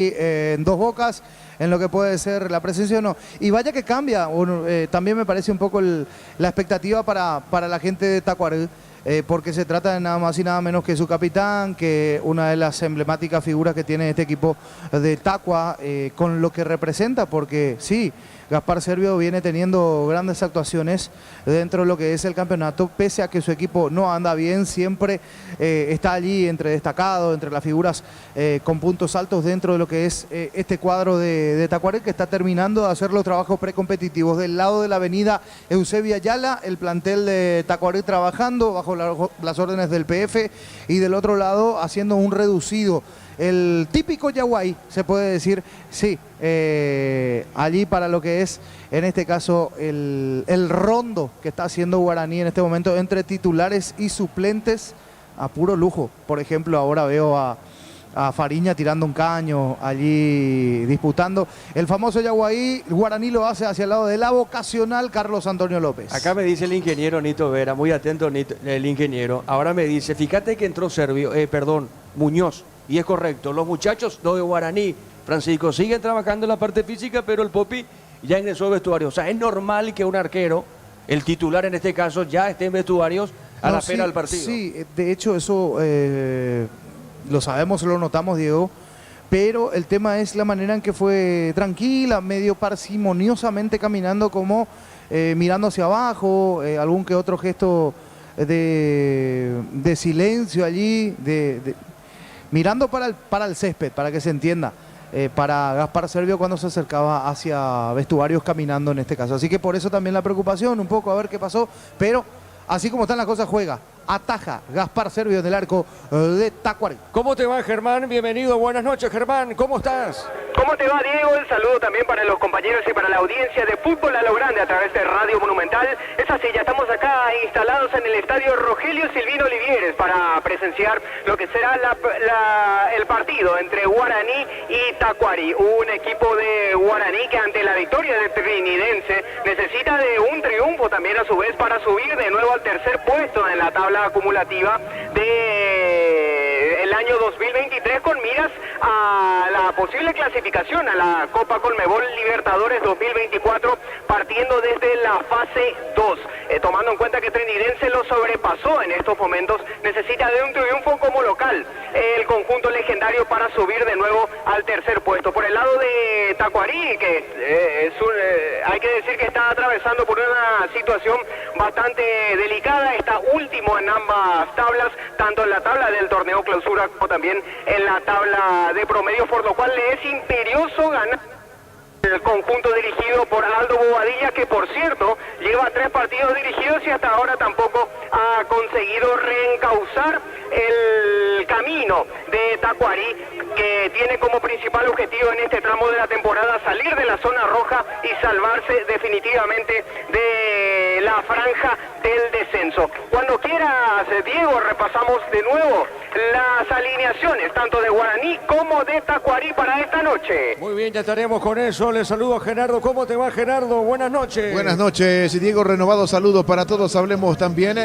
en Dos Bocas, en lo que puede ser la presencia o no. Y vaya que cambia, también me parece un poco la expectativa para la gente de Tacuarembó, porque se trata de nada más y nada menos que su capitán, que una de las emblemáticas figuras que tiene este equipo de Tacua, con lo que representa, porque sí, Gaspar Servio viene teniendo grandes actuaciones dentro de lo que es el campeonato, pese a que su equipo no anda bien, siempre está allí entre destacados, entre las figuras con puntos altos dentro de lo que es este cuadro de Tacuarembó, que está terminando de hacer los trabajos precompetitivos. Del lado de la avenida Eusebio Ayala, el plantel de Tacuarembó trabajando bajo las órdenes del PF, y del otro lado haciendo un reducido. El típico Yaguay, se puede decir, sí, allí para lo que es, en este caso, el rondo que está haciendo Guaraní en este momento entre titulares y suplentes a puro lujo. Por ejemplo, ahora veo a Fariña tirando un caño, allí disputando. El famoso Yaguay, Guaraní lo hace hacia el lado de la vocacional Carlos Antonio López. Acá me dice el ingeniero Nito Vera, muy atento el ingeniero. Ahora me dice, fíjate que entró Muñoz. Y es correcto, los muchachos de Guaraní, Francisco, siguen trabajando en la parte física, pero el Popi ya ingresó al vestuario. O sea, es normal que un arquero, el titular en este caso, ya esté en vestuarios a la espera del partido. Sí, de hecho eso lo sabemos, lo notamos, Diego, pero el tema es la manera en que fue tranquila, medio parsimoniosamente caminando, como mirando hacia abajo, algún que otro gesto de silencio allí, mirando para el césped, para que se entienda, para Gaspar Servio cuando se acercaba hacia vestuarios caminando en este caso. Así que por eso también la preocupación, un poco a ver qué pasó, pero así como están las cosas, juega, ataja Gaspar Servio del arco de Tacuarembó. ¿Cómo te va, Germán? Bienvenido, buenas noches, Germán, ¿cómo estás? ¿Cómo te va, Diego? El saludo también para los compañeros y para la audiencia de Fútbol a lo Grande a través de Radio Monumental. Es así, ya estamos acá instalados en el estadio Rogelio Silvino Olivieres para presenciar lo que será el partido entre Guaraní y Tacuarembó. Un equipo de Guaraní que ante la victoria del Trinidense necesita de un triunfo también a su vez para subir de nuevo al tercer puesto en la tabla acumulativa del año 2023, con miras a la posible clasificación a la Copa Conmebol Libertadores 2024, partiendo desde la fase 2. Tomando en cuenta que Trinidense lo sobrepasó en estos momentos, necesita de un triunfo como local el conjunto legendario para subir de nuevo al tercer puesto. Por el lado de Tacuarembó, que hay que decir que está atravesando por una situación bastante delicada, está último en ambas tablas, tanto en la tabla del torneo clausura como también en la tabla de promedio, por lo cual le es imperioso ganar el conjunto dirigido por Aldo Bobadilla, que por cierto lleva 3 partidos dirigidos y hasta ahora tampoco ha conseguido reencauzar el camino de Tacuarembó, que tiene como principal objetivo en este tramo de la temporada salir de la zona roja y salvarse definitivamente de la franja del descenso. Cuando quieras, Diego, repasamos de nuevo las alineaciones tanto de Guaraní como de Tacuarembó para esta noche. Muy bien, ya estaremos con eso. Le saludo a Gerardo. ¿Cómo te va, Gerardo? Buenas noches. Buenas noches, Diego. Renovado saludo para todos. Hablemos también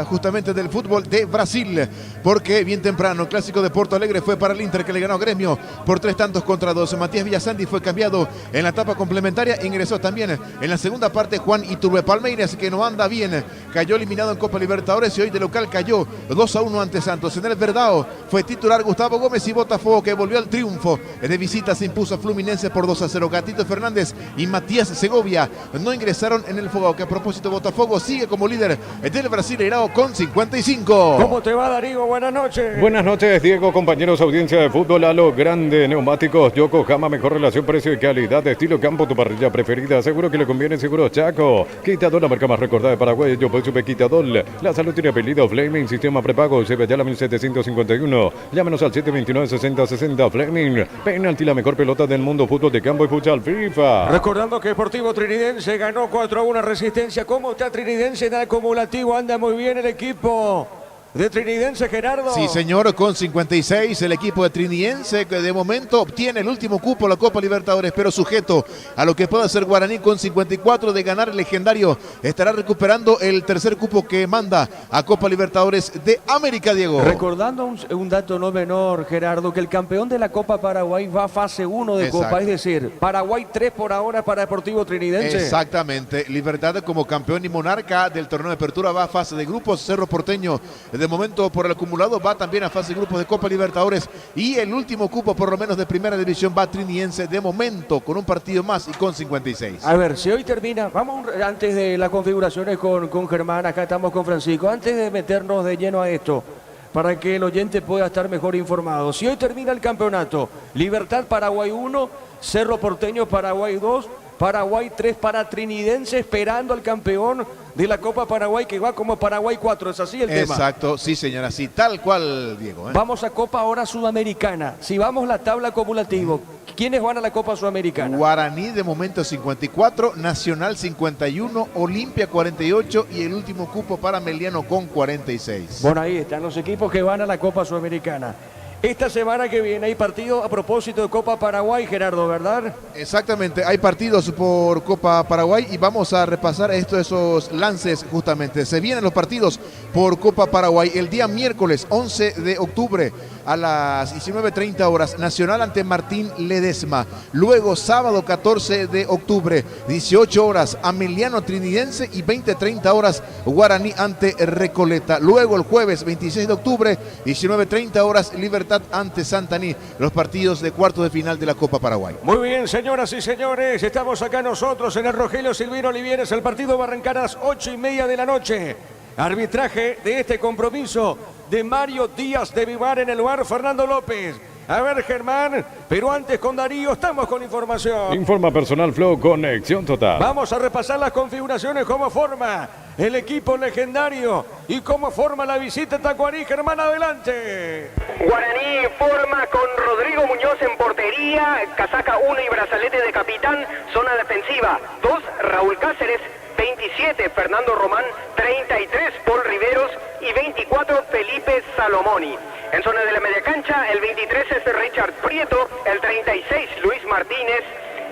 justamente del fútbol de Brasil, porque bien temprano el clásico de Porto Alegre fue para el Inter, que le ganó a Gremio por 3-2 Matías Villasandi fue cambiado en la etapa complementaria. Ingresó también en la segunda parte Juan Iturbe Palmeiras, que no anda bien. Cayó eliminado en Copa Libertadores y hoy de local cayó 2-1 ante Santos. En el Verdao fue titular Gustavo Gómez, y Botafogo, que volvió al triunfo de visita, se impuso a Fluminense por 2-0. Gatito Fernández y Matías Segovia no ingresaron en el Fogao, que a propósito Botafogo sigue como líder del Brasileirao con 55. ¿Cómo te va, Darío? Buenas noches. Buenas noches, Diego, compañeros, audiencia de Fútbol a lo Grande. Neumáticos Yokohama, mejor relación precio y calidad, estilo campo, tu parrilla preferida, seguro que le conviene, seguro Chaco. Quitador, la marca más recordada de Paraguay, yo pues supe Quitador. La salud tiene apellido Fleming, sistema prepago, se ve ya la 1751. Llámenos al 729-6060. Fleming, penalti, la mejor pelota del mundo, fútbol de campo y futsal FIFA. Recordando que Sportivo Trinidense ganó 4-1 Resistencia. ¿Cómo está Trinidense en acumulativo? Anda muy bien el equipo de Trinidense, Gerardo. Sí, señor, con 56 el equipo de Trinidense que de momento obtiene el último cupo a la Copa Libertadores, pero sujeto a lo que pueda hacer Guaraní con 54 de ganar el legendario, estará recuperando el tercer cupo que manda a Copa Libertadores de América, Diego. Recordando un dato no menor, Gerardo, que el campeón de la Copa Paraguay va a fase 1 de Exacto. Copa, es decir, Paraguay 3 por ahora para Deportivo Trinidense. Exactamente, Libertad como campeón y monarca del torneo de apertura va a fase de grupos, Cerro Porteño de momento por el acumulado va también a fase de grupos de Copa Libertadores y el último cupo por lo menos de primera división va a Trinidense de momento con un partido más y con 56. A ver, si hoy termina, vamos antes de las configuraciones con Germán, acá estamos con Francisco, antes de meternos de lleno a esto, para que el oyente pueda estar mejor informado. Si hoy termina el campeonato, Libertad Paraguay 1, Cerro Porteño Paraguay 2, Paraguay 3 para Trinidense, esperando al campeón de la Copa Paraguay que va como Paraguay 4, ¿es así el tema? Exacto, sí señora, sí, tal cual, Diego. Vamos a Copa ahora Sudamericana. Si vamos a la tabla acumulativa, ¿quiénes van a la Copa Sudamericana? Guaraní de momento 54, Nacional 51, Olimpia 48 y el último cupo para Meliano con 46. Bueno, ahí están los equipos que van a la Copa Sudamericana. Esta semana que viene hay partido a propósito de Copa Paraguay, Gerardo, ¿verdad? Exactamente, hay partidos por Copa Paraguay y vamos a repasar esos lances justamente. Se vienen los partidos por Copa Paraguay el día miércoles 11 de octubre a las 19:30 horas, Nacional ante Martín Ledesma. Luego sábado 14 de octubre, 18 horas, Ameliano Trinidense y 20:30 horas, Guaraní ante Recoleta. Luego el jueves 26 de octubre, 19:30 horas, Libertad ante Santaní, los partidos de cuartos de final de la Copa Paraguay. Muy bien, señoras y señores, estamos acá nosotros en el Rogelio Silvino Olivieres. El partido va a arrancar a las 8:30 de la noche. Arbitraje de este compromiso de Mario Díaz de Vivar, en el lugar Fernando López. A ver, Germán, pero antes con Darío estamos con información. Informa Personal Flow, conexión total. Vamos a repasar las configuraciones, cómo forma el equipo legendario y cómo forma la visita a Tacuarí. Germán, adelante. Guaraní forma con Rodrigo Muñoz en portería, casaca 1 y brazalete de capitán, zona defensiva 2, Raúl Cáceres, 27, Fernando Román, 33, Paul Riveros y 24, Felipe Salomoni. En zona de la media cancha, el 23 es Richard Prieto, el 36, Luis Martínez,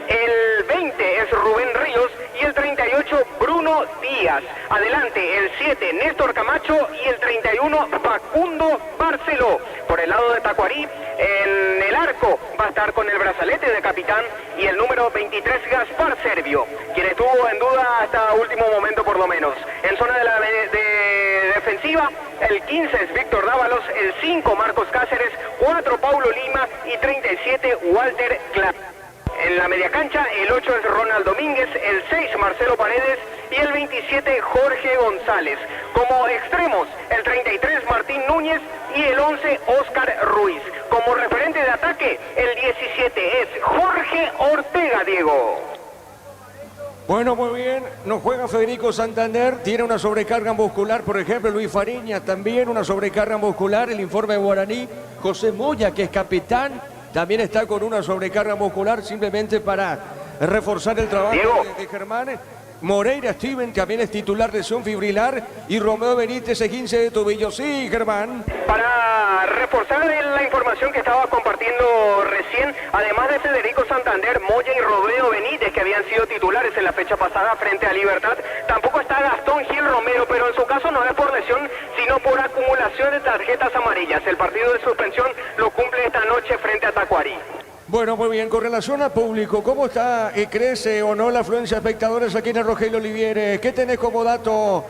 el 20 es Rubén Ríos y el 38, Bruno Díaz. Adelante, el 7, Néstor Camacho y el 31, Facundo Barceló. Por el lado de Tacuarí, en el arco va a estar con el brazalete de capitán y el número 23, Gaspar Servio, quien estuvo en duda hasta último momento por lo menos. En zona de la defensiva, el 15 es Víctor Dávalos, el 5, Marcos Cáceres, 4, Paulo Lima y 37, Walter Clark. En la media cancha, el 8 es Ronald Domínguez, el 6 Marcelo Paredes y el 27 Jorge González. Como extremos, el 33 Martín Núñez y el 11 Óscar Ruiz. Como referente de ataque, el 17 es Jorge Ortega, Diego. Bueno, muy bien, nos juega Federico Santander, tiene una sobrecarga muscular, por ejemplo, Luis Fariña también una sobrecarga muscular, el informe de Guaraní, José Moya, que es capitán, también está con una sobrecarga muscular, simplemente para reforzar el trabajo de Germán. Moreira Steven también es titular, lesión fibrilar, y Romeo Benítez, 15 de tobillo. Sí, Germán. Para reforzar la información que estaba compartiendo recién, además de Federico Santander, Moya y Romeo Benítez, que habían sido titulares en la fecha pasada frente a Libertad, tampoco está Gastón Gil Romero, pero en su caso no es por lesión, sino por acumulación de tarjetas amarillas. El partido de suspensión lo cumple esta noche frente a Tacuarí. Bueno, muy bien, con relación al público, ¿cómo está y crece o no la afluencia de espectadores aquí en el Rogelio Olivieres? ¿Qué tenés como dato,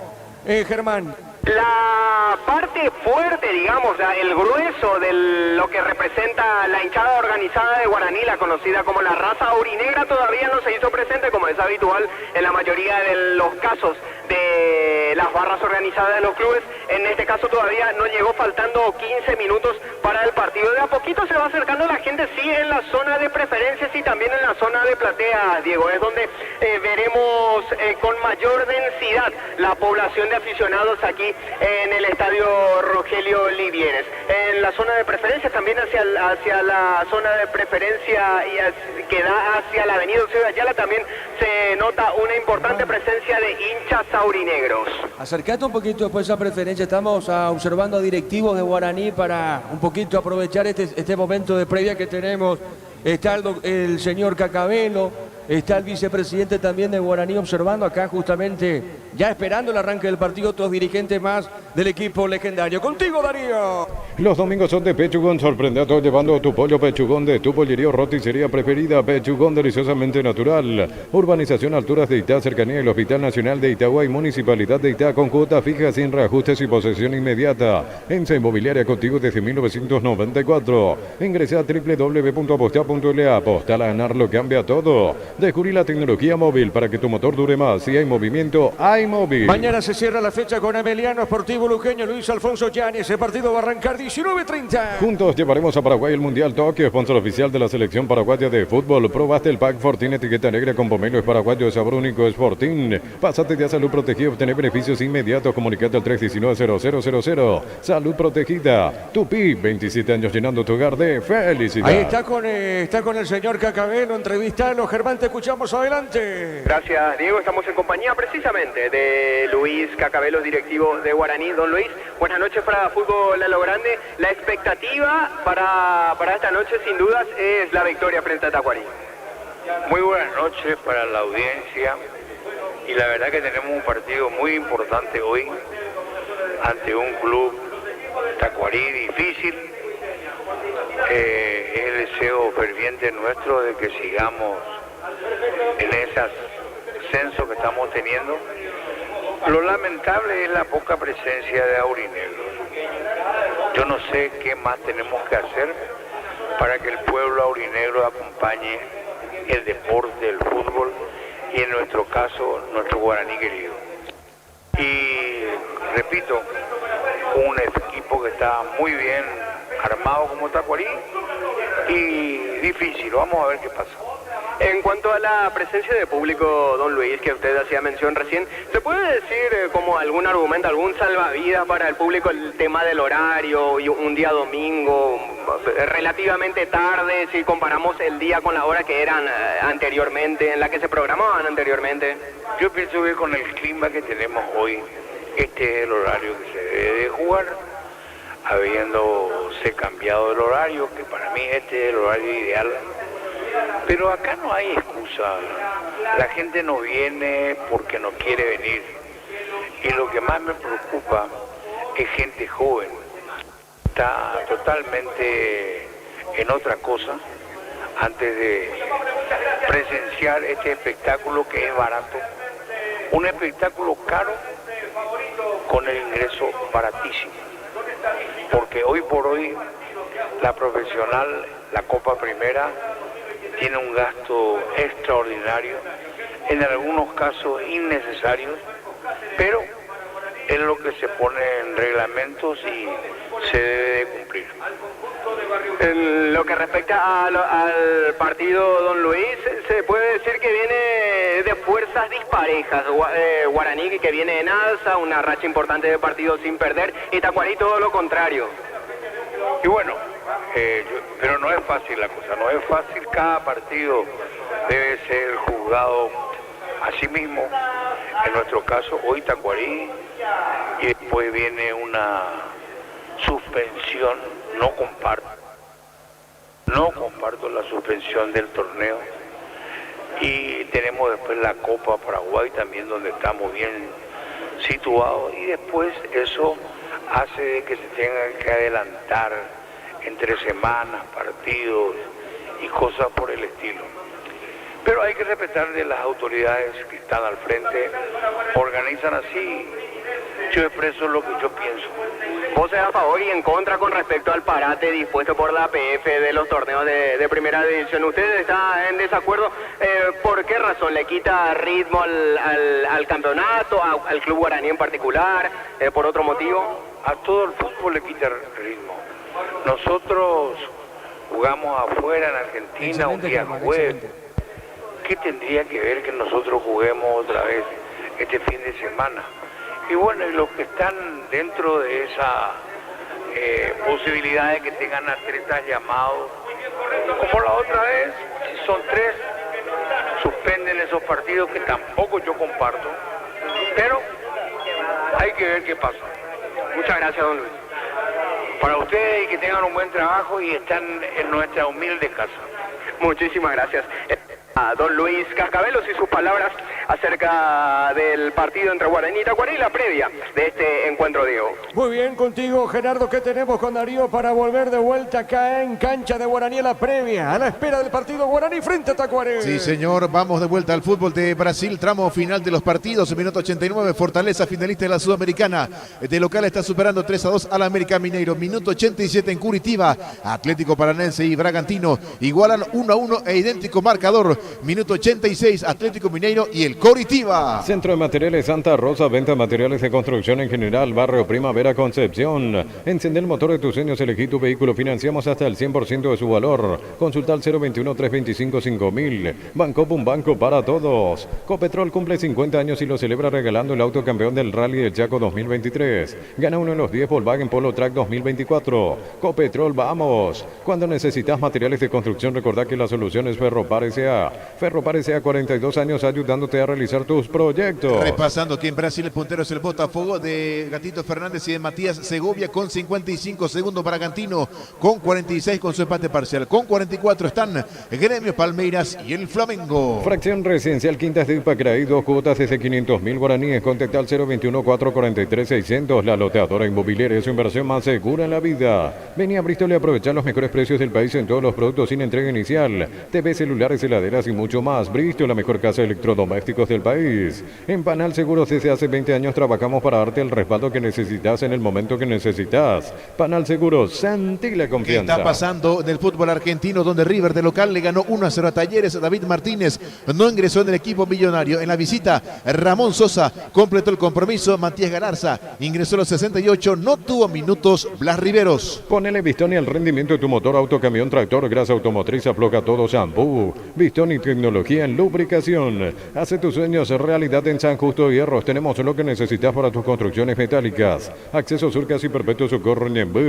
Germán? La parte fuerte, digamos, el grueso de lo que representa la hinchada organizada de Guaraní, la conocida como la raza aurinegra, todavía no se hizo presente, como es habitual en la mayoría de los casos de las barras organizadas de los clubes. En este caso todavía no llegó, faltando 15 minutos para el partido. De a poquito se va acercando la gente, sí, en la zona de preferencias y también en la zona de platea, Diego. Es donde veremos con mayor densidad la población de aficionados aquí en el estadio Rogelio Livieres. En la zona de preferencias, también hacia la zona de preferencia que da hacia la avenida Ciudad Ayala, también se nota una importante presencia de hinchas aurinegros. Acercate un poquito después a esa preferencia. Estamos observando a directivos de Guaraní para un poquito aprovechar este momento de previa que tenemos. Está el señor Cacabelo, está el vicepresidente también de Guaraní observando acá justamente, ya esperando el arranque del partido, otros dirigentes más del equipo legendario. Contigo, Darío. Los domingos son de Pechugón. Sorprende a todos llevando tu pollo Pechugón de tu pollería o roticería preferida. Pechugón, deliciosamente natural. Urbanización Alturas de Itá, cercanía del Hospital Nacional de Itagua y Municipalidad de Itá, con cuota fija, sin reajustes y posesión inmediata. ENSA Inmobiliaria, contigo desde 1994. Ingresa a www.apostar.la. Apostar a ganar lo cambia todo. Descubrí la tecnología móvil para que tu motor dure más. Si hay movimiento, hay móvil. Mañana se cierra la fecha con Emiliano Sportivo Luqueño, Luis Alfonso Yáñez. El partido va a arrancar 19:30. Juntos llevaremos a Paraguay el Mundial Tokio, sponsor oficial de la selección paraguaya de fútbol. Probaste el pack Fortín, etiqueta negra con pomelo, es paraguayo, de sabor único, es Fortín. Pásate de Salud Protegida, obtener beneficios inmediatos. Comunicate al 319-0000. Salud Protegida. Tupi, 27 años llenando tu hogar de felicidad. Ahí está con el señor Cacabelo, entrevistalo. Germán, te escuchamos, adelante. Gracias, Diego. Estamos en compañía precisamente de Luis Cacabelo, directivo de Guaraní. Don Luis, buenas noches para Fútbol a lo Grande. La expectativa para esta noche, sin dudas, es la victoria frente a Tacuarí. Muy buenas noches para la audiencia. Y la verdad que tenemos un partido muy importante hoy ante un club Tacuarí difícil. Es el deseo ferviente nuestro de que sigamos en ese ascenso que estamos teniendo. Lo lamentable es la poca presencia de aurinegros. Yo no sé qué más tenemos que hacer para que el pueblo aurinegro acompañe el deporte, el fútbol y en nuestro caso, nuestro Guaraní querido. Y repito, un equipo que está muy bien armado como Tacuarí y difícil. Vamos a ver qué pasa. En cuanto a la presencia de público, don Luis, que usted hacía mención recién, ¿se puede decir como algún argumento, algún salvavidas para el público el tema del horario y un día domingo relativamente tarde si comparamos el día con la hora que eran anteriormente, en la que se programaban anteriormente? Yo pienso que con el clima que tenemos hoy, este es el horario que se debe de jugar, habiéndose cambiado el horario, que para mí este es el horario ideal. Pero acá no hay excusa, la gente no viene porque no quiere venir. Y lo que más me preocupa es gente joven, está totalmente en otra cosa antes de presenciar este espectáculo que es barato. Un espectáculo caro con el ingreso baratísimo. Porque hoy por hoy la profesional, la Copa Primera, tiene un gasto extraordinario, en algunos casos innecesarios, pero es lo que se pone en reglamentos y se debe de cumplir. En lo que respecta al partido, don Luis, se puede decir que viene de fuerzas disparejas. Guaraní que viene en alza, una racha importante de partidos sin perder, y Tacuarí todo lo contrario. Y bueno, pero no es fácil la cosa, no es fácil. Cada partido debe ser juzgado a sí mismo. En nuestro caso, hoy Tacuarí, y después viene una suspensión. No comparto la suspensión del torneo. Y tenemos después la Copa Paraguay también, donde estamos bien situados, y después eso hace de que se tenga que adelantar entre semanas, partidos y cosas por el estilo. Pero hay que respetar de las autoridades que están al frente, organizan así. Yo expreso lo que yo pienso. ¿Vos estás a favor y en contra con respecto al parate dispuesto por la APF de los torneos de primera división? ¿Usted está en desacuerdo? ¿Por qué razón? ¿Le quita ritmo al campeonato, al Club Guaraní en particular? ¿Por otro motivo? A todo el fútbol le quita ritmo. Nosotros jugamos afuera en Argentina un día jueves. ¿Qué tendría que ver que nosotros juguemos otra vez este fin de semana? Y bueno, y los que están dentro de esa posibilidad de que tengan atletas llamados, como la otra vez, si son 3, suspenden esos partidos que tampoco yo comparto, pero hay que ver qué pasa. Muchas gracias, don Luis. Para ustedes y que tengan un buen trabajo y están en nuestra humilde casa. Muchísimas gracias. A don Luis Cascabelos y sus palabras acerca del partido entre Guaraní y Tacuarí, la previa de este encuentro, Diego. Muy bien contigo, Gerardo. ¿Qué tenemos con Darío para volver de vuelta acá en cancha de Guaraní a la previa? A la espera del partido Guaraní frente a Tacuarí. Sí, señor. Vamos de vuelta al fútbol de Brasil. Tramo final de los partidos. Minuto 89. Fortaleza, finalista de la Sudamericana. De local está superando 3-2 al América Mineiro. Minuto 87 en Curitiba. Atlético Paranense y Bragantino igualan 1-1 e idéntico marcador. Minuto 86. Atlético Mineiro y el Coritiba. Centro de Materiales Santa Rosa, venta de materiales de construcción en general, barrio Primavera Concepción. Enciende el motor de tus sueños, elegí tu vehículo, financiamos hasta el 100% de su valor. Consulta al 021-325-5000. Bancopo, un banco para todos. Copetrol cumple 50 años y lo celebra regalando el auto campeón del Rally del Chaco 2023. Gana uno de los 10 Volkswagen Polo Track 2024. Copetrol, vamos. Cuando necesitas materiales de construcción, recordá que la solución es Ferropar S.A. Ferropar S.A. 42 años ayudándote a realizar tus proyectos. Repasando que en Brasil el puntero es el Botafogo de Gatito Fernández y de Matías Segovia con 55. Segundo Bragantino con 46 con su empate parcial. Con 44 están Gremio, Palmeiras y el Flamengo. Fracción residencial Quintas de Ipacraí, 2 cuotas desde 500.000 guaraníes. Contacta al 021-443-600. La loteadora inmobiliaria es su inversión más segura en la vida. Vení a Bristol y aprovechar los mejores precios del país en todos los productos sin entrega inicial. TV, celulares, heladeras y mucho más. Bristol, la mejor casa de electrodomésticos del país. En Panal Seguros desde hace 20 años trabajamos para darte el respaldo que necesitas en el momento que necesitas. Panal Seguros, sentí la ¿Qué confianza. está pasando en el fútbol argentino donde River de local le ganó 1-0 a Talleres? David Martínez no ingresó en el equipo millonario. En la visita, Ramón Sosa completó el compromiso. Matías Galarza ingresó a los 68, no tuvo minutos Blas Riveros. Ponele Vistoni al rendimiento de tu motor, auto, camión, tractor, grasa automotriz, afloja todo, shampoo. Vistoni, tecnología en lubricación. Hace tus sueños realidad en San Justo Hierros. Tenemos lo que necesitas para tus construcciones metálicas. Acceso Surcas y Perpetuo Socorro Ñembú.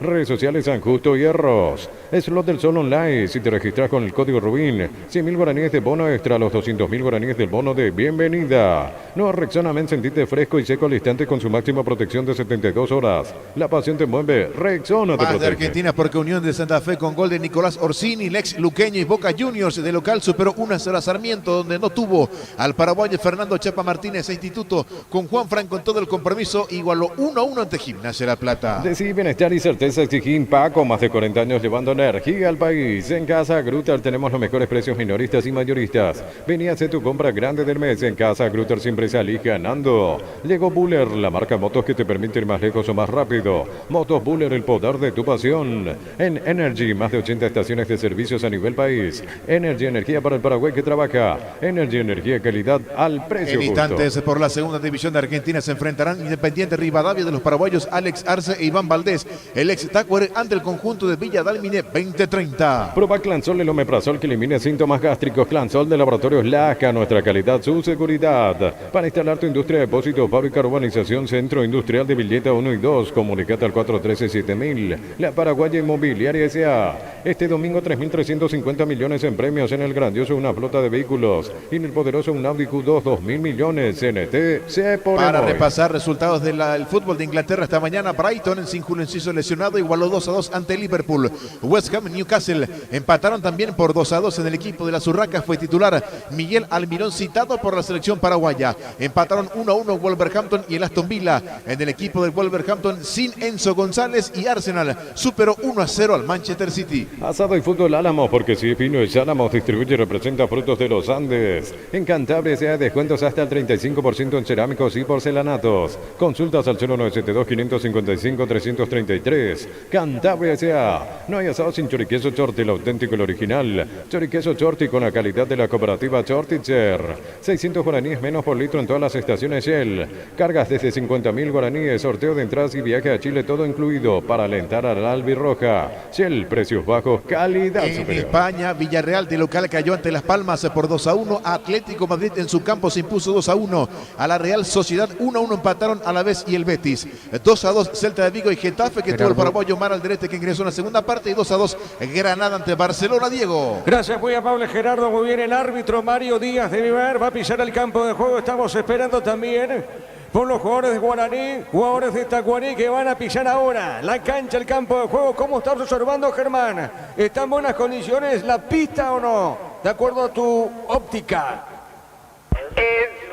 Redes sociales San Justo Hierros. Slot del Sol Online. Si te registras con el código Rubín, 100.000 guaraníes de bono extra a los 200.000 guaraníes del bono de bienvenida. No, Rexona Men, sentite fresco y seco al instante con su máxima protección de 72 horas. La pasión te mueve. Rexona te Más de protege. Argentina porque Unión de Santa Fe con gol de Nicolás Orsini, Lex Luqueño y Boca Juniors de local superó 1-0 a Sarmiento, donde no tuvo al paraguayo Fernando Chapa Martínez. Instituto con Juan Franco en todo el compromiso igualó 1-1 ante Gimnasia La Plata. Decí bienestar y certeza exigí Paco, más de 40 años llevando energía al país. En Casa Grutter tenemos los mejores precios minoristas y mayoristas. Vení a hacer tu compra grande del mes. En Casa Grutter siempre salís ganando. Llegó Buller, la marca motos que te permite ir más lejos o más rápido. Motos Buller, el poder de tu pasión. En Energy, más de 80 estaciones de servicios a nivel país. Energy, energía para el Paraguay que trabaja. Energy, energía, calidad al precio En justo. instantes por la segunda división de Argentina se enfrentarán Independiente Rivadavia de los paraguayos Alex Arce e Iván Valdés. El ex Tacuare ante el conjunto de Villa Dálmine 2030. Proba Clansol, el omeprazol que elimina síntomas gástricos. Clansol de Laboratorios Laca, nuestra calidad, su seguridad. Para instalar tu industria, depósito, fábrica, urbanización, centro industrial de Villeta 1 y 2. Comunicate al 413-7000. La Paraguaya Inmobiliaria S.A. Este domingo 3.350 millones en premios en el grandioso una flota de vehículos. Y en el poderoso un Audi Q2 2.000 millones. CNT se pone Para hoy. repasar resultados del fútbol de Inglaterra esta mañana, Brighton sin Julio Enciso lesionado igualó 2-2 ante Liverpool. West Ham Newcastle empataron también por 2-2 en el equipo de las Urracas. Fue titular Miguel Almirón, citado por la selección paraguaya. Empataron 1-1 Wolverhampton y el Aston Villa. En el equipo del Wolverhampton sin Enzo González, y Arsenal superó 1-0 al Manchester City. Asado y fútbol Álamos, porque si Pino es Álamos, distribuye y representa frutos de los Andes. En Cantabria se da descuentos hasta el 35% en cerámicos y porcelanatos. Consultas al 0972-555-333. Cantabria S.A. No hay asado sin choriqueso Chorti, el auténtico, el original. Choriqueso Chorti con la calidad de la cooperativa Chortitzer. 600 guaraníes menos por litro en todas las estaciones Shell. Cargas desde 50.000 guaraníes, sorteo de entradas y viaje a Chile, todo incluido para alentar a la albirroja. Shell, precios bajos, calidad En superior. España, Villarreal de local cayó ante Las Palmas por 2-1. Atlético Madrid en su campo se impuso 2-1 a la Real Sociedad. 1-1 empataron a la vez y el Betis. 2-2 Celta de Vigo y Getafe, que tuvo el paraguayo Mar Alderete, que ingresó en la segunda parte. Y 2-2 Granada ante Barcelona. Diego. Gracias, muy amable Gerardo. Muy bien, el árbitro Mario Díaz de Vivar va a pisar el campo de juego. Estamos esperando también por los jugadores de Guaraní, jugadores de Tacuarí que van a pisar ahora la cancha, el campo de juego. ¿Cómo estás observando, Germán? ¿Está en buenas condiciones la pista o no? De acuerdo a tu óptica.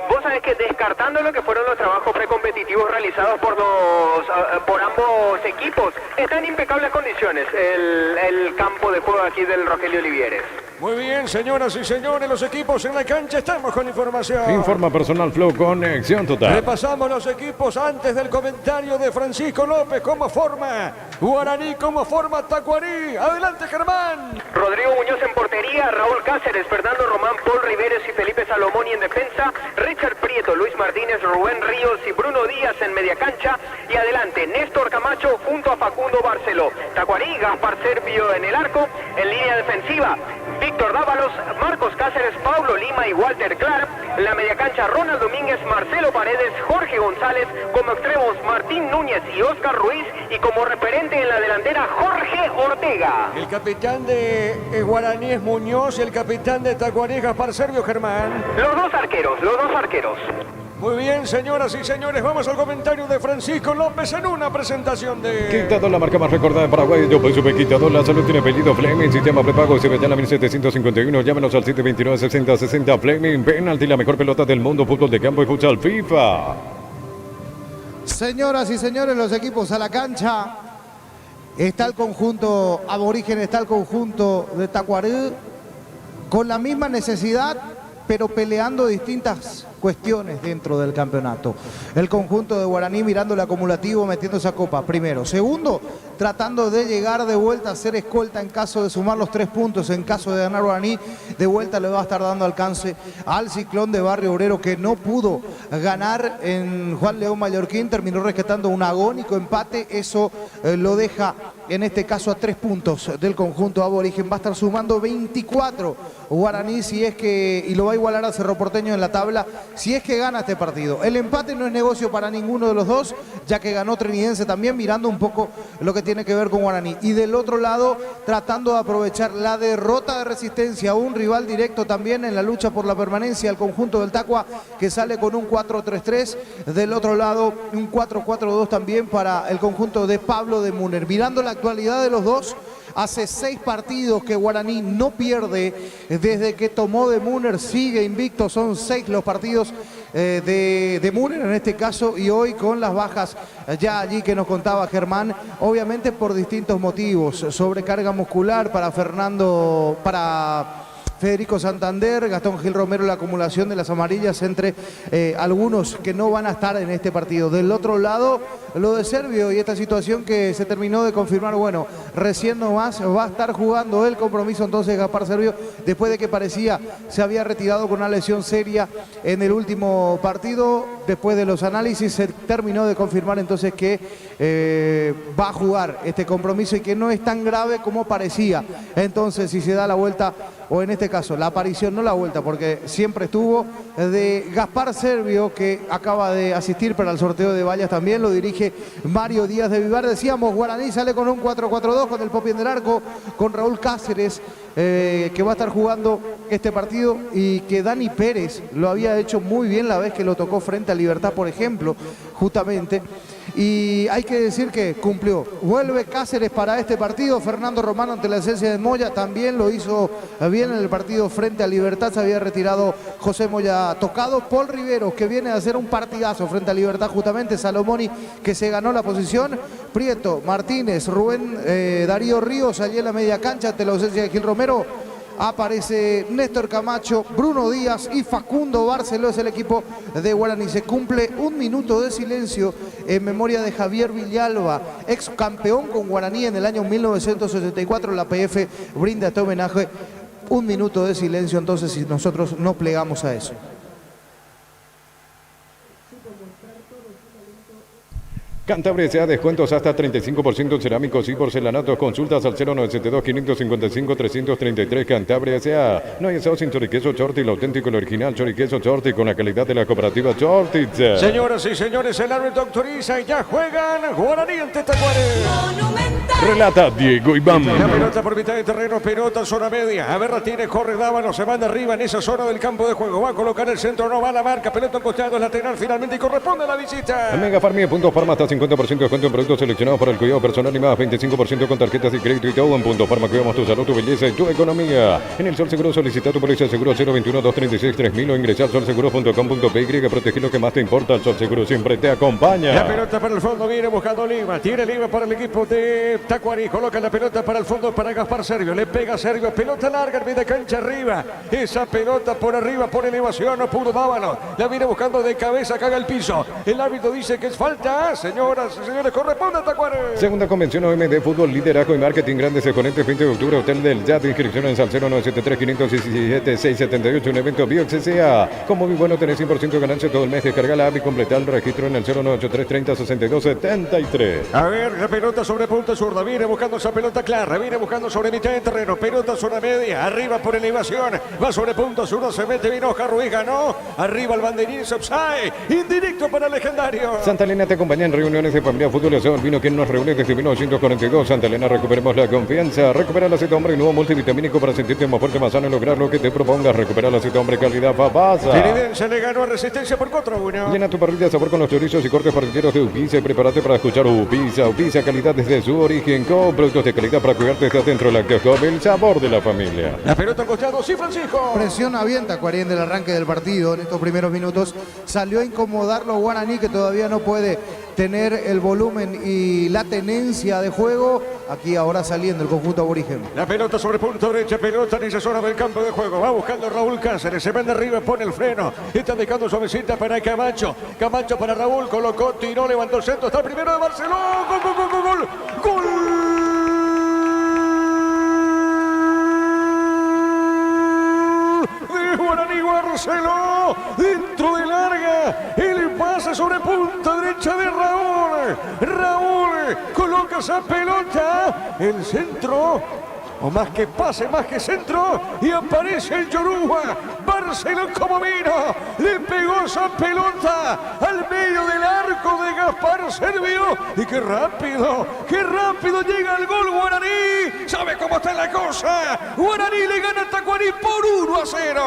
Vos sabés que descartando lo que fueron los trabajos precompetitivos realizados por ambos equipos, está en impecables condiciones el campo de juego aquí del Rogelio Olivieres. Muy bien, señoras y señores, los equipos en la cancha, estamos con información. Informa Personal Flow, conexión total. Repasamos los equipos antes del comentario de Francisco López. ¿Cómo forma Guaraní? ¿Cómo forma Tacuarí? Adelante, Germán. Rodrigo Muñoz en portería, Raúl Cáceres, Fernando Román, Paul Riveros y Felipe Salomón en defensa, Richard Prieto, Luis Martínez, Rubén Ríos y Bruno Díaz en media cancha. Y adelante, Néstor Camacho junto a Facundo Barceló. Tacuarí, Gaspar Serpio en el arco, en línea defensiva. Víctor Dávalos, Marcos Cáceres, Paulo Lima y Walter Clark. En la media cancha, Ronald Domínguez, Marcelo Paredes, Jorge González. Como extremos, Martín Núñez y Oscar Ruiz. Y como referente en la delantera, Jorge Ortega. El capitán de Guaraní es Muñoz y el capitán de Tacuarí, Gaspar Servio, Germán. Los dos arqueros. Muy bien, señoras y señores, vamos al comentario de Francisco López en una presentación de... Quitador, la marca más recordada de Paraguay. Yo pues supe Quitador, la salud tiene apellido Fleming, sistema prepago, se ve en la 1751. Llámenos al 729-6060. Fleming, penalti, la mejor pelota del mundo, fútbol de campo y futsal FIFA. Señoras y señores, los equipos a la cancha. Está el conjunto aborigen, está el conjunto de Tacuarí, con la misma necesidad, pero peleando distintas cuestiones dentro del campeonato. El conjunto de Guaraní mirando el acumulativo, metiendo esa copa, primero. Segundo, tratando de llegar de vuelta a ser escolta en caso de sumar los 3 puntos. En caso de ganar Guaraní, de vuelta le va a estar dando alcance al Ciclón de Barrio Obrero, que no pudo ganar en Juan León Mallorquín, terminó rescatando un agónico empate. Eso lo deja en este caso a 3 puntos del conjunto aborigen. Va a estar sumando 24 Guaraní, si es que, y lo va a igualar a Cerro Porteño en la tabla, si es que gana este partido. El empate no es negocio para ninguno de los dos, ya que ganó Trinidense también, mirando un poco lo que tiene que ver con Guaraní. Y del otro lado, tratando de aprovechar la derrota de Resistencia, un rival directo también en la lucha por la permanencia, el conjunto del Tacua, que sale con un 4-3-3. Del otro lado, un 4-4-2 también para el conjunto de Pablo de Muner. Mirando la actualidad de los dos, hace 6 partidos que Guaraní no pierde desde que tomó de Muner, sigue invicto, son 6 los partidos de Muner en este caso, y hoy con las bajas ya allí que nos contaba Germán, obviamente por distintos motivos, sobrecarga muscular para Federico Santander, Gastón Gil Romero, la acumulación de las amarillas entre algunos que no van a estar en este partido. Del otro lado, lo de Servio y esta situación que se terminó de confirmar, bueno, recién nomás va a estar jugando el compromiso entonces Gaspar Servio, después de que parecía se había retirado con una lesión seria en el último partido. Después de los análisis se terminó de confirmar entonces que va a jugar este compromiso y que no es tan grave como parecía. Entonces, si se da la vuelta, o en este caso la aparición, no la vuelta, porque siempre estuvo, de Gaspar Servio, que acaba de asistir para el sorteo de vallas también, lo dirige Mario Díaz de Vivar. Decíamos, Guaraní sale con un 4-4-2, con el Popi en el arco, con Raúl Cáceres, que va a estar jugando este partido, y que Dani Pérez lo había hecho muy bien la vez que lo tocó frente a Libertad, por ejemplo, justamente. Y hay que decir que cumplió. Vuelve Cáceres para este partido. Fernando Romano, ante la esencia de Moya, también lo hizo bien en el partido frente a Libertad. Se había retirado José Moya tocado. Paul Riveros, que viene a hacer un partidazo frente a Libertad justamente. Salomoni, que se ganó la posición. Prieto, Martínez, Rubén Darío Ríos allí en la media cancha ante la ausencia de Gil Romero. Aparece Néstor Camacho, Bruno Díaz y Facundo Barceló. Es el equipo de Guaraní. Se cumple un minuto de silencio en memoria de Javier Villalba, ex campeón con Guaraní en el año 1964. La PF brinda este homenaje. Un minuto de silencio entonces, si nosotros no plegamos a eso. Cantabria S.A. descuentos hasta 35% en cerámicos y porcelanatos. Consultas al 0972-555-333. Cantabria S.A. No hay asado sin choriqueso Chorti, el auténtico, el original choriqueso Chorti con la calidad de la cooperativa Chorti. Señoras y señores, el árbitro autoriza y ya juegan Guaraní ante Tacuarembó. Relata Diego Iván. La pelota por mitad de terreno, pelota zona media. A ver, la tiene, corre Dávalos, se manda arriba en esa zona del campo de juego. Va a colocar el centro, no va a la marca. Pelota en costado, lateral finalmente y corresponde a la visita. Mega Farmia, puntos Farma hasta 50% de descuento en productos seleccionados para el cuidado personal y más 25% con tarjetas de crédito y todo en Punto Farma. Cuidamos tu salud, tu belleza y tu economía. En el Sol Seguro solicita tu póliza de seguro 021-236-3000 o ingresa al solseguro.com.py. Protege lo que más te importa. El Sol Seguro siempre te acompaña. La pelota para el fondo, viene buscando Lima. Tiene Lima para el equipo de Tacuarí. Coloca la pelota para el fondo para Gaspar Servio. Le pega Servio. Pelota larga en media cancha arriba. Esa pelota por arriba, por elevación. No pudo Dávalos. La viene buscando de cabeza. Caga el piso. El árbitro dice que es falta. Señoras y señores, corresponde a Tacuarí. Segunda convención OM de Fútbol, Liderazgo y Marketing. Grandes exponentes, 20 de octubre. Hotel del Yat. Inscripciones al 0973-517-678. Un evento BioXCA. Como muy bueno, tenés 100% de ganancia todo el mes. Descarga la app y completa el registro en el 0983-30-62-73. A ver, la pelota sobre punta zurda. Viene buscando esa pelota clara. Viene buscando sobre mitad de terreno. Pelota zona media. Arriba por elevación. Va sobre punta zurda. Se mete bien Oscar Ruiz. Ganó. Arriba el banderín. Subside. Indirecto para el legendario. Santa Elena te acompaña en reuniones de familia, fútbol, aseo, el vino que nos reúne desde 1942. Santa Elena, recuperemos la confianza. Recupera el aceite hombre y nuevo multivitamínico para sentirte más fuerte, más sano y lograr lo que te propongas. Recupera el aceite hombre, calidad Fabasa. Tiridense le ganó a Resistencia por 4-1. Llena tu parrilla de sabor con los chorizos y cortes parrilleros de Upisa y prepárate para escuchar Upisa. Upisa, calidad desde su origen, con productos de calidad para cuidarte desde adentro. Lácteos, el sabor de la familia. La pelota al costado, sí, Francisco. Presiona bien Tacuarí del arranque del partido en estos primeros minutos. Salió a incomodarlo Guaraní, que todavía no puede tener el volumen y la tenencia de juego. Aquí ahora saliendo el conjunto aborigen. La pelota sobre punto derecha, pelota en esa zona del campo de juego. Va buscando Raúl Cáceres, se manda arriba, pone el freno. Está dejando suavecita para Camacho. Camacho para Raúl, colocó, tiró, levantó el centro. Está el primero de Barcelona. Gol, gol, gol, gol, gol. ¡Gol! Guaraní Barceló, dentro de larga, el pase sobre punta derecha de Raúl. Raúl coloca esa pelota, el centro, o más que pase, más que centro, y aparece el Yoruba. Barceló como vino, le pegó esa pelota al medio del arco de Gaspar Servio. Y qué rápido llega el gol Guaraní. ¿Sabe cómo está la cosa? Guaraní le gana a Tacuarí por 1-0.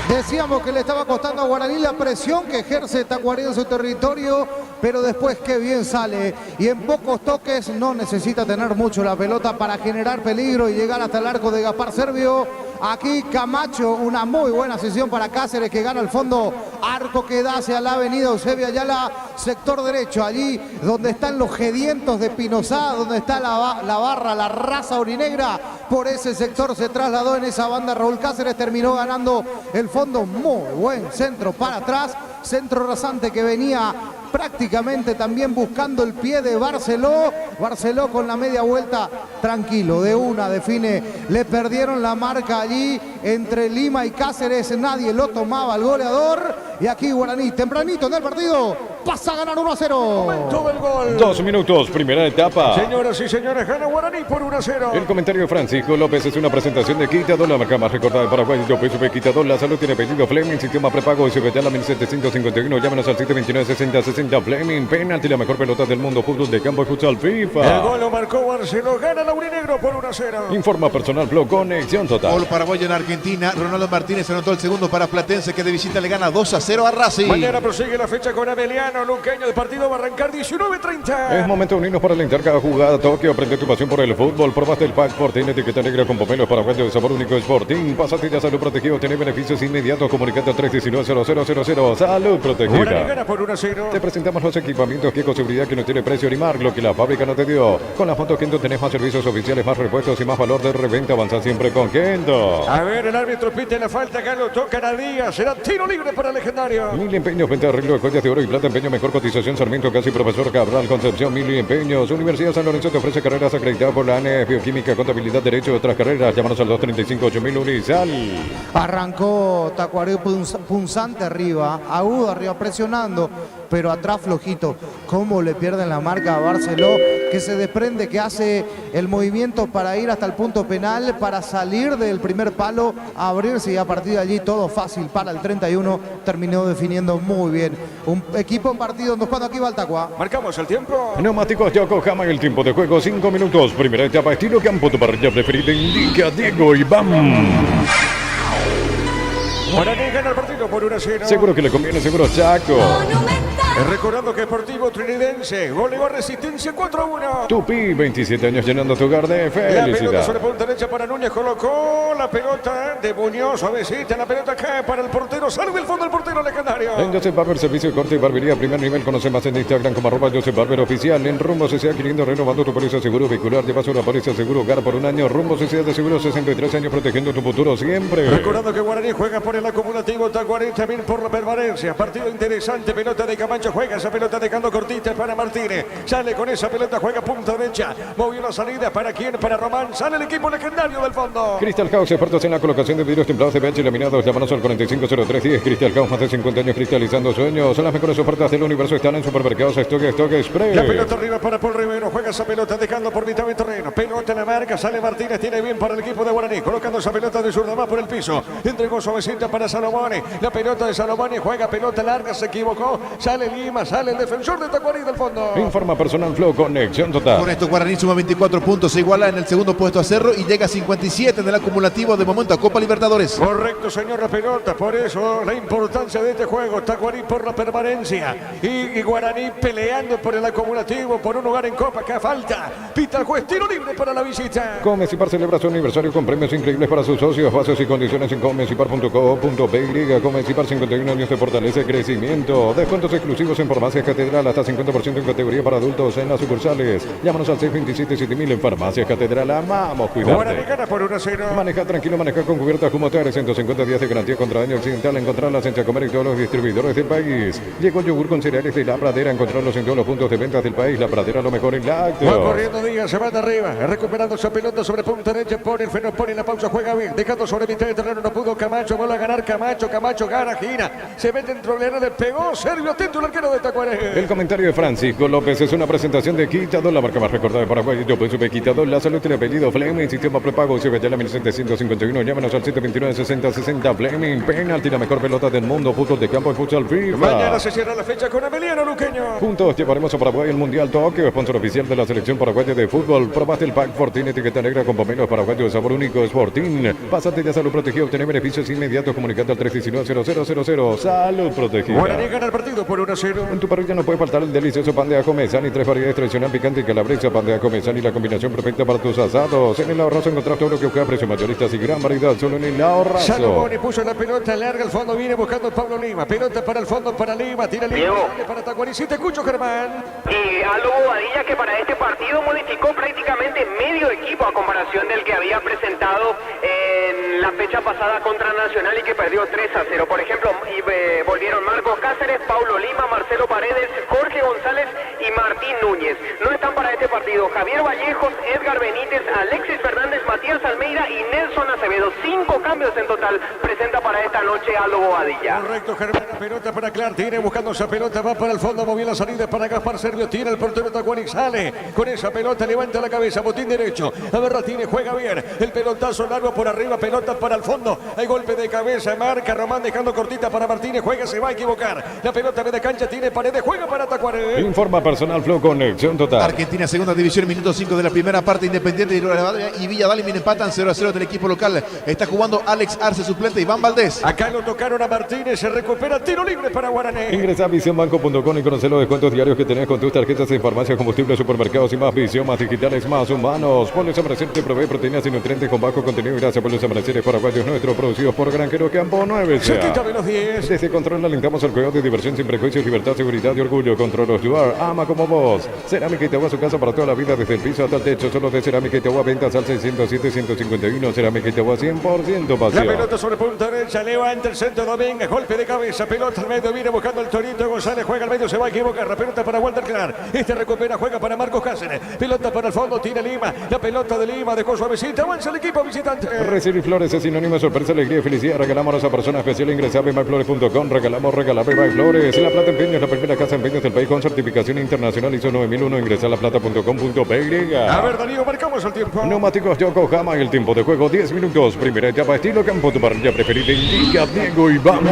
Decíamos que le estaba costando a Guaraní la presión que ejerce Tacuarí en su territorio, pero después qué bien sale. Y en pocos toques no necesita tener mucho la pelota para generar peligro y llegar hasta el arco de Gaspar Servio. Aquí Camacho, una muy buena sesión para Cáceres, que gana el fondo, arco que da hacia la avenida Eusebio Ayala, sector derecho, allí donde están los gedientos de Pinosá, donde está la barra, la raza orinegra. Por ese sector se trasladó en esa banda Raúl Cáceres, terminó ganando el fondo. Muy buen centro para atrás, centro rasante que venía prácticamente también buscando el pie de Barceló. Barceló con la media vuelta, tranquilo, de una define. Le perdieron la marca allí entre Lima y Cáceres, nadie lo tomaba al goleador. Y aquí Guaraní, tempranito en el partido, pasa a ganar 1-0. Momento del gol. 2 minutos, primera etapa. Señoras y señores, gana Guaraní por 1-0. El comentario de Francisco López es una presentación de Quitador, la marca más recordada de Paraguay. Yo soy Quitador, la salud tiene apellido Fleming, sistema prepago SBT a la 1751. Llámenos al 729-6060. Fleming, penalti, la mejor pelota del mundo, fútbol de campo y futsal FIFA. El gol lo marcó Barceló, gana Laurinegro por 1-0. Informa Personal Blog, conexión total. Gol paraguayo en Argentina. Ronaldo Martínez anotó el segundo para Platense, que de visita le gana 2-0 a Racing. Mañana prosigue la fecha con Abeliano Luqueño. El partido va a arrancar 19:30. Es momento de unirnos para alentar cada jugada. Tokio, aprende tu pasión por el fútbol. Probaste el pack Sporting, etiqueta negra con pomelos paraguayos de sabor único Sporting. Pasaste a salud protegido, tenés beneficios inmediatos. Comunicate al 319-0000. Salud protegida. Guaraní gana por 1-0. Te presentamos los equipamientos que con seguridad que no tiene precio ni marca, lo que la fábrica no te dio. Con la foto Kendo tenés más servicios oficiales, más repuestos y más valor de reventa. Avanza siempre con Kendo. A ver, el árbitro pite la falta, acá lo tocan a Díaz. Será tiro libre para el legendario. Mil empeños, venta de arreglo de joyas de oro y plata, empeños Empeño, mejor cotización, Sarmiento, casi Profesor Cabral, Concepción, Mili Empeños. Universidad San Lorenzo te ofrece carreras acreditadas por la ANE, Bioquímica, Contabilidad, Derecho, otras carreras. Llámanos al 235-8000 Unisal. Arrancó Tacuarembó punzante arriba, agudo arriba, presionando, pero atrás flojito. Cómo le pierden la marca a Barceló, que se desprende, que hace el movimiento para ir hasta el punto penal, para salir del primer palo, abrirse, y a partir de allí todo fácil para el 31. Terminó definiendo muy bien. Un equipo en partido, cuando aquí va el Tacua. Marcamos el tiempo. Neumáticos Yokohama, el tiempo de juego 5 minutos. Primera etapa, estilo campo, tu parrilla preferida, indica Diego Iván. Guaraní gana el partido por 1-0. Seguro que le conviene, seguro Chaco. Recordando que Sportivo Trinidense goleó a Resistencia 4-1. Tupi, 27 años llenando tu hogar de La pelota felicidad. sobre punta derecha para Núñez, colocó la pelota de Muñoz, suavecita, la pelota cae para el portero, sale del fondo el portero legendario. En Joseph Barber, servicio de corte y barbería, primer nivel. Conoce más en Instagram como @Joseph Barber oficial. En Rumbo CCA, adquiriendo, renovando tu póliza seguro vehicular. Llevas una póliza seguro hogar por un año. Rumbo CCA de seguro, 63 años protegiendo tu futuro siempre. Recordando que Guaraní juega por el acumulativo, Tacuarí también por la permanencia. Partido interesante, pelota de Camacho, juega esa pelota dejando cortita para Martínez. Sale con esa pelota, juega punta derecha. Movió la salida, ¿para quién? Para Román. Sale el equipo legendario del fondo. Crystal House, expertos en la colocación de vidrios templados de pH laminados. Llámanos al 450310. Crystal House, más de 50 años cristalizando sueños. Son las mejores ofertas del universo. Están en supermercados Stock Express. La pelota arriba para Paul Rivero. Juega esa pelota dejando por mitad de terreno. Pelota en la marca. Sale Martínez. Tiene bien para el equipo de Guaraní. Colocando esa pelota de zurda más por el piso. Entregó suavecita para Salomone. La pelota de Salomone. Juega pelota larga. Se equivocó. Sale Lima. Sale el defensor de Tacuarí del fondo. Informa Personal Flow, conexión total. Con esto Guaraní suma 24 puntos, se iguala en el segundo puesto a Cerro y llega a 57 en el acumulativo de momento a Copa Libertadores. Correcto, señor, la pelota. Por eso la importancia de este juego. Tacuarí por la permanencia. Y Guaraní peleando por el acumulativo, por un lugar en Copa. Acá falta. Pita el juez. Tiro libre para la visita. Comecipar celebra su aniversario con premios increíbles para sus socios. Bases y condiciones en comecipar.co.py. Comecipar, 51 años de fortaleza y crecimiento. Descuentos exclusivos en Farmacias Catedral, hasta 50% en categoría para adultos en las sucursales. Llámanos al 627-7000 en Farmacias Catedral. Amamos Guaraní cuidarte. gana por 1-0. Maneja tranquilo, maneja con cubiertas como Teres, 150 días de garantía contra daño accidental. Encontrarlas en Chacomer y todos los distribuidores del país. Llegó el yogur con cereales de La Pradera. Encontrarlos en todos los puntos de ventas del país. La Pradera, lo mejor en lácteos. Va corriendo Díaz, se va de arriba, recuperando esa pelota sobre punta derecha, pone el freno, pone la pausa, juega bien, dejando sobre mitad de terreno, no pudo Camacho, vuelve a ganar Camacho gana, gira, se mete dentro del área, le pegó, Servio, atento el arquero de Tacuarí. El comentario de Francisco López es una presentación de Quitador, la marca más recordada de Paraguay. Yo supe Quitador, la salud y el apellido Fleming, sistema prepago, se ve ya la 1751, llámanos al 729-6060 Fleming, penalti, la mejor pelota del mundo, fútbol de campo y futsal FIFA. Mañana se cierra la fecha con Emiliano Luqueño. Juntos llevaremos a Paraguay el Mundial Tokio, sponsor oficial de la selección paraguaya de fútbol. Probaste el Pack Fortín, etiqueta negra con pomelos paraguayos de sabor único, Sportín. Pásate de salud protegida, obtener beneficios inmediatos comunicando al 319-0000. Salud protegida. Guaraní gana el partido por 1-0. En tu parrilla no puede faltar el delicioso pan de ajo Mesani, 3 variedades tradicional, picante y calabresa. Pan de ajo Mesani, la combinación perfecta para tus asados. En el ahorrazo encontrás todo lo que buscas, precios mayoristas y gran variedad solo en el ahorrazo. Salomón puso la pelota larga al fondo, viene buscando Pablo Lima. Pelota para el fondo, para Lima, tira Lima. Diego. Para Tacuarí, sí te escucho, Germán. Y Aldo Bobadilla, que para este partido modificó prácticamente medio equipo a comparación del que había presentado en la fecha pasada contra Nacional y que perdió 3-0. Por ejemplo, volvieron Marcos Cáceres, Paulo Lima, Marcelo Paredes, Jorge González y Martín Núñez. No están para este partido Javier Vallejos, Edgar Benítez, Alexis Fernández, Matías Almeida y Nelson Acevedo. 5 cambios en total presenta para esta noche Aldo Bobadilla. Correcto, Germán. La pelota para Clark, tiene buscando esa pelota, va para el fondo, movió la salida para Gaspar Servio, tira el portero Tacuarí, sale con esa pelota, levanta la cabeza, botín derecho, a ver, Ratine juega bien, el pelotazo largo por arriba, pelota para el fondo, hay golpe de cabeza, marca Román dejando cortita para Martínez, juega, se va a equivocar, la pelota de cancha, tiene Paredes, juega para Tacuarí. Informa Personal Flow, conexión total. Argentina, segunda división, minuto 5 de la primera parte. Independiente y Villa Dalín empatan 0-0 del equipo local. Está jugando Alex Arce, suplente, Iván Valdés. Acá lo tocaron a Martínez, se recupera, tiro libre para Guaraní. Ingresa a visionbanco.com y conoce los descuentos diarios que tenés con tus tarjetas de farmacia, combustible, supermercados y más. Visión, más digitales, más humanos. Ponles Amanecer te provee proteínas y nutrientes con bajo contenido. Gracias por los amaneceres paraguayos nuestros, producidos por Granjero Campo 9. Cerquita de los 10. Desde Control alentamos al juego de diversión sin prejuicios, libertad, seguridad y orgullo. Control los Yuar, ama como vos. Cerámica Itagua, su casa para toda la vida, desde el piso hasta el techo. Solo de Cerámica Itagua, ventas al 607-151. Cerámica Itagua, 100% pasión. La pelota sobre punta derecha, levanta el centro Domínguez, golpe de cabeza, pelota al medio, viene buscando el Torito González, juega al medio, se va a equivocar, la pelota para Walter Clark, este recupera, juega para Marcos Cáceres, pelota para el fondo, tira Lima, la pelota de Lima, dejó suavecita, avanza el equipo visitante. Recibir flores es sinónimo de sorpresa, alegría y felicidad. Regalamos a esa persona especial, ingresa a bmayflores.com, regalamos Bymyflores, la Plata Empeños, la primera casa de empeños del país con certificación internacional ISO 9001, ingresa a laplata.com.py. A ver, Darío, marcamos el tiempo. Neumáticos Yokohama, el tiempo de juego 10 minutos, primera etapa, estilo campo, tu parrilla preferida, indica Diego Iván.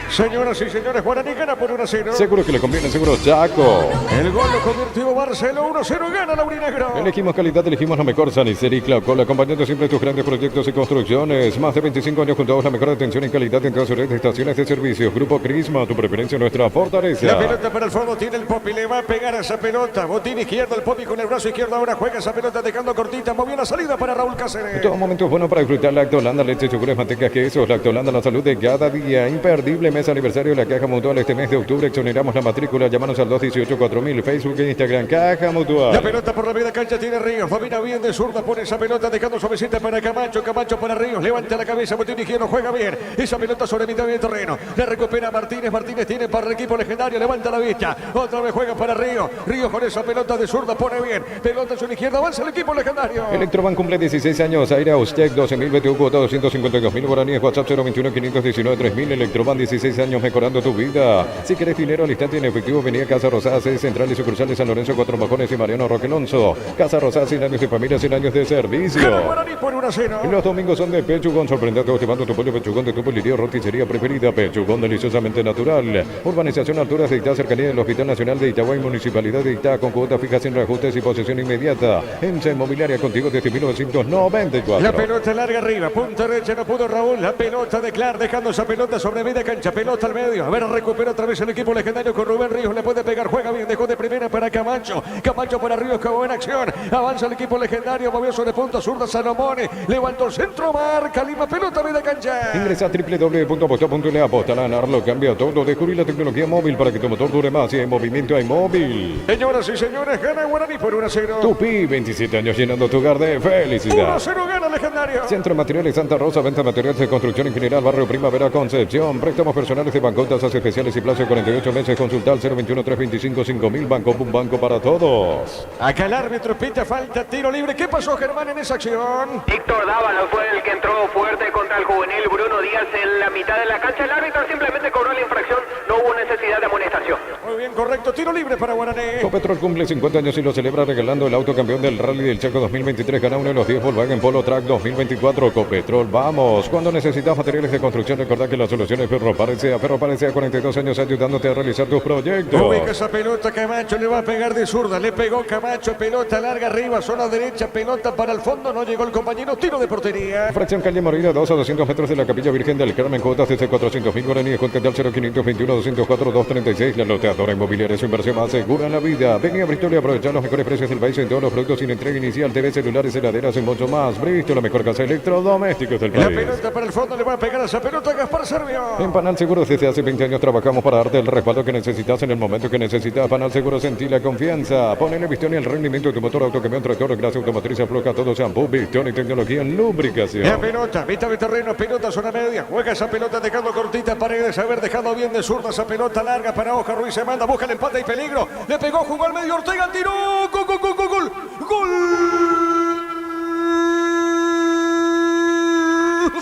Señoras y señores, Guaraní gana por 1-0. Seguro que le conviene, seguro Chaco. El gol lo convirtió Barcelona, 1-0, gana Laurinegro. Elegimos calidad, elegimos lo mejor. Sanicer y Claucol, acompañando siempre tus grandes proyectos y construcciones. Más de 25 años juntos, la mejor atención y calidad en todas sus redes de estaciones de servicios. Grupo Crisma, tu preferencia, nuestra fortaleza. La pelota para el fondo, tiene el Popi, le va a pegar a esa pelota. Botín izquierdo, el Popi con el brazo izquierdo, ahora juega esa pelota dejando cortita, movió la salida para Raúl Cáceres. En todo momento es bueno para disfrutar Lactolanda, leche, yogures, mantecas, quesos. Lactolanda, la salud de cada día. Imperdible mes aniversario de la Caja Mutual este mes de octubre. Exoneramos la matrícula. Llámanos al 218-4000, Facebook e Instagram. Caja Mutual. La pelota por la media cancha tiene Ríos. Domina bien de zurda, pone esa pelota dejando suavecita para Camacho. Camacho para Ríos. Levanta la cabeza. Botín izquierdo, juega bien. Esa pelota sobre mitad del terreno. La recupera Martínez. Martínez tiene para el equipo legendario. Levanta la vista. Otra vez juega para Ríos. Ríos con esa pelota de zurda pone bien. Pelota sobre izquierda. Avanza el equipo legendario. Electroban cumple 16 años. Aire Austec 12.000 BTU cuota 252.000 guaraníes. WhatsApp 021-519-3000. Electroban 16 años mejorando tu vida. Si querés dinero al instante en efectivo, venía a Casa Rosada, sede central y sucursal de San Lorenzo, Cuatro Mojones y Mariano Roque Alonso. Casa Rosada, 100 años de familia, 100 años de servicio. Por 1-0. Los domingos son de Pechugón, sorprendente, llevando tu pollo Pechugón de tu polirio, roticería preferida. Pechugón, deliciosamente natural. Urbanización Alturas de Itá, cercanía del Hospital Nacional de Itagüí, Municipalidad de Itá, con cuotas fijas sin reajustes y posesión inmediata. EMSA Inmobiliaria contigo desde 1994. La pelota larga arriba, punta derecha, no pudo Raúl. La pelota de Clark, dejando esa pelota sobre media cancha. Pelota al medio. A ver, recupera otra vez el equipo legendario con Rubén Ríos. Le puede pegar, juega bien, dejó de primera para Camacho. Camacho para Ríos, como en acción. Avanza el equipo legendario, movió sobre punta, zurda Salomone. Levantó el centro, marca Lima, pelota media cancha. Ingresa a www.aposta.le, aposta a ganar, lo cambia todo. Descubrir la tecnología móvil para que tu motor dure más. Y en movimiento hay móvil. Señoras y señores, gana Guaraní por 1-0. Tupi, 27 años llenando tu hogar de felicidad. 1-0 gana legendario. Centro de Materiales Santa Rosa, venta de materiales de construcción en general, barrio Primavera, Concepción. Préstamos personales de banco, tasas especiales y plazo de 48 meses. Consulta al 021-325-5000. Banco, un banco para todos. Acá el árbitro pita falta, tiro libre. ¿Qué pasó, Germán, en esa acción? Víctor Dávalos fue el que entró fuerte contra el juvenil Bruno Díaz en la mitad de la cancha. El árbitro simplemente cobró la infracción, no hubo necesidad de amonestación. Muy bien, correcto, tiro libre para Guaraní. Copetrol cumple 50 años y lo celebra regalando el auto campeón del Rally del Chaco 2023. Gana uno de los 10 Volkswagen Polo Track 2024. Copetrol, vamos. Cuando necesitas materiales de construcción, recordá que la solución es Ferropar S.A. Ferropar S.A. 42 años ayudándote a realizar tus proyectos. Ubica esa pelota, Camacho le va a pegar de zurda. Le pegó Camacho, pelota larga arriba, zona derecha, pelota para el fondo. No llegó el compañero, tiro de portería. Fracción calle Morida, 2 a 200 metros de la Capilla Virgen del Carmen. Cuotas desde 400.000 guaraníes. Cuenta al 0521-204-236. La loteadora inmobiliaria, su inversión más segura en la vida. Ven a Bristol y aprovechar los mejores precios del país en todos los productos sin entrega inicial. TV, celulares, heladeras y mucho más. Bristol, la mejor casa de electrodomésticos del país. La pelota para el fondo, le va a pegar a esa pelota Gaspar Servio. En Panal Seguros desde hace 20 años trabajamos para darte el respaldo que necesitas en el momento que necesitas. Panal Seguros, sentí la confianza. Ponele Vistión y el rendimiento de tu motor, auto, camión, tractor, grasa automotriz, afloja todo, shampoo, Vistión y tecnología en lubricación. La pelota, mitad de terreno, pelota zona media. Juega esa pelota dejando cortita Paredes. Haber dejado bien de zurda esa pelota larga para Oja. Ruiz se manda, busca el empate y peligro. Le pegó, jugó al medio, Ortega tiró. Gol, gol, gol, gol, gol. Gol.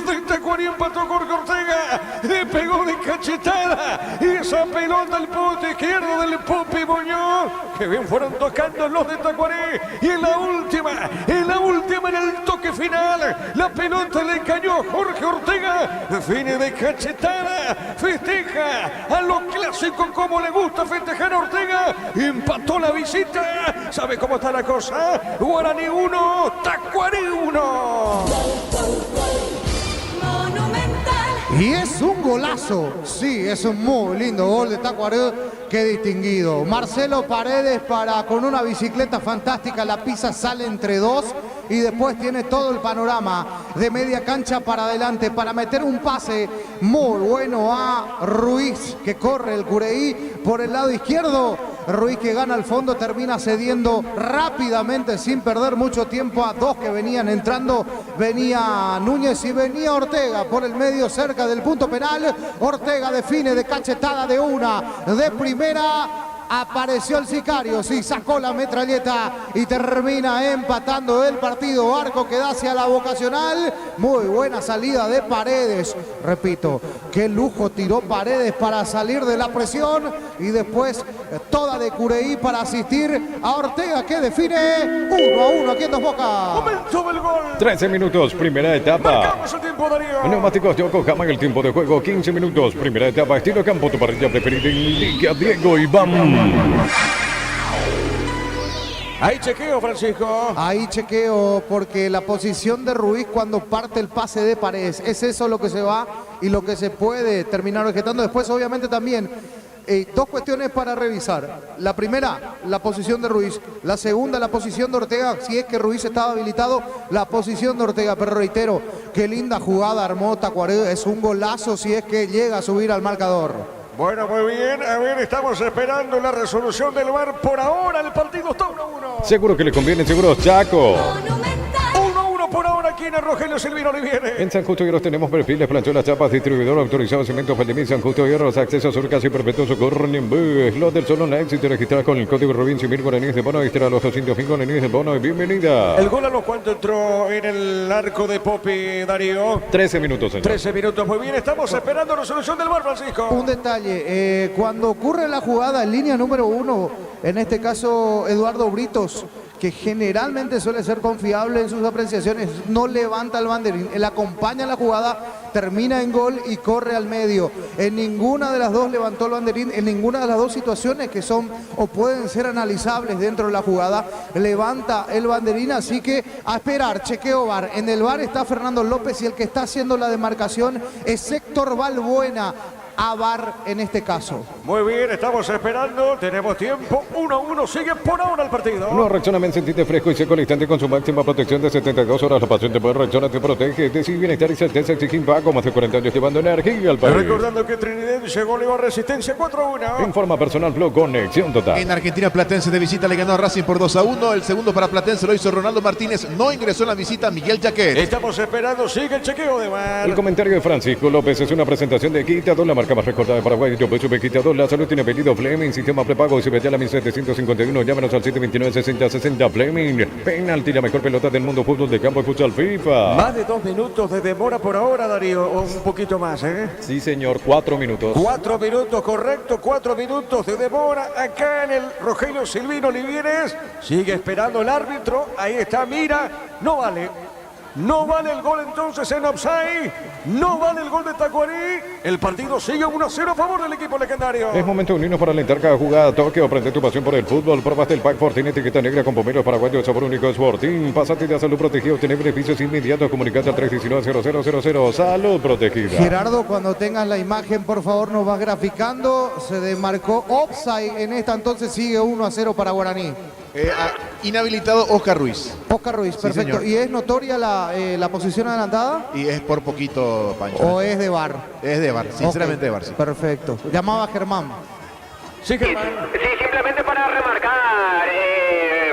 De Tacuarí empató Jorge Ortega, le pegó de cachetada y esa pelota al poste izquierdo del Popi Muñoz, que bien fueron tocando los de Tacuarí, y en la última, en el toque final, la pelota le cayó a Jorge Ortega, define de cachetada, festeja a lo clásico como le gusta festejar a Ortega, empató la visita. ¿Sabe cómo está la cosa? Guaraní 1, Tacuarí 1. Y es un golazo, sí, es un muy lindo gol de Tacuarembó, qué distinguido. Marcelo Paredes con una bicicleta fantástica, la pisa, sale entre dos y después tiene todo el panorama de media cancha para adelante para meter un pase muy bueno a Ruiz, que corre el Cureí por el lado izquierdo. Ruiz, que gana al fondo, termina cediendo rápidamente sin perder mucho tiempo a dos que venían entrando. Venía Núñez y venía Ortega por el medio cerca del punto penal. Ortega define de cachetada de una, de primera. Apareció el sicario, sí, sacó la metralleta y termina empatando el partido. Arco que da hacia la vocacional. Muy buena salida de Paredes. Repito, qué lujo tiró Paredes para salir de la presión. Y después toda de Cureí para asistir a Ortega, que define 1-1 aquí en Dos Bocas. Momento del gol. 13 minutos, primera etapa. Marcamos el tiempo, Darío. Neumáticos Yokohama en el tiempo de juego, 15 minutos. Primera etapa, estilo campo, tu parrilla preferida en Liga Diego Iván. Ahí chequeo, Francisco. Ahí chequeo, porque la posición de Ruiz cuando parte el pase de Paredes, es eso lo que se va y lo que se puede terminar objetando. Después, obviamente, también dos cuestiones para revisar. La primera, la posición de Ruiz. La segunda, la posición de Ortega. Si es que Ruiz estaba habilitado, la posición de Ortega. Pero reitero, qué linda jugada armó Tacuarembó. Es un golazo si es que llega a subir al marcador. Bueno, muy bien. A ver, estamos esperando la resolución del VAR. Por ahora el partido está 1-1. Seguro que le conviene, seguro Chaco. 1-1 por ahora aquí en el Rogelio Silvino Oliviere. En San Justo Hierros tenemos perfiles, plancholas, chapas, distribuidor autorizado, cemento, Faldemín, San Justo Hierros, acceso a surcas y perpetuo socorro, Nimbú, slot del solo, éxito registrado con el código Rubín, 100.000 guaraníes de bono, extra a los 200.000 guaraníes de bono, bienvenida. El gol a los cuantos entró en el arco de Popi, Darío. 13 minutos, señor. 13 minutos, muy bien. Estamos esperando resolución del VAR, Francisco. Un detalle, cuando ocurre la jugada en línea número 1, en este caso Eduardo Britos, que generalmente suele ser confiable en sus apreciaciones, no levanta el banderín, él acompaña la jugada, termina en gol y corre al medio. En ninguna de las dos levantó el banderín, en ninguna de las dos situaciones que son o pueden ser analizables dentro de la jugada, levanta el banderín, así que a esperar, chequeo VAR. En el VAR está Fernando López y el que está haciendo la demarcación es Héctor Balbuena. A VAR en este caso. Muy bien, estamos esperando, tenemos tiempo, 1-1, sigue por ahora el partido. No reacciona, me sentiste fresco y seco al instante con su máxima protección de 72 horas. La pasión te puede reaccionar, te protege, de sin bienestar y certeza, exigir pago, más de 40 años llevando energía al país. Recordando que Trinidad llegó a Resistencia 4-1. Informa Personal Blog, conexión total. En Argentina, Platense de visita le ganó a Racing por 2-1. El segundo para Platense lo hizo Ronaldo Martínez. No ingresó en la visita Miguel Jaquet. Estamos esperando, sigue el chequeo de VAR. El comentario de Francisco López es una presentación de Quitador, la marca más recordada de Paraguay. Yo soy Quitador, la salud tiene apellido Fleming, sistema prepago, si vete a la 1751, llámanos al 729-6060 Fleming. Penalti, la mejor pelota del mundo, fútbol de campo y futsal FIFA. Más de 2 minutos de demora por ahora, Darío, o un poquito más, ¿eh? Sí, señor, 4 minutos. 4 minutos, correcto, 4 minutos de demora acá en el Rogelio Silvino Olivieres. Sigue esperando el árbitro, ahí está, mira, no vale. No vale el gol entonces en offside. No vale el gol de Tacuarí. El partido sigue 1-0 a favor del equipo legendario. Es momento de unirnos para alentar cada jugada. Toque o prende tu pasión por el fútbol. Probaste el Pack Fortín, etiqueta negra con pomeros paraguayos, sabor único Sporting. Pásate de salud protegida, obtener beneficios inmediatos. Comunicate al 319-0000. Salud protegida. Gerardo, cuando tengas la imagen, por favor, nos vas graficando. Se demarcó offside en esta, entonces sigue 1-0 para Guaraní. Inhabilitado Oscar Ruiz. Oscar Ruiz, perfecto. señor. ¿Y es notoria la posición adelantada? Y es por poquito, Pancho. ¿O es de VAR? Es de VAR, sinceramente Ok, de VAR. Sí. Perfecto. Llamaba a Germán. Sí, Sí, simplemente para remarcar,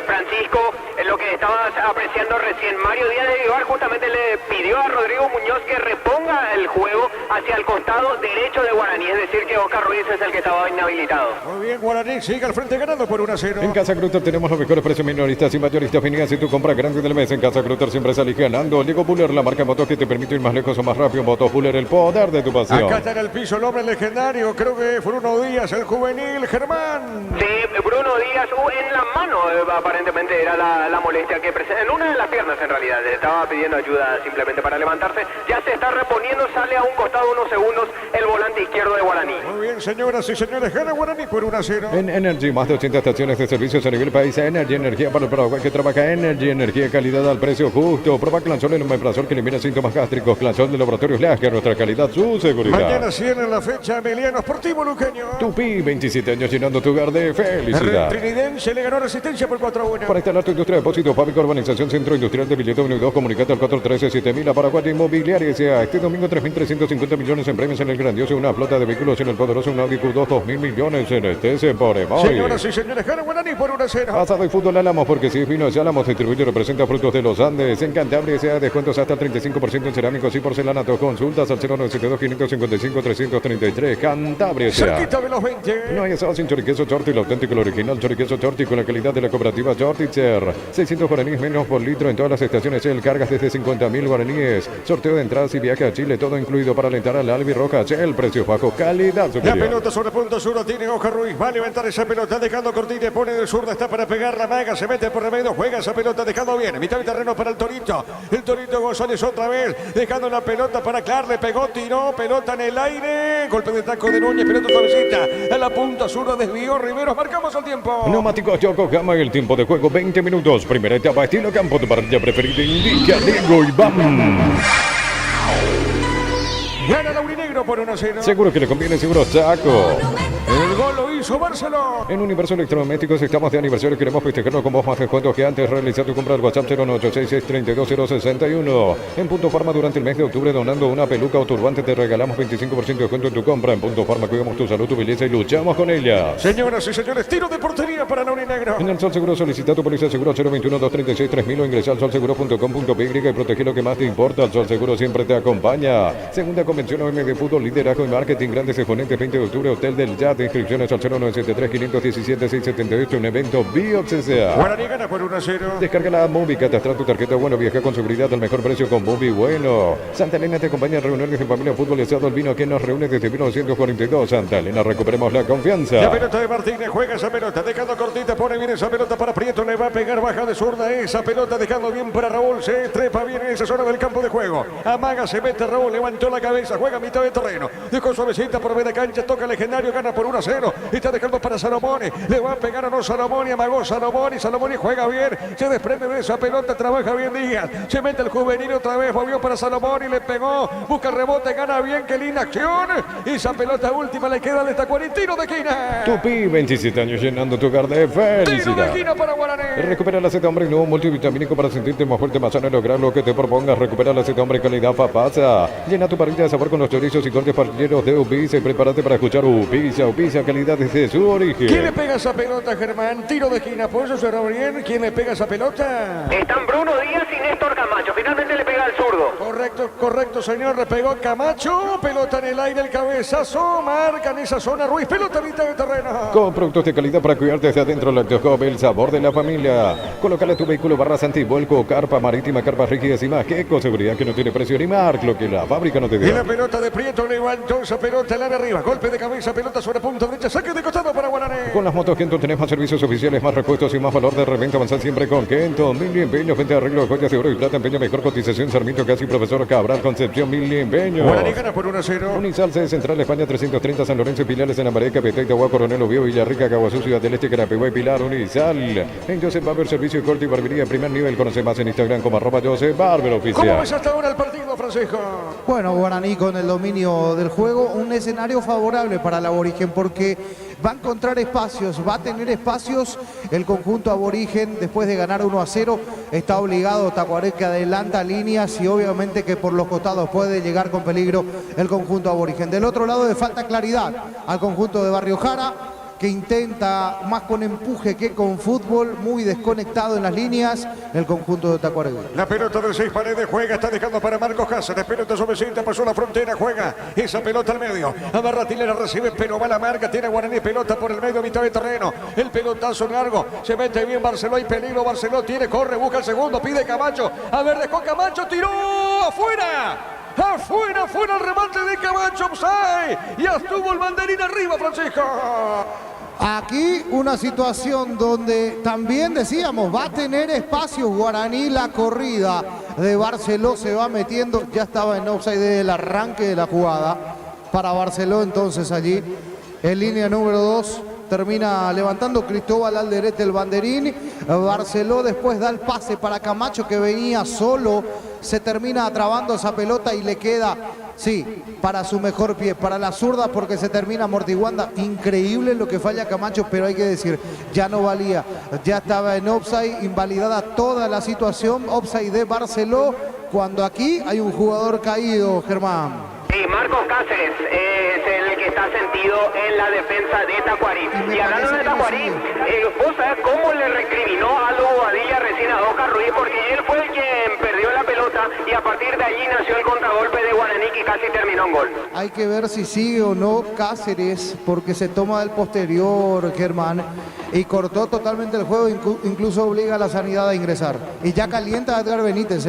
Francisco, lo que estabas apreciando recién. Mario Díaz de Vivar justamente le pidió a Rodrigo Muñoz que reponga el juego hacia el costado derecho de Guaraní, es decir que Oscar Ruiz es el que estaba inhabilitado. muy bien, Guaraní sigue al frente ganando por 1-0. En Casa Grutter tenemos los mejores precios minoristas y mayoristas. Finías y tu compra grande del mes. En Casa Grutter siempre salís ganando. Diego Buller, la marca motos que te permite ir más lejos o más rápido. Motos Buller, el poder de tu pasión. Acá está en el piso el hombre legendario, creo que Bruno Díaz, el juvenil, Germán. Sí, Bruno Díaz, en la mano aparentemente era la molestia que presenta, en una de las piernas en realidad, estaba pidiendo ayuda simplemente para levantarse, ya se está reponiendo sale a un costado unos segundos el volante izquierdo de Guaraní. Muy bien, señoras y señores, gana Guaraní por 1-0. En Energy, más de 80 estaciones de servicios a nivel país. Energy, energía para el Paraguay que trabaja. Energy, energía, calidad al precio justo. Prueba Clansol, el omeprazol que elimina síntomas gástricos. Clansol de Laboratorios Lasker, nuestra calidad, su seguridad. Mañana cierra la fecha Emiliano Sportivo Luqueño. Tupi, 27 años llenando tu hogar de felicidad. Trinidense le ganó Resistencia por 4-1. Para instalar tu industria de depósito, fábrica, urbanización, centro industrial de Billeto 1 y 2, comunicate al 413-7000 a Paraguay Inmobiliaria S.A. Este domingo 3.350 millones en premios en el grandioso, una flota de vehículos en el poderoso, un Audi Q2, 2.000 millones en este Semporemoy. Señoras y señores, gana Guaraní por 1-0. Asado y fútbol Álamos, porque si es vino es Álamos, distribuye y representa frutos de los Andes. En Cantabria S.A. descuentos hasta el 35% en cerámicos y porcelanato. Consultas al 0972-555-333. Cantabria S.A. Cerquita de los 20. No hay asado sin choriqueso Chorti, el auténtico, el original choriqueso Chorti con la calidad de la cooperativa Chortitzer. 600 guaraníes menos por litro en todas las estaciones Shell. Cargas desde 50.000 guaraníes. Sorteo de entradas y viaje a Chile, todo incluido para alentar al Albirroja. Shell, precio bajo, calidad La superior. pelota sobre punto sur la tiene Oja Ruiz. Va a levantar esa pelota, dejando cortita, pone del zurda, está para pegar la maga, se mete por remedio, juega esa pelota, dejando bien. Mitad de terreno para el Torito. El Torito González otra vez, dejando la pelota para Clar, le pegó, tiró, pelota en el aire. Golpe de taco de Núñez, pelota suavecita. A la punta sur desvió Riveros, marcamos el tiempo. Neumáticos Yokohama, el tiempo de juego 20 minutos. Primera etapa, estilo campo, tu parrilla preferida indica Diego y vamos. Gana Laurinegro por 1-0. Seguro que le conviene, seguro Chaco. El gol lo hizo Barcelona. En Universo Electrodomésticos estamos de aniversario y queremos festejarlo con vos más descuentos que antes. Realiza tu compra al WhatsApp 09866320061. En Punto Farma durante el mes de octubre donando una peluca o turbante te regalamos 25% de descuento en tu compra. En Punto Farma cuidamos tu salud, tu belleza y luchamos con ella. Señoras y señores, tiro de portería para Laurinegro. En el Sol Seguro solicita tu póliza de seguro 021-236-3000 o ingresa al solseguro.com.py y protege lo que más te importa. El Sol Seguro siempre te acompaña. Segunda Convención OM de Fútbol, Liderazgo y Marketing, Grandes Exponentes, 20 de octubre, Hotel del Yate. Inscripciones al 0973-517-678, un evento Biox S.A. Guaraní gana por 1-0. Descarga la Movie, catastrar tu tarjeta Bueno, viaja con seguridad al mejor precio con Movie Bueno. Santa Elena te acompaña a reuniones de familia, fútbol y asado. El vino que nos reúne desde 1942. Santa Elena, recuperemos la confianza. La pelota de Martínez, juega esa pelota, dejando cortita, pone bien esa pelota para Prieto, le va a pegar baja de zurda esa pelota, dejando bien para Raúl, se trepa bien en esa zona del campo de juego. Amaga, se mete Raúl, levantó la cabeza, juega a mitad de terreno, dejó suavecita por media cancha, toca legendario, gana por 1-0, está dejando para Salomoni, le va a pegar o no Salomoni, amagó Salomoni juega bien, se desprende de esa pelota, trabaja bien Díaz, se mete el juvenil otra vez, volvió para Salomoni, le pegó, busca el rebote, gana bien, qué linda acción, y esa pelota última le queda al Tacuarí, tiro de esquina. Tupi, 27 años llenando tu hogar de Tiro de felicidad. esquina para Guaraní. Recupera la Z Hombre nuevo multivitamínico para sentirte más fuerte, más sano y lograr lo que te propongas. Recupera la Z Hombre calidad Fapasa. Llena tu parrilla de sabor con los chorizos y cortes parrilleros de Upiza y prepárate para escuchar Upiza calidad desde su origen. ¿Quién le pega esa pelota, Germán? Tiro de esquina, Pollo, será bien. ¿Quién le pega esa pelota? Están Bruno Díaz y Néstor Camacho. Finalmente le pega al zurdo. Correcto, señor. Le pegó Camacho. Pelota en el aire, el cabezazo. Marca en esa zona Ruiz. Pelota a mitad de terreno. Con productos de calidad para cuidarte desde adentro, Lactoscope, el sabor de la familia. Colócale a tu vehículo barras antivuelco, carpa marítima, carpas rígidas y más. Que con seguridad que no tiene precio ni marca, lo que la fábrica no te Y la dio. pelota de Prieto levantó esa pelota al área arriba. Golpe de cabeza, pelota sobre punta derecha. Saque de costado para Guaraní. Con las motos Kenton tenés más servicios oficiales, más repuestos y más valor de reventa. Avanzar siempre con Kenton. Mil empeños, venta de arreglo de joyas de oro y plata, empeño, mejor cotización. Sarmiento, casi profesor Cabral, Concepción, Mil empeños. Guaraní gana por 1-0. Unisalce Central España 330, San Lorenzo y Pilares en Ambareca, Petén, Itagua, Coronel Oviedo, Villarrica, Caguazú, Ciudad del Este, Carapeguá y Pilar. Unisal. En Joseph Barber, servicio de corte y barbería primer nivel. Conoce más en Instagram como @Joseph Barber ¿Cómo oficial. ves hasta ahora el partido, Francisco? Bueno, Guaraní con el dominio del juego, un escenario favorable para el aborigen porque va a encontrar espacios, va a tener espacios el conjunto aborigen después de ganar 1-0, está obligado Tacuaré que adelanta líneas y obviamente que por los costados puede llegar con peligro el conjunto aborigen. Del otro lado le falta claridad al conjunto de Barrio Jara, que intenta más con empuje que con fútbol, muy desconectado en las líneas, el conjunto de Tacuaré. La pelota de 6 paredes juega, está dejando para Marcos Cáceres, pelota suavecita, pasó la frontera, juega esa pelota al medio, Abarratile la recibe, pero va la marca, tiene Guaraní, pelota por el medio, mitad de terreno, el pelotazo largo, se mete bien Barceló, hay peligro, Barceló tiene, corre, busca el segundo, pide Camacho, a ver, dejó Camacho, tiró, afuera. Afuera el remate de Camacho, offside. Ya estuvo el banderín arriba, Francisco. Aquí una situación donde también decíamos, va a tener espacio Guaraní, la corrida de Barceló se va metiendo, ya estaba en offside desde el arranque de la jugada para Barceló, entonces allí en línea número 2 termina levantando Cristóbal Alderete el banderín. Barceló después da el pase para Camacho que venía solo, se termina atrabando esa pelota y le queda, sí, para su mejor pie, para la zurda porque se termina amortiguando. Increíble lo que falla Camacho, pero hay que decir, ya no valía, ya estaba en offside, invalidada toda la situación, offside de Barceló, cuando aquí hay un jugador caído, Germán. Sí, Marcos Cáceres es el que está sentido en la defensa de Tacuarí. Y hablando de Tacuarí, vos sabés cómo le recriminó a Aldo Bobadilla recién a Oscar Ruiz, porque él fue el quien perdió la pelota y a partir de allí nació el contragolpe de Guaraní que casi terminó en gol. Hay que ver si sigue o no Cáceres, porque se toma del posterior, Germán, y cortó totalmente el juego, incluso obliga a la Sanidad a ingresar. Y ya calienta a Edgar Benítez,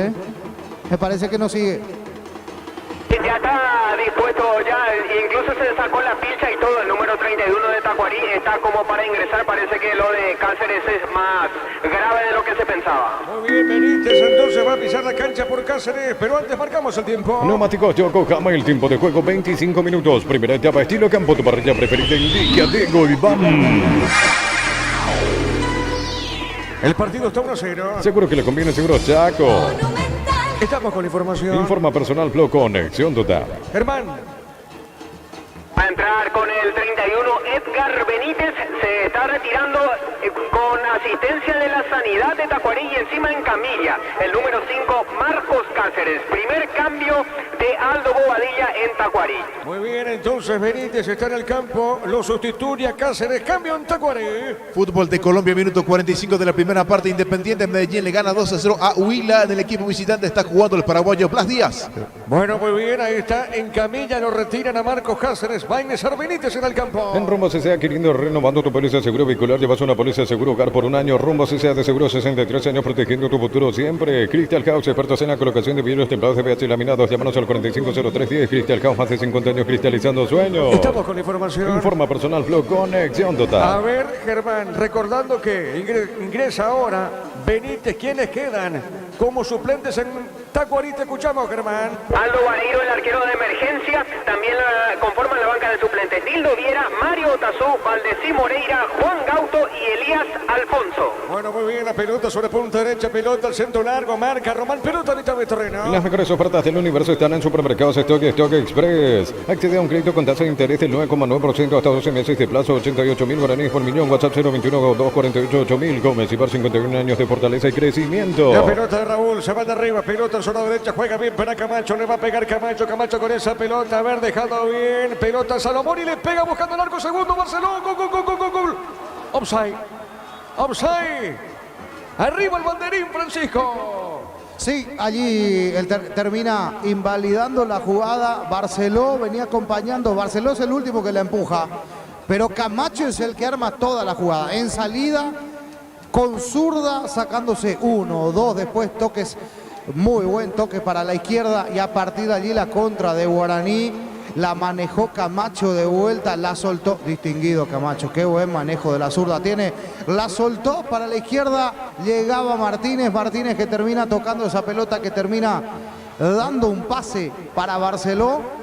me parece que no sigue. Ya está dispuesto, ya incluso se sacó la pilcha y todo. El número 31 de Tacuarí está como para ingresar. Parece que lo de Cáceres es más grave de lo que se pensaba. Muy bien, Benítez entonces va a pisar la cancha por Cáceres, pero antes marcamos el tiempo. Neumáticos Yokohama, el tiempo de juego 25 minutos. Primera etapa, estilo campo, tu parrilla preferida indica de Golbán. El partido está 1-0. Seguro que le conviene, seguro Chaco. Estamos con información. Informa personal Flow, conexión total. Germán. Va a entrar con el 31 Edgar Benítez, se está retirando con asistencia de la Sanidad de Tacuarí y encima en camilla. El número 5 Marcos Cáceres, primer cambio de Aldo Bobadilla en Tacuarí. Muy bien, entonces Benítez está en el campo, lo sustituye a Cáceres, cambio en Tacuarí. Fútbol de Colombia, minuto 45 de la primera parte. Independiente Medellín le gana 2-0 a Huila. Del equipo visitante está jugando el paraguayo Blas Díaz. Bueno, muy bien, ahí está en camilla, lo retiran a Marcos Cáceres, va a ingresar Benítez en el campo. En Rumbo CCA, adquiriendo, renovando tu póliza de seguro vehicular, llevas una póliza de seguro hogar por un año. Rumbo CCA de seguro 63 años, protegiendo tu futuro siempre. Crystal House, expertos en la colocación de vidrios templados de VH laminados. Llámanos al 450310. Crystal House, más de 50 años cristalizando sueños. Estamos con la información. Informa personal Flow, conexión total. A ver, Germán, recordando que ingresa ahora Benítez, ¿quiénes quedan como suplentes en Tacuarí? Te escuchamos, Germán. Aldo Vareiro, el arquero de emergencia, también conforman la banca de suplentes. Nildo Viera, Mario Otazú, Valdecí Moreira, Juan Gauto y Elías Alfonso. Bueno, muy bien, la pelota sobre punta derecha, pelota al centro largo, marca Román, pelota a mitad de terreno. Las mejores ofertas del universo están en Supermercados Stock y Stock Express. Accede a un crédito con tasa de interés del 9,9% hasta 12 meses de plazo, 88.000 guaraníes por millón. WhatsApp 021-248-8000. Gómez Ibar, 51 años de fortaleza y crecimiento. La pelota de Raúl, se va de arriba, pelota en zona derecha, juega bien para Camacho, le va a pegar Camacho con esa pelota, a ver, dejado bien, pelota a Salomón y le pega buscando el arco, segundo, Barcelona, gol. Offside. Arriba el banderín, Francisco. Sí, allí termina invalidando la jugada. Barceló venía acompañando. Barceló es el último que la empuja. Pero Camacho es el que arma toda la jugada. En salida, con zurda, sacándose uno o dos. Después toques, muy buen toque para la izquierda. Y a partir de allí la contra de Guaraní. La manejó Camacho de vuelta, la soltó. Distinguido Camacho, qué buen manejo de la zurda tiene. La soltó para la izquierda, llegaba Martínez que termina tocando esa pelota, que termina dando un pase para Barceló.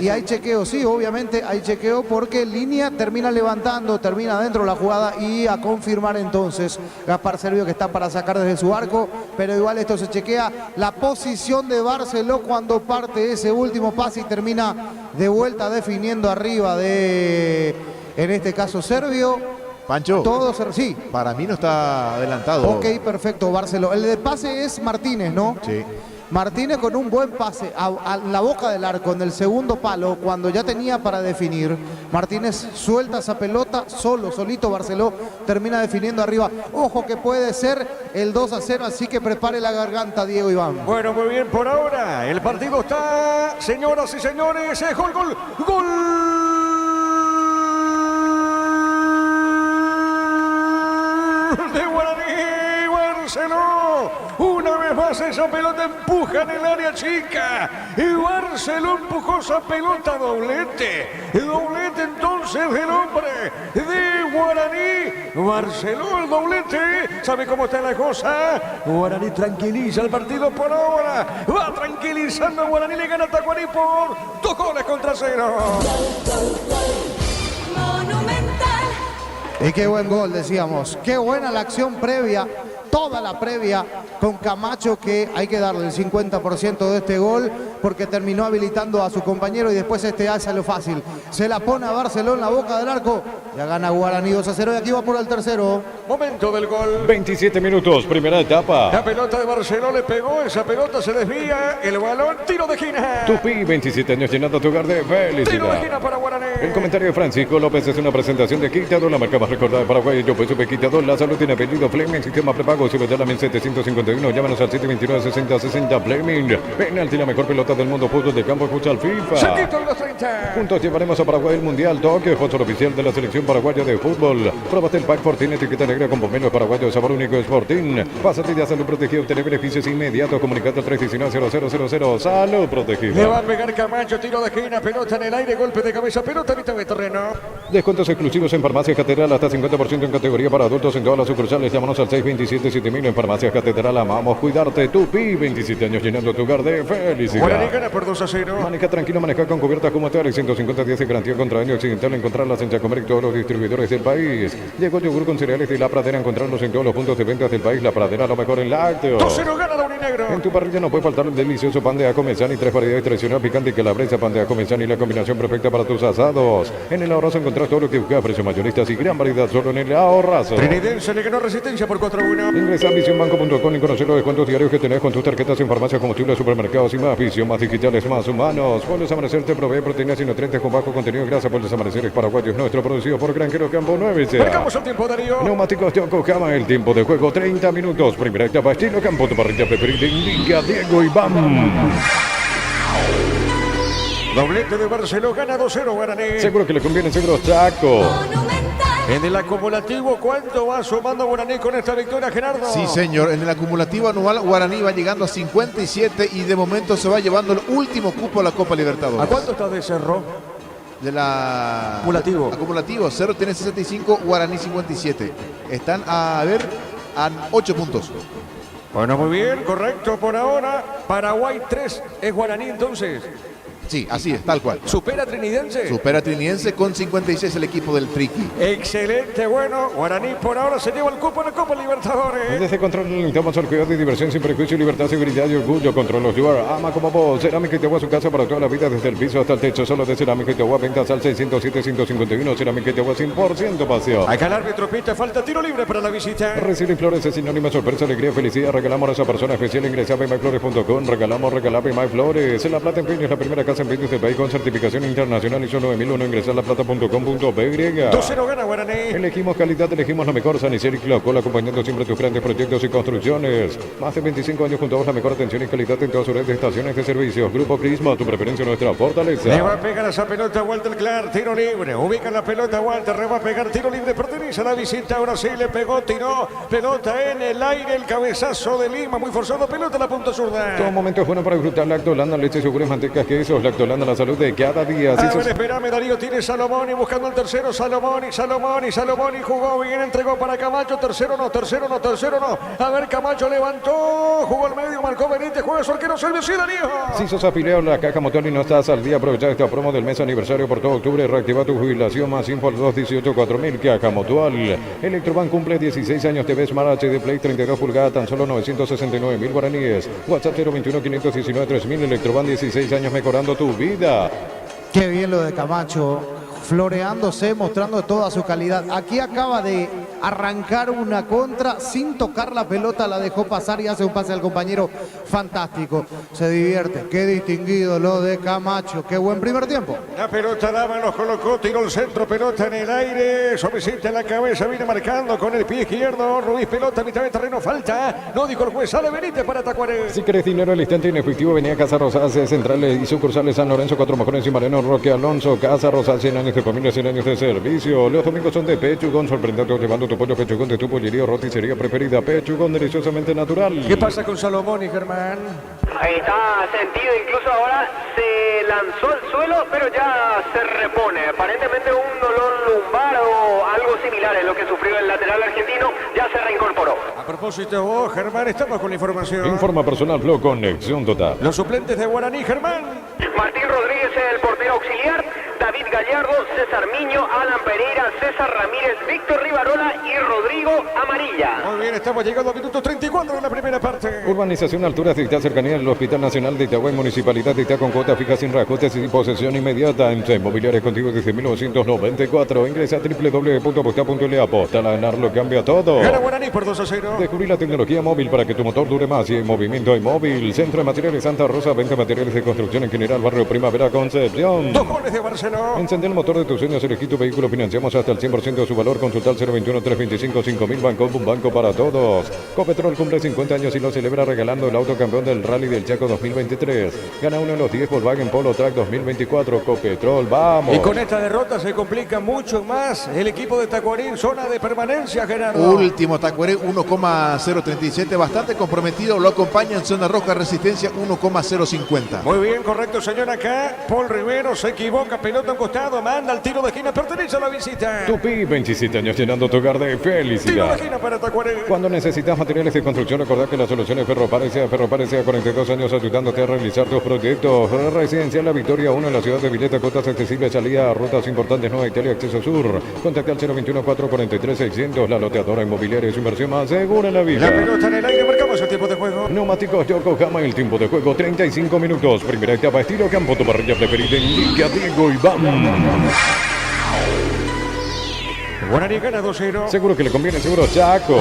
Y hay chequeo, sí, obviamente hay chequeo porque Línea termina levantando, termina dentro de la jugada y a confirmar entonces Gaspar Servio, que está para sacar desde su arco, pero igual esto se chequea. La posición de Barceló cuando parte ese último pase y termina de vuelta definiendo arriba de, en este caso, Servio. Pancho, Todos, sí. Para mí no está adelantado. Ok, perfecto, Barceló. El de pase es Martínez, ¿no? Sí. Martínez con un buen pase a la boca del arco en el segundo palo, cuando ya tenía para definir. Martínez suelta esa pelota, solito Barceló termina definiendo arriba. Ojo que puede ser el 2-0, así que prepare la garganta, Diego Iván. Bueno, muy bien, por ahora el partido está, señoras y señores, gol de Guaraní, Barceló. Una vez más esa pelota empuja en el área chica y Barceló empujó esa pelota, doblete entonces del hombre de Guaraní. Barceló el doblete. ¿Sabe cómo está la cosa? Guaraní tranquiliza el partido por ahora. Va tranquilizando a Guaraní. Le gana a Tacuarí por 2-0. Y qué buen gol, decíamos. Qué buena la acción previa, toda la previa con Camacho, que hay que darle el 50% de este gol porque terminó habilitando a su compañero y después este hace lo fácil. Se la pone a Barceló en la boca del arco. Ya gana Guaraní 2-0 y aquí va por el tercero. Momento del gol. 27 minutos, primera etapa. La pelota de Barceló le pegó, esa pelota se desvía, el balón, tiro de esquina. Tupi, 27 años llenando tu hogar de Tiro de felicidad. esquina para Guaraní. El comentario de Francisco López es una presentación de Quitador, la marca más recordada de Paraguay. Yo pues supe Quitador, la salud tiene apellido Fleming, sistema prepago, sube ya la 1751, llámanos al 729-6060 Fleming. Penalti, la mejor pelota del mundo, fútbol de campo, escucha al FIFA. Saquito de los 30. Juntos llevaremos a Paraguay el Mundial Tokio, sponsor oficial de la selección paraguaya de fútbol. Próbate el Pack Fortín, etiqueta negra con pomelo paraguayo, sabor único Sportín. Pásate ya salud protegida, obtener beneficios inmediatos. Comunicate al 319-0000. Salud Le protegida. va a pegar Camacho, tiro de esquina, pelota en el aire, golpe de cabeza, pelota a mitad de terreno. Descuentos exclusivos en Farmacias Catedral, hasta 50% en categoría para adultos en todas las sucursales. Llámanos al 627-7000 en Farmacias Catedral. Amamos cuidarte. Tupi, 27 años llenando tu hogar de Guaraní felicidad. gana por 2-0. Maneja tranquilo, maneja con cubierta como tal y 150 días de garantía contra daño accidental. Encontrarlas en Chacomer y todos los distribuidores del país. Llegó yogur con cereales de La Pradera. Encontrarlos en todos los puntos de ventas del país. La Pradera, lo mejor en lácteos. 2-0 gana la Uninegro. En tu parrilla no puede faltar el delicioso pan de ajo mezani, 3 variedades tradicional, picante y calabresa, pan de ajo mezani, la combinación perfecta para tus asados. En el Ahorrazo encontrás todo lo que buscas, precios mayoristas y gran variedad solo en el Ahorrazo. Trinidense le ganó Resistencia por 4-1. Ingresa a visionbanco.com y conocer los descuentos diarios que tenés con tus tarjetas en farmacias, combustibles, supermercados y más. Visión, más digitales, más humanos. Pueblos Amanecer te provee proteínas y nutrientes con bajo contenido de grasa. Pueblos Amaneceres paraguayos nuestro, producido por Granjero Campo 9. Marcamos el tiempo, Darío. Neumáticos Yokohama, el tiempo de juego 30 minutos. Primera etapa, estilo campo, tu parrilla preferida, indica Diego Iván. Doblete de Barceló, gana 2-0 Guaraní. Seguro que le conviene, seguro Chaco. En el acumulativo, ¿cuánto va sumando Guaraní con esta victoria, Gerardo? Sí, señor. En el acumulativo anual, Guaraní va llegando a 57 y de momento se va llevando el último cupo a la Copa Libertadores. ¿A cuánto está de Cerro? De la... Acumulativo. Acumulativo. Cerro tiene 65, Guaraní 57. Están a 8 puntos. Bueno, muy bien, correcto por ahora. Paraguay 3 es Guaraní entonces. Sí, así es, tal cual. ¿Supera Trinidense? Supera Trinidense con 56 el equipo del Triqui. Excelente, bueno. Guaraní por ahora se lleva el cupo en la Copa Libertadores. Desde Control limitamos al cuidado y diversión sin prejuicio, libertad, seguridad y orgullo. Control los lugar. Ama como vos. Cerámica y Tegua, su casa para toda la vida, desde el piso hasta el techo. Solo de Cerámica y Tegua, ventas al 607-151. Cerámica y Tegua, 100% pasión. Acá el árbitro pita, falta tiro libre para la visita. Recibe flores es sinónimo de sorpresa, alegría, felicidad. Regalamos a esa persona especial. Ingresa a bmyflores.com. Regalamos Bmyflores. En La Plata Empeño es la primera casa en empeños del país con certificación internacional ISO 9001. Ingresa a laplata.com.py. 2-0 gana Guaraní. Elegimos calidad, elegimos lo mejor. San Isidro y Clocol, acompañando siempre tus grandes proyectos y construcciones. Más de 25 años junto a vos, la mejor atención y calidad en todas sus redes de estaciones de servicios. Grupo Crisma, tu preferencia, nuestra fortaleza. Le va a pegar a esa pelota Walter Clark, tiro libre. Ubica la pelota Walter, le va a pegar tiro libre. Pertenece a la visita, ahora sí le pegó, tiró. Pelota en el aire, el cabezazo de Lima, muy forzado. Pelota a la punta zurda. Todo momento es bueno para disfrutar Lactolanda, leche, yogures, mantecas, quesos. Lactolanda, la salud de cada día. A ver, espérame, Darío, tiene Salomón y buscando el tercero. Salomón y jugó bien, entregó para Camacho. Tercero no. A ver, Camacho levantó, jugó al medio, marcó Benítez, juega su arquero Silvio, sí, Darío. Si sos afiliado a la Caja Motor y no estás al día, aprovecha esta promo del mes aniversario por todo octubre. Reactiva tu jubilación, más info al 218-4000. Caja Mutual. Electroban cumple 16 años. TV Smart HD Play 32 pulgadas, tan solo 969.000 guaraníes. WhatsApp 021-519-3000. Electroban 16 años mejorando tu vida. Qué bien lo de Camacho, floreándose, mostrando toda su calidad. Aquí acaba de arrancar una contra sin tocar la pelota, la dejó pasar y hace un pase al compañero fantástico. Se divierte, qué distinguido lo de Camacho, qué buen primer tiempo. La pelota daba, los colocó, tiró el centro, pelota en el aire, suavecita en la cabeza, viene marcando con el pie izquierdo. Ruiz, pelota, mitad de terreno, falta. No dijo el juez, sale Benítez para Tacuaré. Si querés dinero al instante inefectivo, venía a Casa Rosas, centrales y sucursales San Lorenzo, 4 Mojones y Mariano Roque Alonso. Casa Rosas, 100 años de familia, 100 años de servicio. Los domingos son de pechugón, sorprendente llevando tu pollo pechugón de tu pollería o roticería preferida. Pechugón deliciosamente natural. ¿Qué pasa con Salomón y Germán? Ahí está sentido, incluso ahora se lanzó al suelo, pero ya se repone. Aparentemente un dolor lumbar o algo similar es lo que sufrió el lateral argentino, ya se reincorporó. A propósito, vos, Germán, estamos con la información. Informa personal Flow, conexión total. Los suplentes de Guaraní, Germán. Martín Rodríguez, el portero auxiliar, David Gallardo, César Miño, Alan Pereira, César Ramírez, Víctor Rivarola y Rodrigo Amarilla. Muy bien, estamos llegando a minuto 34 de la primera parte. Urbanización Alturas de Itá, cercanía del Hospital Nacional de Itagüí, Municipalidad de Itá, con cuota fija sin reajustes y posesión inmediata. En Inmobiliarias contigo desde 1994. Ingresa a www.aposta.le. Aposta, la ganar lo cambia todo. Gana Guaraní por 2-0. Descubrí la tecnología móvil para que tu motor dure más y en movimiento hay móvil. Centro de Materiales Santa Rosa, venta materiales de construcción en general, barrio Primavera, Concepción. 2 goles de Barcelona. Encender el motor de tus sueños, elegí tu vehículo, financiamos hasta el 100% de su valor. Consulta al 021-325-5000, un banco para todos. Copetrol cumple 50 años y lo celebra regalando el auto campeón del Rally del Chaco 2023. Gana uno de los 10 Volkswagen Polo Track 2024. Copetrol, vamos. Y con esta derrota se complica mucho más el equipo de Tacuarín, zona de permanencia, Gerardo. Último Tacuaré 1,037, bastante comprometido. Lo acompaña en zona roja, resistencia 1,050. Muy bien, correcto, señor. Acá Paul Rivero se equivoca, pelota a un costado, manda el tiro de esquina, pertenece a la visita. Tupi, 27 años llenando tu hogar de Tiro de felicidad. esquina para Tacuarín. Cuando necesitas materiales de construcción, recordá que la solución es Ferropare, sea 42 años ayudándote a realizar tus proyectos. Residencial La Victoria 1 en la ciudad de Villeta, cotas accesibles, salida a rutas importantes, Nueva Italia, acceso sur. Contacta al 021-443-600, la loteadora inmobiliaria, su inversión más segura en la La vida. pelota en el aire, marcamos el tiempo de juego. Neumáticos Yokohama, el tiempo de juego 35 minutos. Primera etapa, estilo campo, tu parrilla preferida, indica Diego Iván. Guaraní gana 2-0. Seguro que le conviene, seguro Chaco.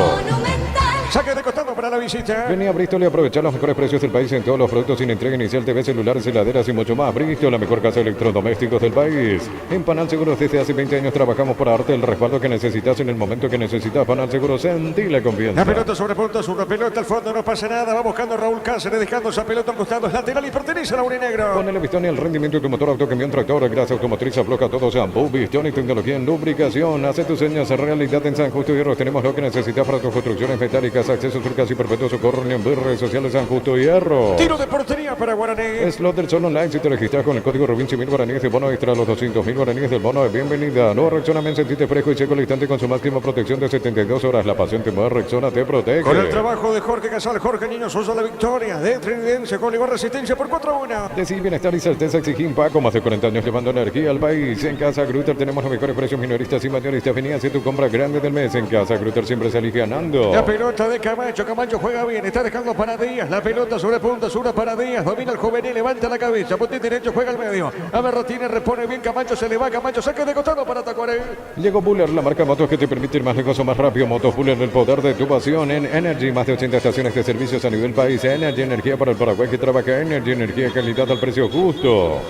Saque de costado para la visita. Venía a Bristol y aprovechar los mejores precios del país en todos los productos sin entrega inicial, TV, celulares, heladeras y mucho más. Bristol, la mejor casa de electrodomésticos del país. En Panal Seguros desde hace 20 años trabajamos para darte el respaldo que necesitas en el momento que necesitas. Panal Seguros, sentí la confianza. La pelota sobre punta, una pelota al fondo, no pasa nada. Va buscando a Raúl Cáceres, dejando esa pelota al costado. Es lateral y pertenece a la Urinegro. Ponele pistón y el rendimiento de tu motor, auto, camión, tractor, grasa automotriz, afloja todo, shampoo, pistón y tecnología en lubricación. Hace tus sueños realidad en San Justo y Hierro. Tenemos lo que necesitas para tus construcciones metálicas, acceso surcas y perpetuo socorro en redes sociales San Justo y Hierro. Tiro de portería para Guaraní. Slot del Sol Online, si te registras con el código Rubin 100.000 guaraníes de bono extra, los 200.000 guaraníes del bono de bienvenida. No, Rexona, sentite fresco y seco al instante con su máxima protección de 72 horas. La pasión te mueve, Rexona te protege. Con el trabajo de Jorge Casal, Jorge Niño Sosa, la victoria de Trinidense con igual resistencia por 4-1. Decir bienestar y certeza exigí Paco, más de 40 años llevando energía al país. En Casa Grutter tenemos los mejores precios minoristas y mayoristas. Venía a hacer tu compra grande del mes. En Casa Grutter siempre se elige ganando. La pelota de Camacho, Camacho juega bien, está dejando para Díaz, la pelota sobre punta, sur para Díaz, domina el juvenil, levanta la cabeza, botín derecho, juega al medio, a Berrotini, repone bien Camacho, se le va Camacho, saque de costado para Tacuaré. Llegó Buller, la marca motos que te permite ir más lejos o más rápido. Motos Buller, el poder de tu pasión. En Energy, más de 80 estaciones de servicios a nivel país. Energy, energía para el Paraguay que trabaja. Energy, energía, calidad al precio justo.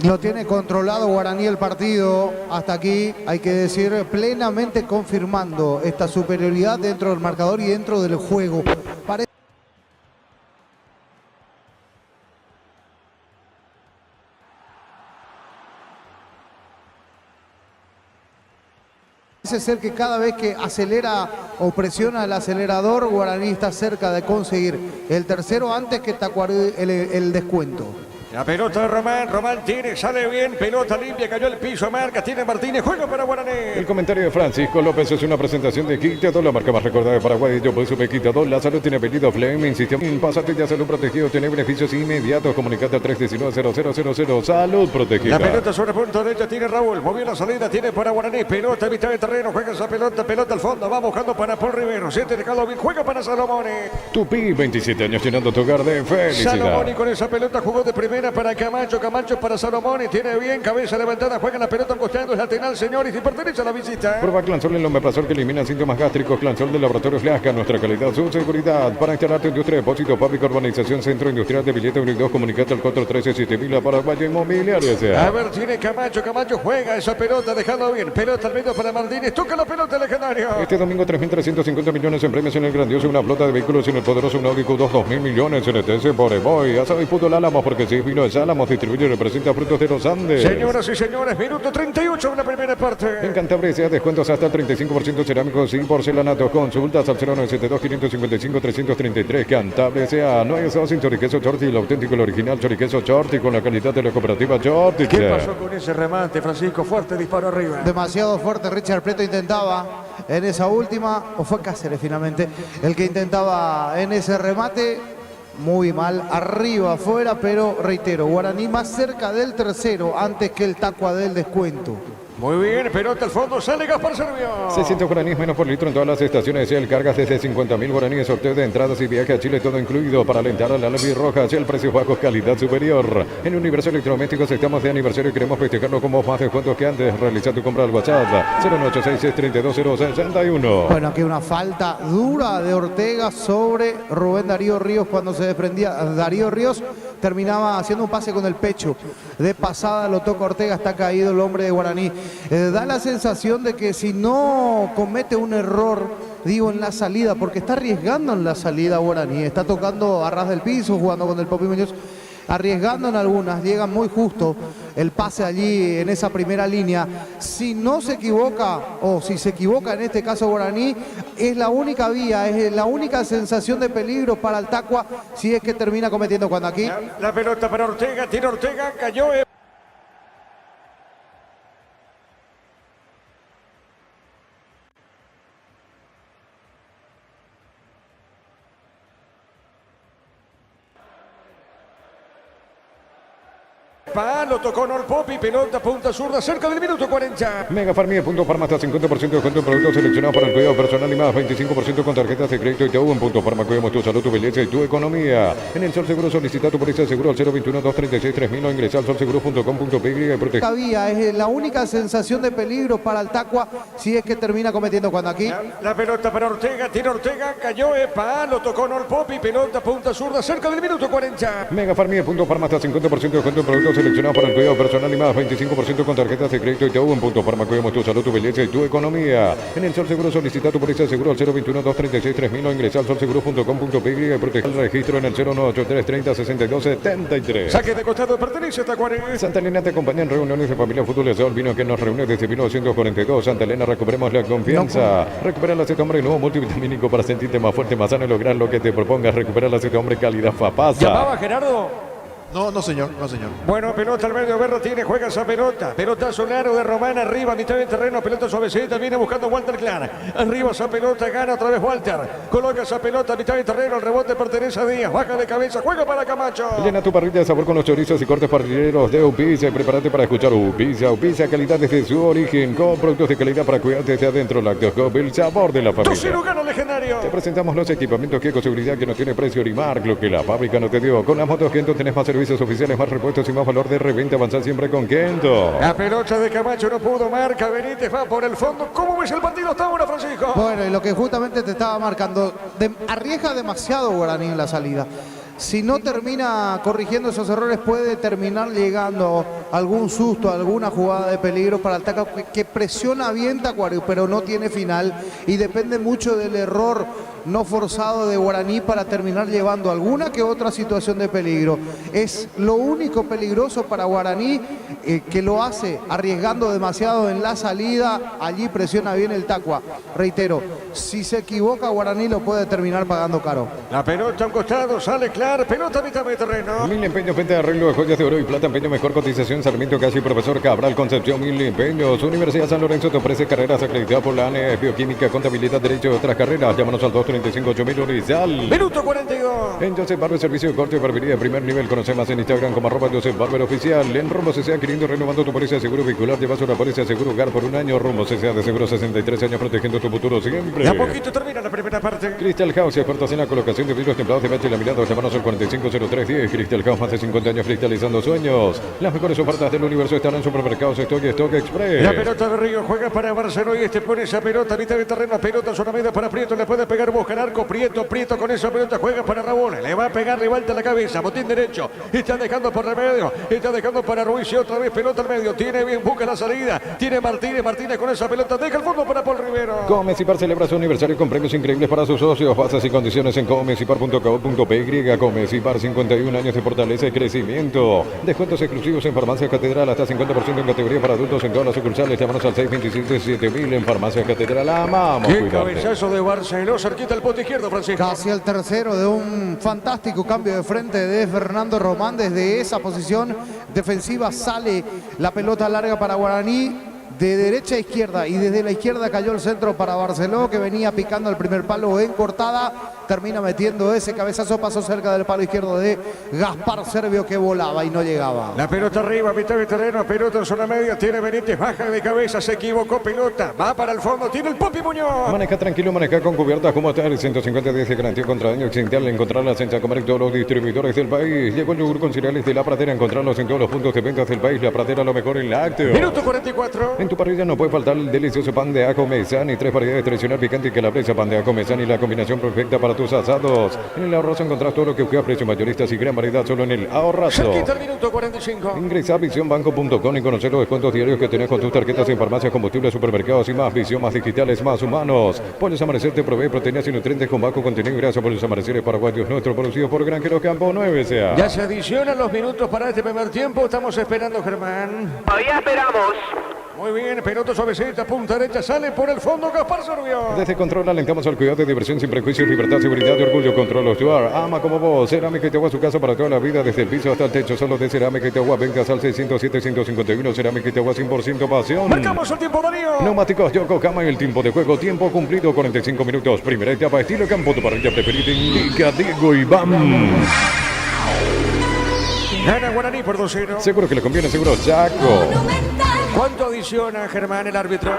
Lo tiene controlado Guaraní el partido. Hasta aquí, hay que decir, plenamente confirmando esta superioridad dentro del marcador y dentro del juego. Parece ser que cada vez que acelera o presiona el acelerador, Guaraní está cerca de conseguir el tercero antes que Tacuaré el descuento. La pelota de Román, Román tiene, sale bien, pelota limpia, cayó el piso, marca, tiene Martínez, juego para Guaraní. El comentario de Francisco López es una presentación de Quitador, la marca más recordada de Paraguay. Yo por supe Quitador, la salud tiene apellido Fleming, sistema Pásate ya salud protegido, tiene beneficios inmediatos. Comunicate al 319-0000, salud protegida. La pelota sobre punto derecha tiene Raúl, movió la salida, tiene para Guaraní, pelota a mitad de terreno, juega esa pelota, pelota al fondo, va buscando para Paul Rivero, siete dejado bien, juega para Salomone. Tupi, 27 años llenando tu hogar de felicidad. Salomone con esa pelota jugó de primera para Camacho, Camacho para Salomone, tiene bien, cabeza levantada, juega la pelota costando, es lateral, señores, y pertenece a la visita. Prueba Clansol, el omeprazol que elimina síntomas gástricos. Clansol del laboratorio Flasca, nuestra calidad, su seguridad. Para instalarte industria, depósito, fábrica, urbanización, centro industrial de billete 2, comunicate al 413-7000 para Valle Inmobiliaria. A ver, tiene Camacho, Camacho juega esa pelota, dejando bien, pelota al medio para Martínez, toca la pelota legendario. Este domingo 3.350 millones en premios en el grandioso, una flota de vehículos en el poderoso Audi Q2, 2.000 millones en ETS por Evoy. Asado y fútbol Álamos, porque si es Vinos Álamos, distribuye y representa Frutos de los Andes. Señoras y señores, minuto 38 en la primera parte. En Cantabria se da descuentos hasta el 35% cerámicos y porcelanatos. Consultas al 0972-555-333. Cantabria sea, no hay asado sin choriqueso Chorti, el auténtico, el original choriqueso Chorti con la calidad de la cooperativa Chorti. ¿Qué pasó con ese remate, Francisco? Fuerte disparo arriba. Demasiado fuerte, Richard Prieto intentaba en esa última, o fue Cáceres finalmente, el que intentaba en ese remate, muy mal, arriba, afuera, pero reitero, Guaraní más cerca del tercero antes que el Tacua del descuento. Muy bien, pelota al fondo, sale Gaspar Servio. 600 guaraníes menos por litro en todas las estaciones. El cargas desde 50.000 guaraníes. Sorteo de entradas y viaje a Chile, todo incluido para alentar a la Roja. El precio bajo, calidad superior. En Universo Electrodomésticos estamos de aniversario y queremos festejarlo con más descuentos que antes. Realiza tu compra al WhatsApp 0986-32061. Bueno, aquí una falta dura de Ortega sobre Rubén Darío Ríos cuando se desprendía. Darío Ríos terminaba haciendo un pase con el pecho. De pasada lo toca Ortega, está caído el hombre de Guaraní. Da la sensación de que si no comete un error, digo, en la salida, porque está arriesgando en la salida Guaraní, está tocando a ras del piso, jugando con el Popi Muñoz, arriesgando en algunas, llega muy justo el pase allí en esa primera línea. Si no se equivoca, o si se equivoca en este caso Guaraní, es la única vía, es la única sensación de peligro para el Tacua si es que termina cometiendo cuando aquí. La pelota para Ortega, tira Ortega, cayó. Lo tocó Nol Popi, pelota punta zurda cerca del minuto 40. Mega Farmia, punto Farma hasta 50% de descuento en productos seleccionados para el cuidado personal y más 25% con tarjetas de crédito y TU en Punto Farma. Cuidamos tu salud, tu belleza y tu economía. En el Sol Seguro solicita tu póliza de seguro al 021-236-3000 o ingresa al solseguro.com.py y protege. La vía es la única sensación de peligro para el Tacua si es que termina cometiendo cuando aquí. La pelota para Ortega, tira Ortega, cayó. Lo tocó Nol Popi, pelota punta zurda cerca del minuto 40. Mega Farmia, punto Farma hasta 50% de descuento en productos seleccionados para el cuidado personal y más 25% con tarjetas de crédito y TU en Punto Farma. Cuidamos tu salud, tu belleza y tu economía. En el Sol Seguro solicita tu póliza de seguro al 021-236-3000 o ingresa al solseguro.com.py y protege el registro en el 098-330-6273. Saque de costado, pertenece a Tacuarí. Santa Elena te acompaña en reuniones de familia fútbol de Sol, vino que nos reúne desde 1942. Santa Elena, recuperemos la confianza. Recupera el aceite hombre nuevo multivitamínico para sentirte más fuerte, más sano y lograr lo que te propongas. Recupera el aceite hombre calidad Fapasa. ¿Llamaba Gerardo? No, señor, no, señor. Bueno, pelota al medio, Berro tiene, juega esa pelota. Pelotazo largo de Román, arriba, mitad del terreno, pelota suavecita, viene buscando Walter Clark. Arriba esa pelota, gana otra vez Walter. Coloca esa pelota, mitad del terreno, el rebote pertenece a Díaz, baja de cabeza, juega para Camacho. Llena tu parrilla de sabor con los chorizos y cortes parrilleros de Upiza. Prepárate para escuchar Upiza, calidad desde su origen, con productos de calidad para cuidarte desde adentro. Lácteos Cobb, el sabor de la Tu familia. cirujano legendario. Te presentamos los equipamientos que Ecoseguridad, que no tiene precio ni marca, lo que la fábrica no te dio. Con las motos Kento tenés más servicios oficiales, más repuestos y más valor de reventa. Avanzar siempre con Kento. La pelota de Camacho no pudo, marca Benítez, va por el fondo. ¿Cómo ves el partido hasta ahora, Francisco? Bueno, y lo que justamente te estaba marcando, arriesga demasiado Guaraní en la salida. Si no termina corrigiendo esos errores, puede terminar llegando algún susto, alguna jugada de peligro para el Tacua, que presiona bien Tacuarí, pero no tiene final y depende mucho del error no forzado de Guaraní para terminar llevando alguna que otra situación de peligro. Es lo único peligroso para Guaraní, que lo hace arriesgando demasiado en la salida. Allí presiona bien el Tacua. Reitero, si se equivoca Guaraní lo puede terminar pagando caro. La pelota a un costado, sale claro, pelota a mitad de terreno. Mil empeños, venta de arreglo de joyas de oro y plata, empeño mejor cotización, Sarmiento Casi, Profesor Cabral, Concepción, Mil empeños. Universidad San Lorenzo te ofrece carreras acreditadas por la ANE, Bioquímica, Contabilidad, Derecho y otras carreras. Llámanos al 235-8000 Urizal. Minuto 42. En Joseph Barber, servicio de corte y barbería de primer nivel. Conoce más en Instagram como @Joseph Barber Oficial. En Rumbo CCA, adquiriendo, renovando tu póliza de seguro vehicular. Llevas una póliza de seguro hogar por un año. Rumbo CCA de seguro 63 años, protegiendo tu futuro siempre. Y a poquito termina la primera parte. Crystal House, expertos en la colocación de vidrios templados de bache y laminados. Llámanos al 450310. Crystal House, más de 50 años cristalizando sueños. Las mejores ofertas ofertas del universo están en supermercados Stock y Stock Express. La pelota de Río juega para Barcelona y este pone esa pelota a mitad de terreno. Pelota zona media para Prieto. Le puede pegar, busca el arco. Prieto con esa pelota juega para Raúl. Le va a pegar, levanta la cabeza. Botín derecho. Está dejando por el medio. Está dejando para Ruiz y otra vez pelota al medio. Tiene bien, busca la salida. Tiene Martínez con esa pelota. Deja el fondo para Paul Rivero. Comecipar celebra su aniversario con premios increíbles para sus socios. Bases y condiciones en comecipar.co.py. Comecipar, 51 años de fortaleza y crecimiento. Descuentos exclusivos en Farmacia Catedral. Hasta 50% en categoría para adultos en todas las sucursales. Llámanos al 627-7000 en Farmacia Catedral. Amamos. Qué Cuidarte. cabezazo de Barcelona. Cerquita el poste izquierdo, Francisco. Casi el tercero de un fantástico cambio de frente de Fernando Román. Desde esa posición defensiva sale la pelota larga para Guaraní. De derecha a izquierda y desde la izquierda cayó el centro para Barceló, que venía picando el primer palo en cortada, termina metiendo ese cabezazo, pasó cerca del palo izquierdo de Gaspar Servio, que volaba y no llegaba. La pelota arriba, mitad de terreno, pelota en zona media, tiene Benítez, baja de cabeza, se equivocó, pelota, va para el fondo, tiene el Popi Muñoz. Maneja tranquilo, maneja con cubiertas como tal. 150 días de garantía contra daño accidental. Encontrarlas en Chacomer, todos los distribuidores del país. Llegó el yogur con cereales de La Pradera. Encontrarlos en todos los puntos de ventas del país. La Pradera, lo mejor en lácteos. Minuto 44. En tu parrilla no puede faltar el delicioso pan de ajo Mesani. 3 variedades tradicional, picante y calabresa. Pan de ajo Mesani, la combinación perfecta para tus asados. En el Ahorrazo encontrás todo lo que buscas, precios mayoristas y gran variedad solo en el Ahorrazo. Cerquita el minuto 45. Ingresa a visionbanco.com y conocer los descuentos diarios que tenés con tus tarjetas en farmacias, combustibles, supermercados y más. Visión, más digitales, más humanos. Pollos Amanecer te provee proteínas y nutrientes con bajo contenido y grasa. Pollos Amaneceres paraguayos nuestros, producidos por Granjeros Campo 9 sea. Ya se adicionan los minutos para este primer tiempo. Estamos esperando, Germán. Todavía esperamos. Muy bien, pelota suavecita, punta derecha, sale por el fondo, Gaspar Servio. Desde Control alentamos al cuidado de diversión sin prejuicios, libertad, seguridad y orgullo. Control Ostuar, ama como vos. Cerámica y Itagua, su casa para toda la vida, desde el piso hasta el techo. Solo de Cerámica y Itagua, vengas al 607-151. Cerámica y Itagua, 100% pasión. Marcamos el tiempo, Darío. Neumáticos Yokohama y el tiempo de juego. Tiempo cumplido, 45 minutos. Primera etapa, estilo campo, tu parrilla preferida. Indica Diego Iván. Gana Guaraní por 2-0. Seguro que le conviene, seguro Chaco. ¿Cuánto adiciona, Germán, el árbitro?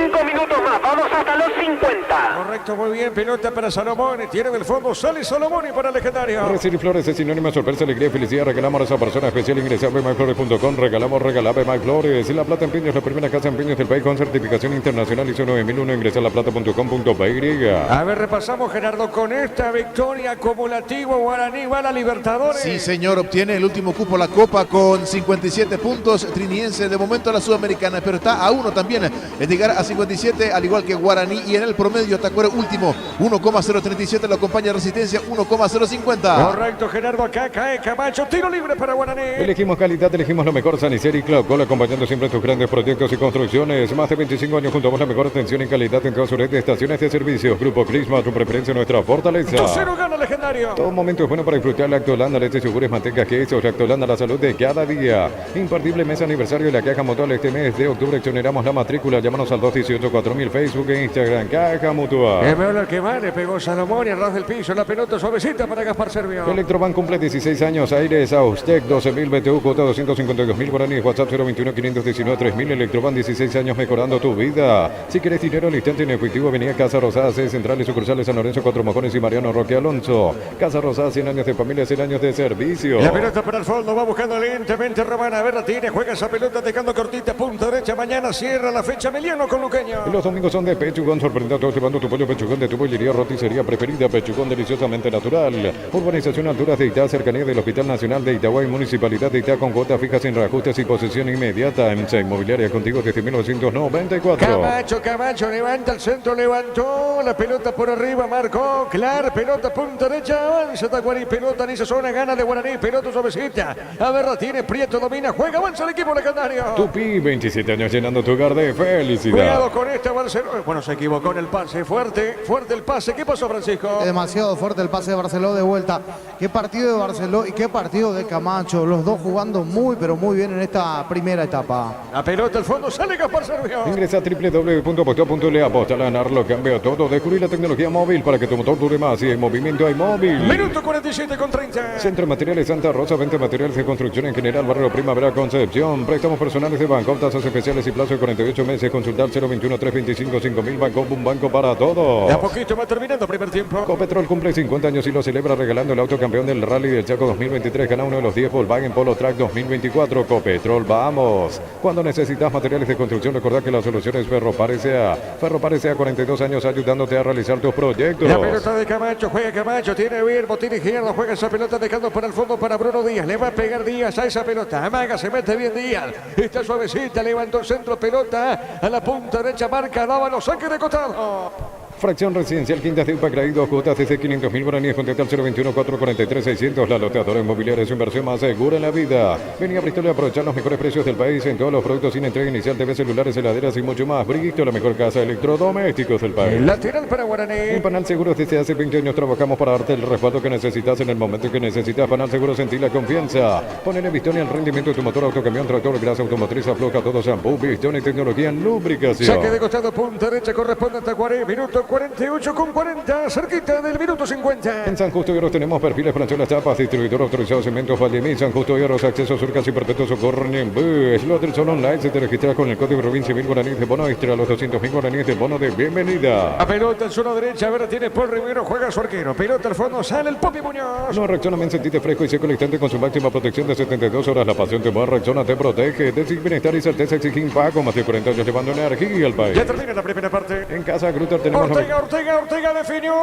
5 minutos más, vamos hasta los 50. Correcto, muy bien, pelota para Salomón, tiene del fondo, sale Salomón y para el legendario. Recibir flores es sinónimo de sorpresa, alegría y felicidad. Regalamos a esa persona especial. Ingresa a bmyflores.com. Regala BMyFlores. La Plata en Piños, la primera casa en Piños del país con certificación internacional ISO 9001. Ingresa a laplata.com.py. A ver, repasamos, Gerardo, con esta victoria acumulativa, Guaraní va a la Libertadores. Sí, señor, obtiene el último cupo a la Copa con 57 puntos. Triniense de momento a la Sudamericana, pero está a uno también de llegar a 57, al igual que Guaraní, y en el promedio Tacuero último, 1,037, lo acompaña Resistencia, 1,050. Correcto, Gerardo, acá cae Camacho, tiro libre para Guaraní. Elegimos calidad, elegimos lo mejor. Sanicel y Club Gol, acompañando siempre tus grandes proyectos y construcciones. Más de 25 años junto a vos, la mejor atención y calidad en toda su red de estaciones de servicios. Grupo Crisma, tu preferencia, nuestra fortaleza. 2-0 gana legendario. Todo momento es bueno para disfrutar Lactolanda, leche, yogures, mantecas, quesos. Lactolanda, la salud de cada día. Imperdible mes aniversario de la Caja Mutual. Este mes de octubre exoneramos la matrícula. Llámanos al 218-4000, Facebook e Instagram. Caja Mutual. El que más le pegó Salomón y al ras del piso. La pelota suavecita para Gaspar Servio. Electroban cumple 16 años. Aires Austec, 12.000 BTU, cuota 252.000 guaraníes. WhatsApp 021-519-3000. Electroban, 16 años mejorando tu vida. Si querés dinero al instante en efectivo, venía a Casa Rosada, sede central y sucursales San Lorenzo, Cuatro Mojones y Mariano Roque Alonso. Casa Rosada, 100 años de familia, 100 años de servicio. La pelota para el fondo, va buscando lentamente Román. A ver, la tiene, juega esa pelota dejando cortita, punta derecha. Mañana cierra la fecha Meliano con Luqueño. Los domingos son de Pechugón, sorprendiendo a todos llevando tu pollo Pechugón de tu bollería roticería preferida. Pechugón, deliciosamente natural. Urbanización Alturas de Itá, cercanía del Hospital Nacional de Itagüí, Municipalidad de Itá, con cuotas fijas sin reajustes y posesión inmediata. EMSA Inmobiliaria, contigo desde 1994. Camacho, levanta el centro, levantó la pelota por arriba, marcó, claro, pelota punta derecha, avanza Tacuarí, pelota en esa zona, gana de Guaraní, pelota suavecita. A ver, la tiene, Prieto domina, juega, avanza el equipo legendario. Tupi, 27 años llenando tu hogar de felicidad. Cuidado con este Barcelona. Bueno, se equivocó en el pase, fuerte el pase. ¿Qué pasó, Francisco? Demasiado fuerte el pase de Barceló de vuelta. Qué partido de Barceló y qué partido de Camacho. Los dos jugando muy, pero muy bien en esta primera etapa. La pelota al fondo, sale Gaspar Servio. Ingresa a www.aposta.le, aposta a ganar, lo cambia todo. Descubrir la tecnología móvil para que tu motor dure más. Y en movimiento hay móvil. Minuto 47 con 30. Centro de Materiales Santa Rosa, venta de materiales de construcción en general, barrio Primavera, Concepción. Préstamos personales de banco. Banco, tasas especiales y plazo de 48 meses. Consultar 021-325-5000. Banco, un banco para todos. De a poquito va terminando primer tiempo. Copetrol cumple 50 años y lo celebra regalando el auto campeón del Rally del Chaco 2023. Gana uno de los 10 Volkswagen Polo Track 2024. Copetrol, vamos. Cuando necesitas materiales de construcción, recordad que la solución es Ferropar S.A. Ferropar S.A. 42 años ayudándote a realizar tus proyectos. La pelota de Camacho, juega Camacho, tiene bien, botín izquierdo, juega esa pelota dejando para el fondo para Bruno Díaz. Le va a pegar Díaz a esa pelota. Amaga, se mete bien Díaz. Está suavecita, levantó el centro, pelota a la punta derecha, marca, daba los saques de costado. Fracción residencial Quintas de Upa, crédito, cuotas desde 500.000 guaraníes, contacta al 021-443-600. La loteadora inmobiliaria es su inversión más segura en la vida. Vení a Bristol y aprovechar los mejores precios del país en todos los productos sin entrega inicial, TV, celulares, heladeras y mucho más. Bristol, la mejor casa de electrodomésticos del país. Lateral para Guaraní. En Panal Seguros desde hace 20 años trabajamos para darte el respaldo que necesitas en el momento que necesitas. Panal Seguros, sentí la confianza. Poner en Bistoni el rendimiento de tu motor, autocamión, tractor, grasa automotriz, afloja todo, shampoo, Bistoni, tecnología en lubricación. Saque de costado, punta derecha, corresponde hasta 40, minuto 48 con 40, cerquita del minuto 50. En San Justo Hierros tenemos perfiles, plancholas, chapas, distribuidor autorizado, cementos, Valdemí, San Justo Hierros, acceso sur casi perpetuo, socorro, Niembus. Lo del sol online, se te registras con el código provincia 1000 guaraníes de bono extra, los 200.000 guaraníes de bono de bienvenida. A pelota en zona derecha, a ver, tiene Paul Rivero, juega su arquero. Pelota al fondo, sale el Popi Muñoz. No, Rexona, sentite fresco y seco el instante con su máxima protección de 72 horas. La pasión te mueve, Rexona te protege. De bienestar y certeza exige impacto. Más de 40 años llevando energía al país. Ya termina la primera parte. En casa, Grutter tenemos... Ortega definió,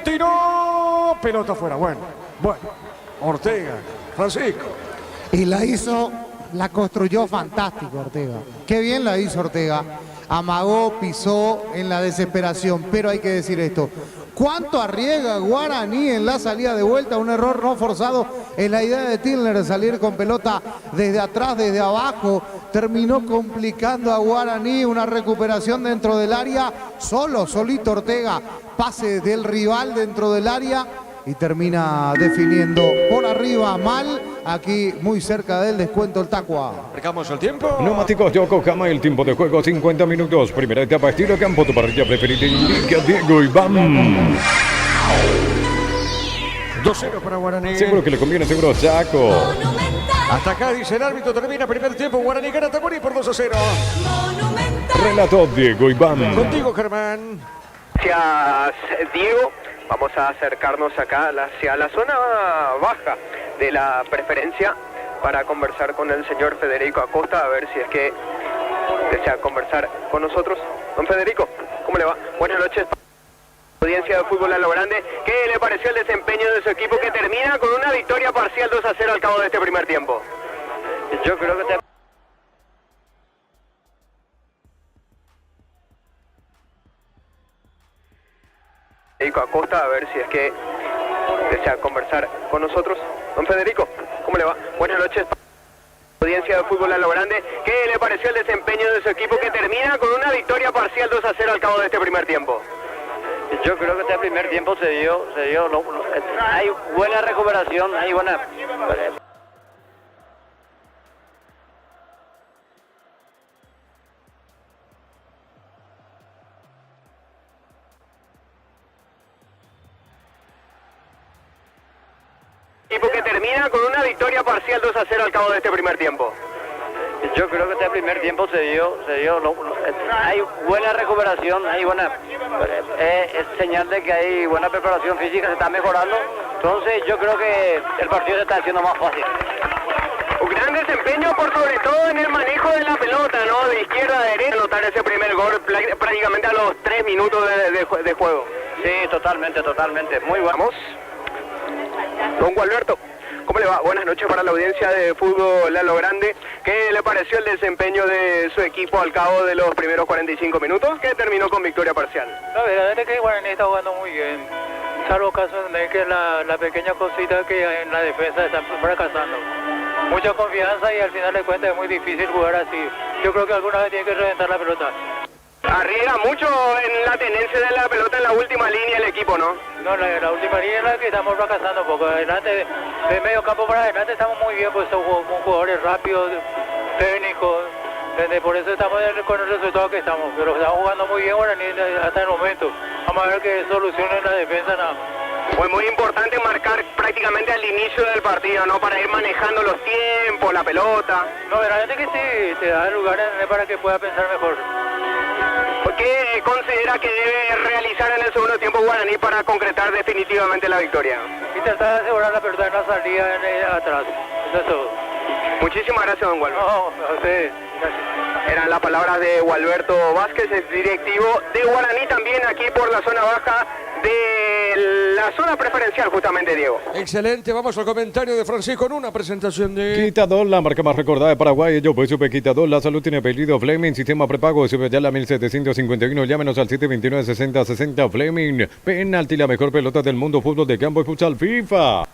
tiró. Pelota afuera, bueno. Ortega, Francisco. Y la construyó fantástico Ortega. Qué bien la hizo Ortega. Amagó, pisó en la desesperación. Pero hay que decir esto. ¿Cuánto arriesga Guaraní en la salida de vuelta? Un error no forzado en la idea de Tilner de salir con pelota desde atrás, desde abajo. Terminó complicando a Guaraní una recuperación dentro del área. Solito Ortega. Pase del rival dentro del área y termina definiendo por arriba mal. Aquí muy cerca del descuento el Tacua. Marcamos el tiempo. Neumáticos Yokohama, el tiempo de juego 50 minutos. Primera etapa estilo campo, tu parrilla preferida indica Diego Iván. 2-0 para Guaraní. Seguro que le conviene, seguro Chaco. Hasta acá dice el árbitro, termina primer tiempo. Guaraní gana Tacuarí por 2-0. Relató Diego Iván. Contigo, Germán. Gracias, Diego. Vamos a acercarnos acá hacia la zona baja de la preferencia para conversar con el señor Federico Acosta, a ver si es que desea conversar con nosotros. Don Federico, ¿cómo le va? Buenas noches. Audiencia de fútbol a lo grande. ¿Qué le pareció el desempeño de su equipo que termina con una victoria parcial 2-0 al cabo de este primer tiempo? Yo creo que Federico Acosta, a ver si es que desea conversar con nosotros. Don Federico, ¿cómo le va? Buenas noches. Audiencia de fútbol a lo grande. ¿Qué le pareció el desempeño de su equipo que termina con una victoria parcial 2-0 al cabo de este primer tiempo? Yo creo que este primer tiempo se dio hay buena recuperación, hay buena... Equipo que termina con una victoria parcial 2-0 al cabo de este primer tiempo. Yo creo que este primer tiempo se dio hay buena recuperación, hay buena... es señal de que hay buena preparación física, se está mejorando. Entonces yo creo que el partido se está haciendo más fácil. Un gran desempeño por sobre todo en el manejo de la pelota, ¿no? De izquierda a derecha, anotar ese primer gol prácticamente a los 3 minutos de juego. Sí, totalmente, muy bueno. Vamos. Don Gualberto, ¿cómo le va? Buenas noches para la audiencia de fútbol a lo grande. ¿Qué le pareció el desempeño de su equipo al cabo de los primeros 45 minutos que terminó con victoria parcial? La verdad es que Guaraní está jugando muy bien, salvo caso de que la pequeña cosita que en la defensa están fracasando. Mucha confianza y al final de cuentas es muy difícil jugar así. Yo creo que alguna vez tiene que reventar la pelota. Arriesga mucho en la tenencia de la pelota en la última línea el equipo, ¿no? No, la última línea es la que estamos fracasando un poco. Adelante, de medio campo para adelante estamos muy bien, pues somos jugadores rápidos, técnicos. Por eso estamos con el resultado que estamos. Pero estamos jugando muy bien Guaraní hasta el momento. Vamos a ver qué soluciones en la defensa. Nada. Pues muy importante marcar prácticamente al inicio del partido, ¿no? Para ir manejando los tiempos, la pelota. No, realmente que sí, te da lugar para que pueda pensar mejor. ¿Qué considera que debe realizar en el segundo tiempo Guaraní para concretar definitivamente la victoria? Y tratar de asegurar la pelota en la salida atrás. Eso es todo. Muchísimas gracias, don Gualberto. No, a ustedes. Gracias. Eran las palabras de Gualberto Vázquez, el directivo de Guaraní, también aquí por la zona baja de la zona preferencial, justamente, Diego. Excelente, vamos al comentario de Francisco en una presentación de... Quitador, la marca más recordada de Paraguay. Yo pues supe Quitador, la salud tiene apellido Fleming, sistema prepago, sube ya la 1751, llámenos al 729-6060 Fleming. Penalti, la mejor pelota del mundo, fútbol de campo y futsal FIFA.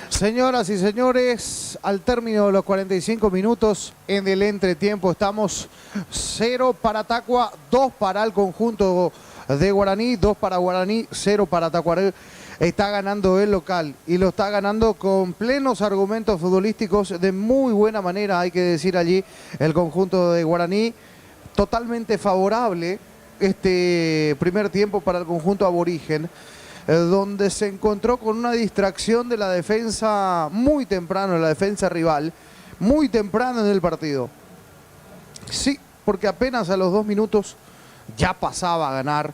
Señoras y señores, al término de los 45 minutos en el entretiempo estamos 0 para Tacua, 2 para el conjunto de Guaraní, 2 para Guaraní, 0 para Tacuarembó. Está ganando el local y lo está ganando con plenos argumentos futbolísticos de muy buena manera, hay que decir allí, el conjunto de Guaraní. Totalmente favorable este primer tiempo para el conjunto aborigen, donde se encontró con una distracción de la defensa muy temprano, la defensa rival, muy temprano en el partido. Sí, porque apenas a los 2 minutos ya pasaba a ganar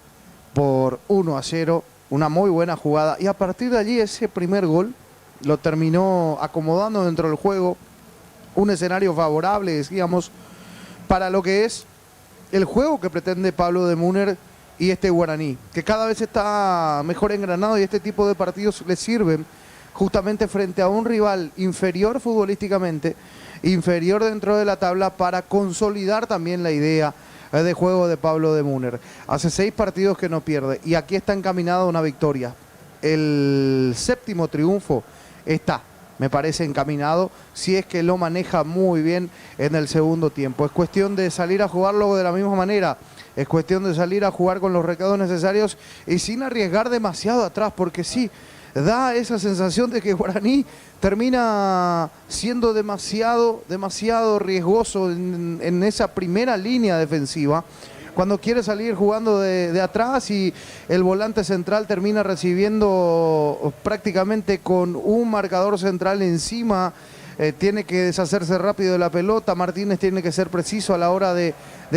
por 1-0, una muy buena jugada, y a partir de allí ese primer gol lo terminó acomodando dentro del juego, un escenario favorable, decíamos, para lo que es el juego que pretende Pablo de Munner y este Guaraní, que cada vez está mejor engranado, y este tipo de partidos le sirven justamente frente a un rival inferior futbolísticamente, inferior dentro de la tabla, para consolidar también la idea de juego de Pablo de Munner. Hace 6 partidos que no pierde y aquí está encaminada una victoria. El 7º triunfo está, me parece, encaminado, si es que lo maneja muy bien en el segundo tiempo. Es cuestión de salir a jugarlo de la misma manera. Es cuestión de salir a jugar con los recaudos necesarios y sin arriesgar demasiado atrás, porque sí, da esa sensación de que Guaraní termina siendo demasiado riesgoso en esa primera línea defensiva, cuando quiere salir jugando de atrás, y el volante central termina recibiendo prácticamente con un marcador central encima. Tiene que deshacerse rápido de la pelota. Martínez tiene que ser preciso a la hora de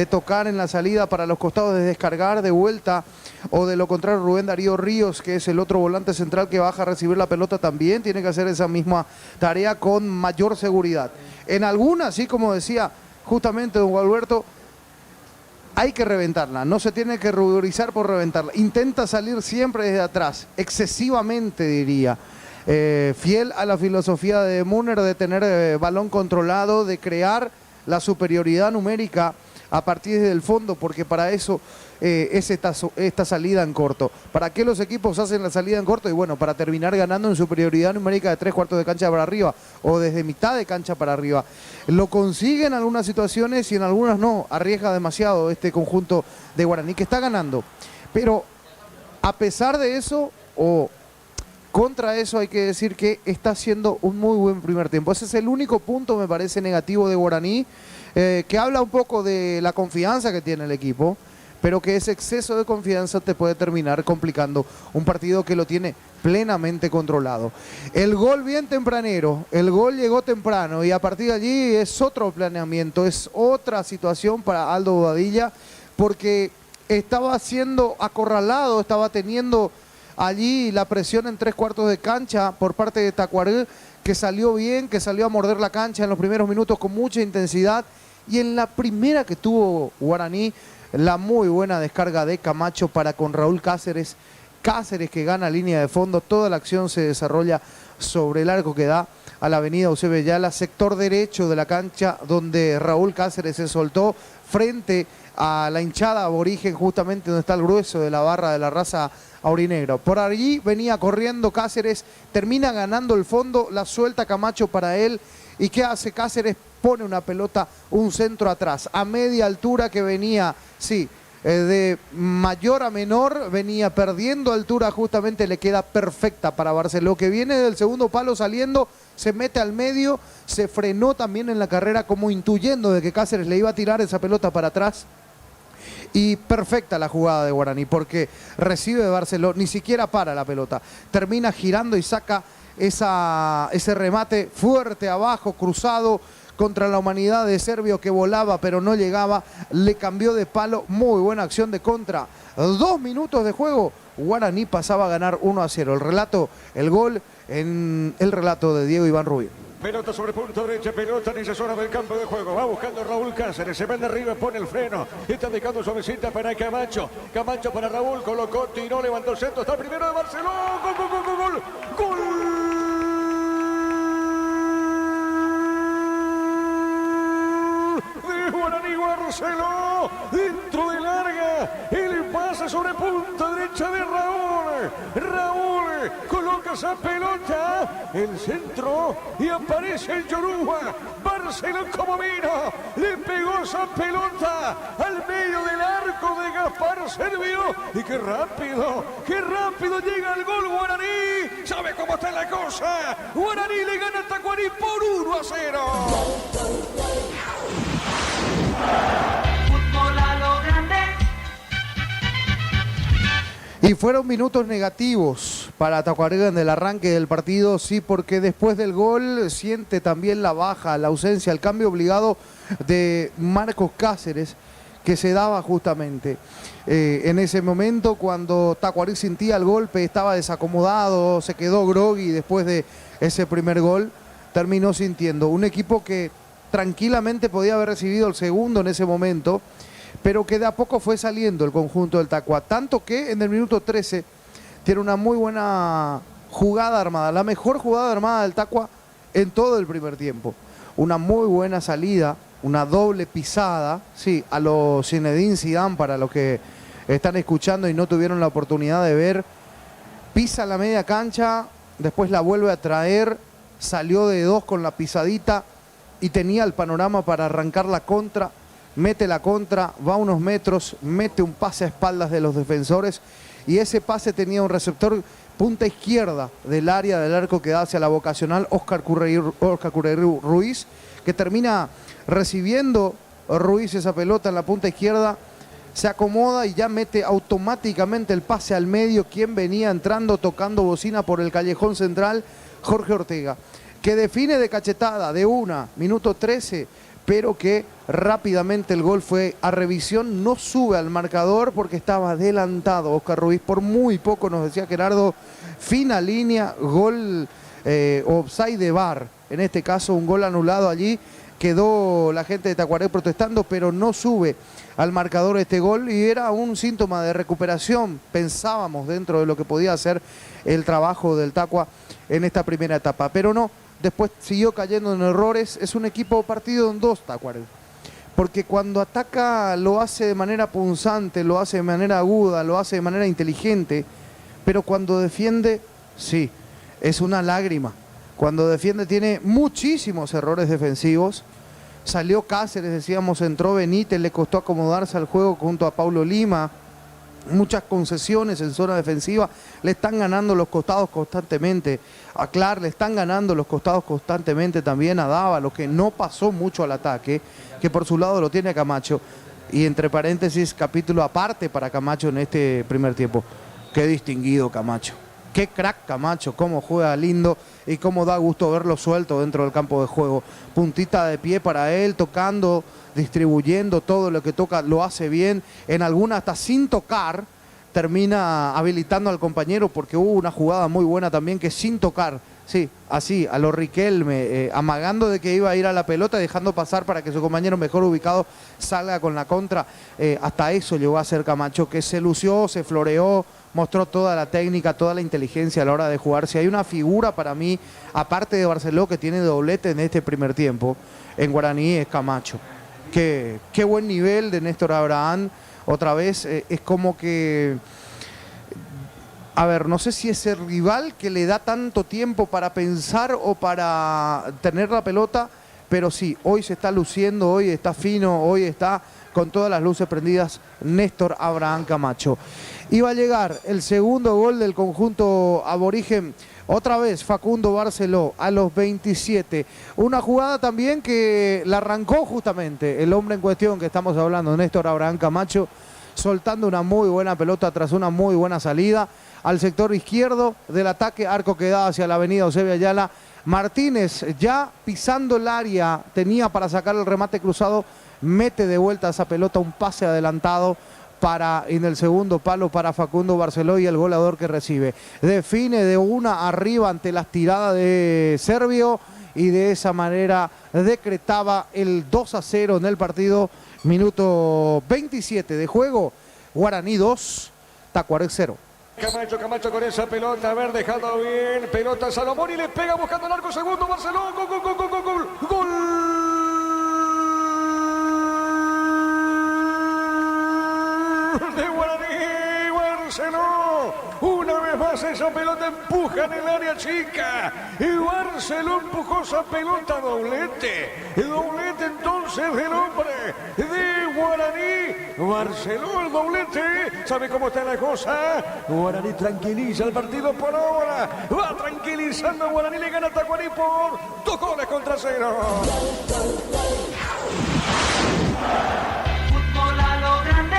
tocar en la salida para los costados, de descargar de vuelta, o de lo contrario Rubén Darío Ríos, que es el otro volante central que baja a recibir la pelota, también tiene que hacer esa misma tarea con mayor seguridad. En algunas, sí, como decía justamente don Gualberto, hay que reventarla, no se tiene que ruborizar por reventarla. Intenta salir siempre desde atrás, excesivamente diría. Fiel a la filosofía de Munner de tener balón controlado, de crear la superioridad numérica a partir del fondo, porque para eso es esta salida en corto. ¿Para qué los equipos hacen la salida en corto? Y bueno, para terminar ganando en superioridad numérica de 3/4 de cancha para arriba, o desde mitad de cancha para arriba. Lo consigue en algunas situaciones y en algunas no. Arriesga demasiado este conjunto de Guaraní, que está ganando. Pero a pesar de eso, contra eso, hay que decir que está haciendo un muy buen primer tiempo. Ese es el único punto, me parece, negativo de Guaraní, que habla un poco de la confianza que tiene el equipo, pero que ese exceso de confianza te puede terminar complicando un partido que lo tiene plenamente controlado. El gol bien tempranero, el gol llegó temprano, y a partir de allí es otro planeamiento, es otra situación para Aldo Bobadilla, porque estaba siendo acorralado, estaba teniendo allí la presión en 3/4 de cancha por parte de Tacuarembó, que salió bien, que salió a morder la cancha en los primeros minutos con mucha intensidad, y en la primera que tuvo Guaraní, la muy buena descarga de Camacho para con Raúl Cáceres. Cáceres que gana línea de fondo, toda la acción se desarrolla sobre el arco que da a la avenida Eusebio Ayala, sector derecho de la cancha, donde Raúl Cáceres se soltó frente a la hinchada aborigen, justamente donde está el grueso de la barra de la raza aurinegro. Por allí venía corriendo Cáceres, termina ganando el fondo, la suelta Camacho para él. ¿Y qué hace Cáceres? Pone una pelota, un centro atrás, a media altura, que venía, sí, de mayor a menor, venía perdiendo altura, justamente le queda perfecta para Barceló, que viene del segundo palo saliendo, se mete al medio, se frenó también en la carrera, como intuyendo de que Cáceres le iba a tirar esa pelota para atrás. Y perfecta la jugada de Guaraní, porque recibe de Barceló, ni siquiera para la pelota. Termina girando y saca ese remate fuerte abajo, cruzado, contra la humanidad de Servio, que volaba pero no llegaba, le cambió de palo. Muy buena acción de contra. 2 minutos de juego, Guaraní pasaba a ganar 1-0. El gol en el relato de Diego Iván Rubio. Pelota sobre punto derecha, pelota en esa zona del campo de juego. Va buscando Raúl Cáceres, se vende arriba, pone el freno. Está dejando suavecita para Camacho. Camacho para Raúl, colocó, tiró, levantó el centro. Está el primero de Barcelona. Gol, gol, gol, gol, gol. ¡Gol! Guaraní Barceló, dentro de larga, el pase sobre punta derecha de Raúl. Raúl coloca esa pelota, el centro, y aparece el Yoruba. Barceló como vino, le pegó esa pelota al medio del arco de Gaspar Servio. Y qué rápido llega el gol Guaraní. ¿Sabe cómo está la cosa? Guaraní le gana a Tacuarí por 1-0. Fútbol a lo grande. Y fueron minutos negativos para Tacuarembó en el arranque del partido, sí, porque después del gol siente también la baja, la ausencia, el cambio obligado de Marcos Cáceres, que se daba justamente en ese momento cuando Tacuarembó sentía el golpe, estaba desacomodado, se quedó groggy después de ese primer gol, terminó sintiendo un equipo que tranquilamente podía haber recibido el segundo en ese momento, pero que de a poco fue saliendo el conjunto del Tacua, tanto que en el minuto 13 tiene una muy buena jugada armada, la mejor jugada armada del Tacua en todo el primer tiempo. Una muy buena salida, una doble pisada, sí, a los Zinedine Zidane, para los que están escuchando y no tuvieron la oportunidad de ver. Pisa la media cancha, después la vuelve a traer, salió de 2 con la pisadita y tenía el panorama para arrancar la contra. Mete la contra, va unos metros, mete un pase a espaldas de los defensores y ese pase tenía un receptor punta izquierda del área del arco que da hacia la vocacional, Óscar Curreiro Ruiz, que termina recibiendo Ruiz esa pelota en la punta izquierda, se acomoda y ya mete automáticamente el pase al medio. Quien venía entrando tocando bocina por el callejón central, Jorge Ortega, que define de cachetada de una, minuto 13, pero que rápidamente el gol fue a revisión, no sube al marcador porque estaba adelantado Óscar Ruiz por muy poco, nos decía Gerardo, fina línea, gol offside de VAR, en este caso un gol anulado allí, quedó la gente de Tacuarembó protestando, pero no sube al marcador este gol y era un síntoma de recuperación, pensábamos, dentro de lo que podía ser el trabajo del Tacua en esta primera etapa, pero no. Después siguió cayendo en errores. Es un equipo partido en 2, Tacuarembó, porque cuando ataca lo hace de manera punzante, lo hace de manera aguda, lo hace de manera inteligente, pero cuando defiende, sí, es una lágrima. Cuando defiende tiene muchísimos errores defensivos. Salió Cáceres, decíamos, entró Benítez, le costó acomodarse al juego junto a Paulo Lima. Muchas concesiones en zona defensiva, le están ganando los costados constantemente a Clark, le están ganando los costados constantemente también a Dávalo, que no pasó mucho al ataque, que por su lado lo tiene Camacho, y entre paréntesis, capítulo aparte para Camacho en este primer tiempo. Qué distinguido Camacho, qué crack Camacho, cómo juega lindo y cómo da gusto verlo suelto dentro del campo de juego. Puntita de pie para él, tocando, distribuyendo, todo lo que toca lo hace bien, en alguna hasta sin tocar termina habilitando al compañero, porque hubo una jugada muy buena también que sin tocar, sí, así, a lo Riquelme, amagando de que iba a ir a la pelota, dejando pasar para que su compañero mejor ubicado salga con la contra, hasta eso llegó a hacer Camacho, que se lució, se floreó, mostró toda la técnica, toda la inteligencia a la hora de jugar. Si hay una figura para mí, aparte de Barceló, que tiene doblete en este primer tiempo, en Guaraní, es Camacho. Qué buen nivel de Néstor Abraham, otra vez, es como que, a ver, no sé si es el rival que le da tanto tiempo para pensar o para tener la pelota, pero sí, hoy se está luciendo, hoy está fino, hoy está con todas las luces prendidas Néstor Abraham Camacho. Iba a llegar el segundo gol del conjunto aborigen. Otra vez Facundo Barceló a los 27. Una jugada también que la arrancó justamente el hombre en cuestión que estamos hablando, Néstor Abraham Camacho, soltando una muy buena pelota tras una muy buena salida al sector izquierdo del ataque, arco que da hacia la avenida Eusebio Ayala. Martínez ya pisando el área, tenía para sacar el remate cruzado, mete de vuelta esa pelota, un pase adelantado en el segundo palo para Facundo Barceló y el goleador que recibe. Define de una arriba ante las tiradas de Servio y de esa manera decretaba el 2-0 en el partido. Minuto 27 de juego, Guaraní 2, Tacuarembó 0. Camacho con esa pelota, haber dejado bien, pelota Salomón y le pega buscando el arco segundo, Barcelona, gol. De Guaraní, Barceló. Una vez más esa pelota empuja en el área chica. Y Barceló empujó esa pelota, doblete. Doblete entonces del hombre de Guaraní. Barceló el doblete. ¿Sabe cómo está la cosa? Guaraní tranquiliza el partido por ahora. Va tranquilizando a Guaraní, le gana a Tacuarí por 2-0. Fútbol a lo grande.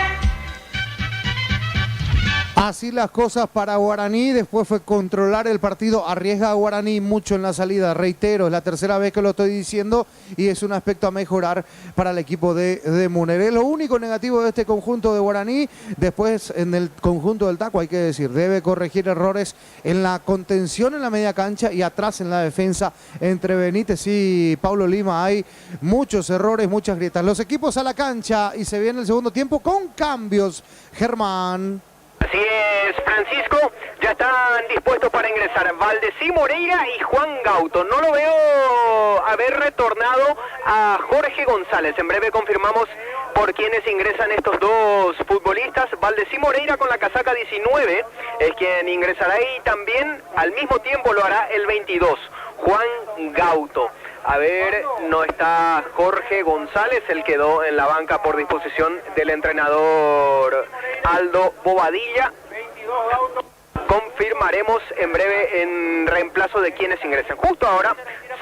Así las cosas para Guaraní, después fue controlar el partido, arriesga a Guaraní mucho en la salida, reitero, es la tercera vez que lo estoy diciendo y es un aspecto a mejorar para el equipo de Muner. Es lo único negativo de este conjunto de Guaraní. Después en el conjunto del Taco hay que decir, debe corregir errores en la contención en la media cancha y atrás en la defensa. Entre Benítez y Paulo Lima hay muchos errores, muchas grietas. Los equipos a la cancha y se viene el segundo tiempo con cambios. Germán. Así es, Francisco, ya están dispuestos para ingresar Valdecí Moreira y Juan Gauto. No lo veo haber retornado a Jorge González. En breve confirmamos por quienes ingresan estos dos futbolistas. Valdecí Moreira con la casaca 19 es quien ingresará y también al mismo tiempo lo hará el 22, Juan Gauto. A ver, no está Jorge González, él quedó en la banca por disposición del entrenador Aldo Bobadilla. Confirmaremos en breve en reemplazo de quienes ingresan. Justo ahora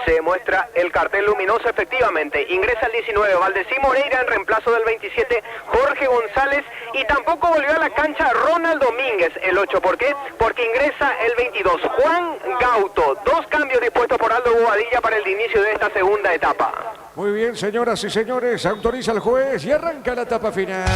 se muestra el cartel luminoso, efectivamente. Ingresa el 19, Valdecí Moreira en reemplazo del 27, Jorge González. Y tampoco volvió a la cancha Ronald Domínguez, el 8. ¿Por qué? Porque ingresa el 22, Juan Gauto. Dos cambios dispuestos por Aldo Bobadilla para el inicio de esta segunda etapa. Muy bien, señoras y señores, autoriza el juez y arranca la etapa final.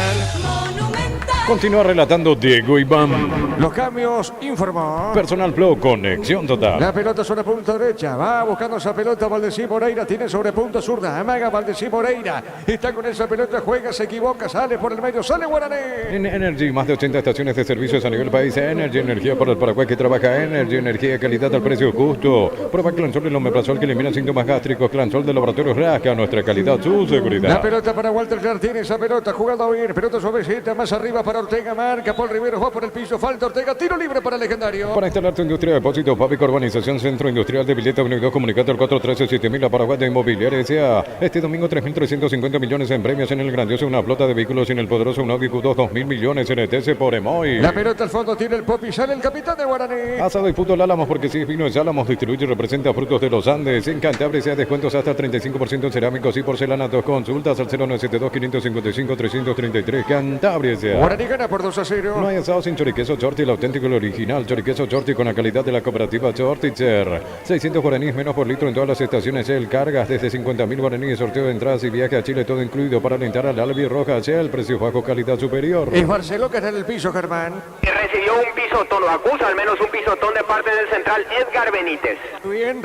Continúa relatando Diego Iván. Los cambios, informó. Personal Flow, conexión total. La pelota sobre punta derecha, va buscando esa pelota Valdecí Moreira, tiene sobre punta zurda, amaga Valdecí Moreira, está con esa pelota, juega, se equivoca, sale por el medio, sale Guaraní. En Energy, más de 80 estaciones de servicios a nivel país. Energy, energía para el Paraguay que trabaja. Energy, energía, calidad al precio justo. Prueba Clansol y omeprazol que elimina síntomas gástricos. Clansol de Laboratorios Rasca, nuestra calidad, su seguridad. La pelota para Walter Clark, tiene esa pelota, jugando bien, pelota suavecita, más arriba para Ortega, marca, Paul Riveros va por el piso, falta Ortega, tiro libre para Legendario. Para instalar tu industria de depósito, Pavic Urbanización Centro Industrial de Villeta Unido, comunicate al 413-7000 a Paraguay de Inmobiliaria S.A. Este domingo 3.350 millones en premios en el grandioso, una flota de vehículos en el poderoso un Audi Q2, 2.000 millones en ETS por Emoy. La pelota al fondo tiene el Pop y sale el capitán de Guaraní. Asado y fútbol Álamos, porque si es vino es Álamos, distribuye y representa frutos de los Andes. En Cantabria sea descuentos hasta 35% en cerámicos y porcelanatos. Consultas al 0972-555-333. Cantabria sea. Guaraní gana por 2-0. No hay asado sin choriqueso Chorti, el auténtico y el original. Choriqueso Chorti con la calidad de la cooperativa Chortitzer. 600 guaraníes menos por litro en todas las estaciones Shell. Cargas desde 50.000 guaraníes. Sorteo de entradas y viaje a Chile, todo incluido para alentar al Albi Roja Shell. Precio bajo, calidad superior. Es Barceló que está en el piso, Germán. Recibió un pisotón, o acusa al menos un pisotón de parte del central Edgar Benítez. Bien,